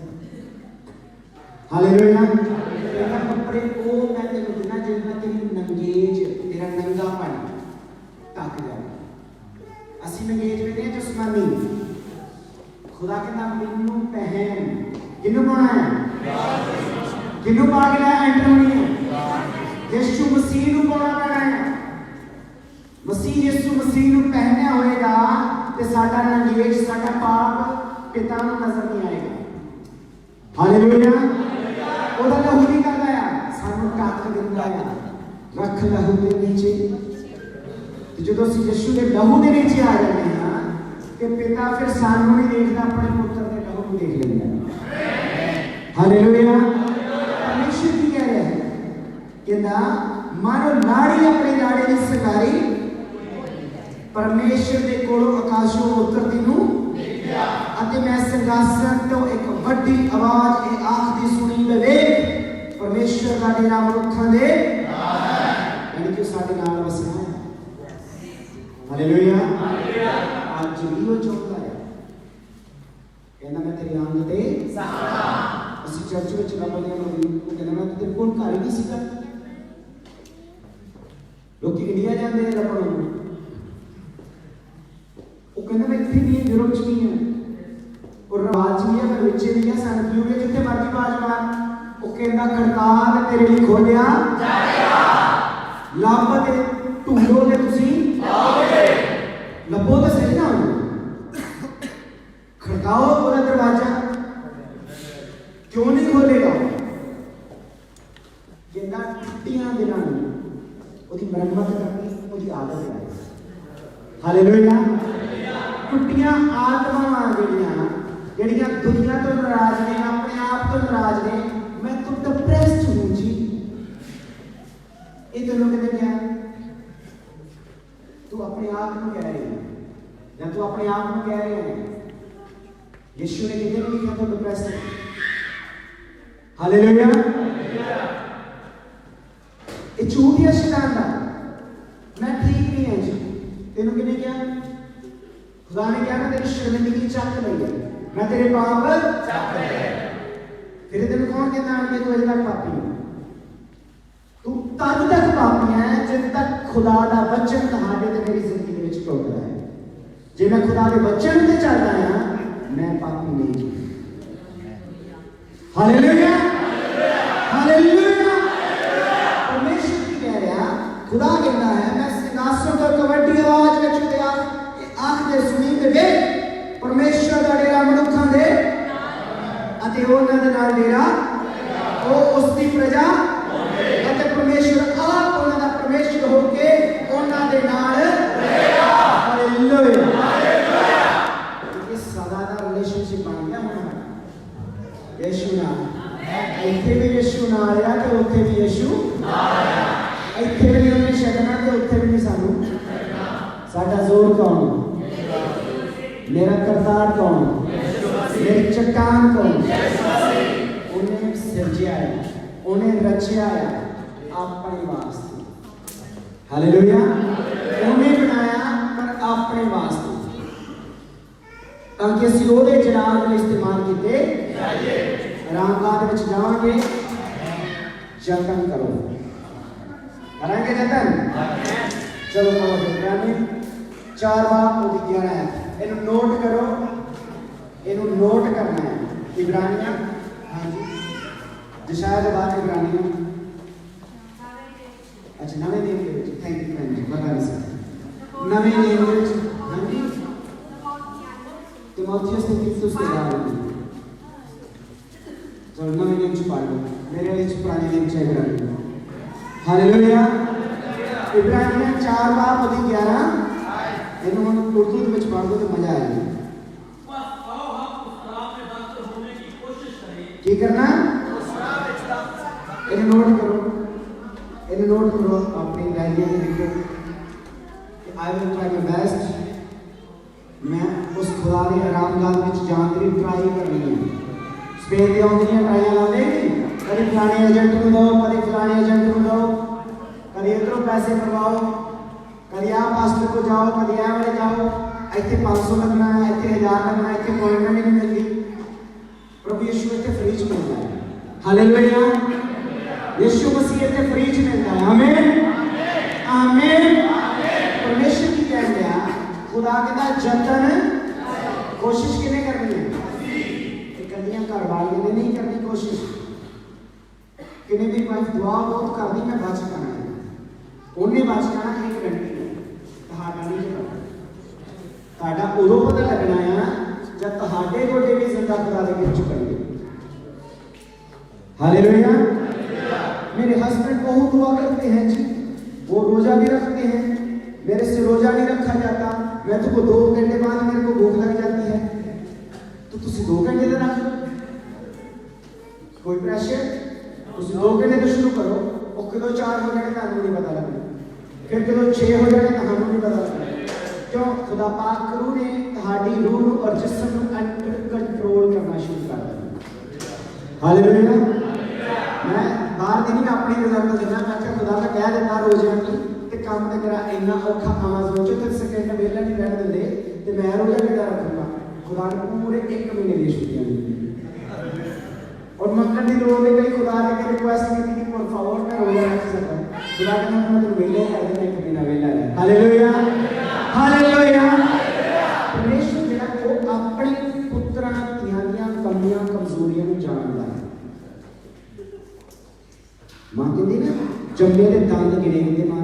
ਹਾਲੇਲੂਇਆ। ਇਹਨਾਂ ਕੱਪੜੇ ਉਹ ਮੈਂ ਤੈਨੂੰ ਦਿਨਾ ਜਿਹਨਾਂ ਤੇਰੀ ਨੰਗੇਜ ਤੇਰਾ ਨੰਗਾਪਨ ਢੱਕ ਜਾਵੇ। ਅਸੀਂ ਨੰਗੇਜ ਵੇਦੇ ਜਸਮਾਨੀ ਖੁਦਾ ਕਹਿੰਦਾ ਮੈਨੂੰ ਪਹਿਨ ਕਿਹਨੂੰ ਪਾਉਣਾ ਹੈ ਕਿਹਨੂੰ ਪਾ ਕੇ ਐਂਟਰ ਹੋਣੀ ਹੈ ਯਿਸੂ ਮਸੀਹ ਨੂੰ ਪਾਉਣਾ ਪੈਣਾ ਹੈ। ਮਸੀਹ ਯਿਸੂ ਮਸੀਹ ਨੂੰ ਪਹਿਨਿਆ ਹੋਏਗਾ ਤੇ ਸਾਡਾ ਨੰਗੇਜ ਸਾਡਾ ਪਾਪ ਪਿਤਾ ਨੂੰ ਨਜ਼ਰ ਨਹੀਂ ਆਏਗਾ। ਹਾਲੇਲੂਇਆ। ਉਹਦਾ ਲਹੂ ਨਹੀਂ ਕਰਦਾ ਆ ਸਾਨੂੰ ਢੱਕ ਦਿੰਦਾ ਆ ਰੱਖ ਲਹੂ ਦੇ ਨੀਚੇ ਤੇ ਜਦੋਂ ਅਸੀਂ ਯਿਸੂ ਦੇ ਲਹੂ ਦੇ ਨੀਚੇ ਆ ਜਾਂਦੇ ਹਾਂ ਤੇ ਪਿਤਾ ਫਿਰ ਸਾਨੂੰ ਨਹੀਂ ਦੇਖਦਾ ਆਪਣੇ ਪੁੱਤਰ ਦੇ ਲਹੂ ਨੂੰ ਦੇਖ ਲੈਂਦਾ। ਹਾਲੇਲੂਇਆ। ਪਰਮੇਸ਼ਰ ਕੀ ਕਹਿ ਰਿਹਾ ਹੈ ਕਹਿੰਦਾ ਮਾਨੋ ਲਾੜੀ ਆਪਣੇ ਲਾੜੇ ਦੀ ਸਗਾਈ ਪਰਮੇਸ਼ਰ ਦੇ ਕੋਲੋਂ ਆਕਾਸ਼ੋਂ ਉਤਰਦੀ ਨੂੰ ਅਤੇ ਮੈਂ ਸਿੰਘਾਸਨ ਤੋਂ ਇੱਕ ਵੱਡੀ ਆਵਾਜ਼ ਇਹ ਆਖਦੀ ਸੁਣੀ ਵੇਖ ਪਰਮੇਸ਼ਰ ਦਾ ਡੇਰਾ ਮਨੁੱਖਾਂ ਦੇ ਯਾਨੀ ਕਿ ਸਾਡੇ ਨਾਲ ਵਸਣਾ ਹੈ। ਹਾਲੇਲੂਇਆ। ਅੱਜ ਵੀ ਉਹ ਚਾਹੁੰਦਾ ਹੈ ਕਹਿੰਦਾ ਮੈਂ ਤੇਰੀ ਆਂਗ ਤੇ ਅਸੀਂ ਚਰਚ ਵਿੱਚ ਲੱਭਦੇ ਹਾਂ ਉਹ ਕਹਿੰਦਾ ਮੈਂ ਤੇਰੇ ਕੋਲ ਘਰ ਹੀ ਨਹੀਂ ਸੀਗਾ। ਲੋਕੀ ਇੰਡੀਆ ਜਾਂਦੇ ਨੇ ਲੱਭਣ ਨੂੰ ਉਹ ਕਹਿੰਦਾ ਮੈਂ ਇੱਥੇ ਨਹੀਂ ਯੂਰਪ ਚ ਨਹੀਂ ਹੈ और राज भी है पर बच्चे भी है सन क्यों के जितने मर्जी बाज मार वो कहता खड़का तेरे लिए खोलिया जाएगा लभ ते ढूंढो ते तुसी पाओगे लभो तो सही ना खड़काओ पूरा दरवाजा क्यों नहीं खोलेगा कहता टुट्टियां दिलां ओदी मरम्मत करनी ओदी आदत है। हालेलुया। टुट्टियां आत्मावां ਜਿਹੜੀਆਂ ਦੁਨੀਆ ਤੋਂ ਨਾਰਾਜ਼ ਨੇ ਆਪਣੇ ਆਪ ਤੋਂ ਨਾਰਾਜ਼ ਨੇ ਮੈਂ ਤਾਂ ਡਿਪਰੈਸਡ ਹੂੰ ਜੀ ਇਹ ਤੈਨੂੰ ਕਿਤੇ ਕਿਹਾ ਤੂੰ ਆਪਣੇ ਆਪ ਨੂੰ ਕਹਿ ਰਹੀ ਹੈ ਜਾਂ ਤੂੰ ਆਪਣੇ ਆਪ ਨੂੰ ਕਹਿ ਰਹੀ ਹੈ ਯਿਸੂ ਨੇ ਕਿਤੇ ਨਹੀਂ ਲਿਖਿਆ ਤੂੰ ਡਿਪਰੈਸਡ हालेलुया। ये झूठ है शैतान का, मैं ठीक नहीं है जी। तेन किने क्या खुदा ने क्या ना तेरी शर्मिंदगी चक ली है, मैं तेरे पाप चक ले। फिर तेन कौन कहता है कि तू अजे तक पापी है? तू तद तक पापी है जब तक खुदा का वचन तुम्हारे ते मेरी जिंदगी में टुरदा है। जे मैं खुदा के वचन ते चल रहा हां, मैं पापी नहीं। Hallelujah, hallelujah. परमेश्वर की कह रहा, खुदा कहता है मैं सिंहासन पर कवड्डी आवाज में चुते आंख दे सुनी ते वे परमेश्वर दा डेरा मनुखां दे अते ਉਹਨਾਂ ਦੇ ਨਾਲ डेरा ਉਹ ਉਸ ਦੀ ਪ੍ਰजा ਅਤੇ परमेश्वर आप ਉਹਨਾਂ ਦਾ परमेश्वर हो के ਉਹਨਾਂ ਦੇ ਨਾਲ ਰਹੇਗਾ। Hallelujah, hallelujah. ये सदा दा रिलेशनशिप बन गया हमारा यीशु नाल। ਇੱਥੇ ਵੀ ਯीशु ਨਾਲ ਆ ਤੇ ਉੱਥੇ ਵੀ ਯीशु ਨਾਲ ਆ। ਇੱਥੇ ਵੀ ਉਹਨੇ ਛੱਡਣਾ ਤੇ ਉੱਥੇ ਵੀ ਨਹੀਂ ਸਾਨੂੰ ਛੱਡਣਾ। ਸਾਡਾ ਜ਼ੋਰ ਕੌਣ? मेरा करतार कौन? मेरी चट्टान कौन? उन्हें सिरजिया है, उन्हें रचिया है अपने वास्ते। हालेलुया। उन्हें बनाया पर अपने वास्ते, ताकि ਅਸੀਂ ਉਹਦੇ ਜਲਾਲ ਨੂੰ ਇਸਤੇਮਾਲ ਕੀਤੇ ਜਾਈਏ। आरामगाह ਵਿੱਚ ਜਾਵਾਂਗੇ, जतन करो। करांगे जतन? चलो करो फिर 4 बार ਉਹਦੀ 11 है। इन्हें नोट करो, इन्हें नोट करना है। इब्रानियां, हाँ जी, यशायाह के बाद इब्रानियां, अच्छा नवे नियम के विच, थैंक यू फ्रेंड जी, पता नहीं सर नवे नियम के विच, हाँ जी, तीमुथियुस ने तीतुस के बारे में, चलो नवे नियम च पढ़ लो, मेरे विच पुराने नियम च इब्रानियां। हालेलुया। इब्रानियां 4 बार ਉਹਦੀ 11 इन्होंने उर्दू में पढ़ दो तो मजा आएगा। क्या करना? इन्हें नोट करो, इन्हें नोट करो अपनी डायरी में लिखो। I will try my best. मैं उस खुदा के आरामगाह में जान की ट्राई करनी है। स्पेन की आउंदियां ट्राइयां लाते नहीं, कभी फलाने एजेंट को दो, कभी फलाने एजेंट को दो, कभी इधरों पैसे करवाओ, कभी आप पास्टर को जाओ, कभी आ वाले जाओ, इतने 500 लगना है, इतने 1000 लगना है, इतने अपॉइंटमेंट नहीं मिलती। प्रभु यीशु इतने फ्री च मिलता है। हालेलुया। यीशु मसीह इतने फ्री च मिलता है। आमीन, आमीन। परमेश्वर की कह रहा, खुदा कहता जतन कोशिश किने करनी है? कन्या घर वाले ने नहीं करनी कोशिश। किने भी वाइफ दुआ बहुत कर दी, मैं बच करना है, उन्हें बच जाना एक घंटे नहीं करना। उदों पता लगना है जब तुम्हारे गोडे भी जिंदा खुदा दे विच झुकेंगे। हालेलुया। मेरे हस्बैंड बहुत दुआ करते हैं जी, वो रोजा भी रखते हैं, मेरे से रोजा नहीं रखा जाता। मैं तो 2 घंटे बाद मेरे को भूख लग जाती है, तो तुम 2 घंटे तो रख लो, कोई प्रेशर। तुम 2 घंटे तो शुरू करो, और कदों 4 हो जाए तो नहीं पता लगना, फिर कदों 6 हो जाए तो नहीं पता लगना। क्यों? खुदा पाक करू ने तुम्हारी रूह और जिस्म को अंडर कंट्रोल करना शुरू कर दिया। हालेलुया। मैं बाहर नहीं अपनी रिजल्ट देना, मैं क्या खुदा का कह देता रोजे की ते काम ते मेरा इन्ना औखा आवाज हो जो सेकंड वेला नहीं रहने देंदे ते मैं रोजा किदा रखूंगा। खुदा ने पूरे 1 महीने की छुट्टियां दी और मंगन दी लोग कई खुदा ने रिक्वेस्ट की कि por favor मैं रोजा रख सकता। खुदा ने मैं वेले कर देना 1 महीना वेला है। Hallelujah, hallelujah. परमेश्वर जेड़ा वो अपने पुत्रां धियां दी कमियां कमजोरियां नूं जानदा है। मां कहती ना जम्मे दे दंद गिने हुंदे, मां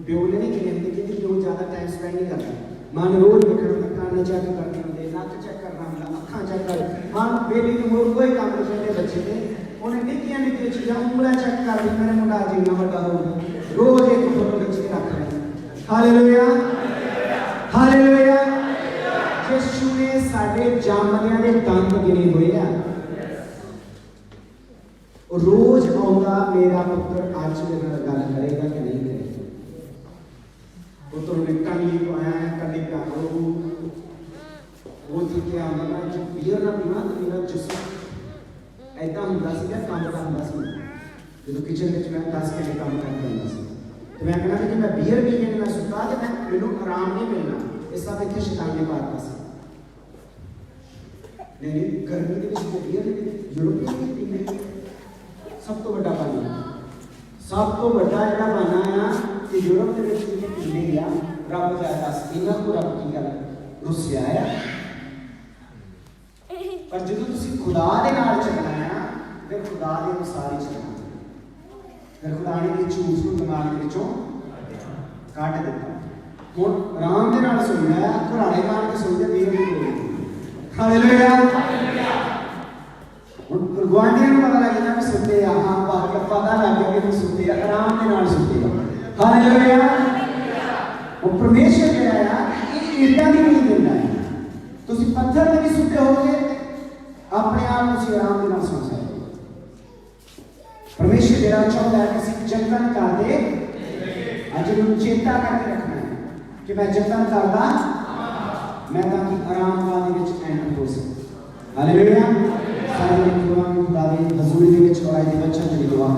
प्यो ने नहीं गिने हुंदे क्योंकि प्यो ज्यादा टाइम स्पेंड नहीं करता। मां ने रोज देखना, कान चेक करने होंदे, नक चेक करना होंदा, अखां चेक कर। मां बेबी नूं होर कोई काम नहीं करदे बच्चे दे, उन्हें निक्कियां निक्कियां चीज़ां उंगलां चेक कर दी, मेरा मुंडा जिन्ना वड्डा होगा, रोज एक फोटो खिंच के रख लेना। Hallelujah, hallelujah. यीशु ने साडे जामदियां दे दंद गिने हुए आ। रोज आउंदा मेरा पुत्र आज मेरे नाल गल करेगा कि नहीं करेगा। पुत्र ने कंडी पाया है, कंडी का वो थी क्या आंदा जो बियर ना पीना तो मेरा जिस्म ऐदा हुंदा सीगा काम करदा सी जो किचन में मैं 10 घंटे काम करके आंदा सी तो मैं कहना कि मैं 20 महीने में सुता तो मैं मैनू आराम नहीं मिलना इस तरह इतने शैतान ने पाता सी नहीं गर्मी के विच 20 यूरोपियन की सब तो बड़ा बहाना सब तो बड़ा जिहड़ा बहाना है कि यूरोप के विच जिहड़े पीने गया रब जाए दस इन्हां को रब की गल रुस्या है पर जो तुसी खुदा दे नाल चलना है ना फिर खुदा दे अनुसार ही चलना फिर खुदा ने ये झूठ को दिमाग के विचों काट दिता हुण आराम दे नाल सुनना है घराड़े मार के सुनदे पीर नहीं बोलदे हालेलुया हुण गुआंढियां नूं पता लग जाना कि सुनदे आ हां बाकी पता लग गया कि सुनदे आ आराम दे नाल सुनदे आ हालेलुया वो परमेश्वर जिहड़ा है ये ईटां दी नहीं दिंदा है तुसी पत्थर ते भी सुनदे होगे अपने आप तुसी आराम दे नाल सुन सकदे परमेश्वर जिहड़ा चाहुंदा है कि असीं जतन करदे अज नूं चेता करके रखना है कि मैं जतन करदा मैं ताकि आराम दे विच एंटर हो सकां हालेलुया सारे खुदा दे हज़ूरी दे विच और आज दे बच्चों दी दुआ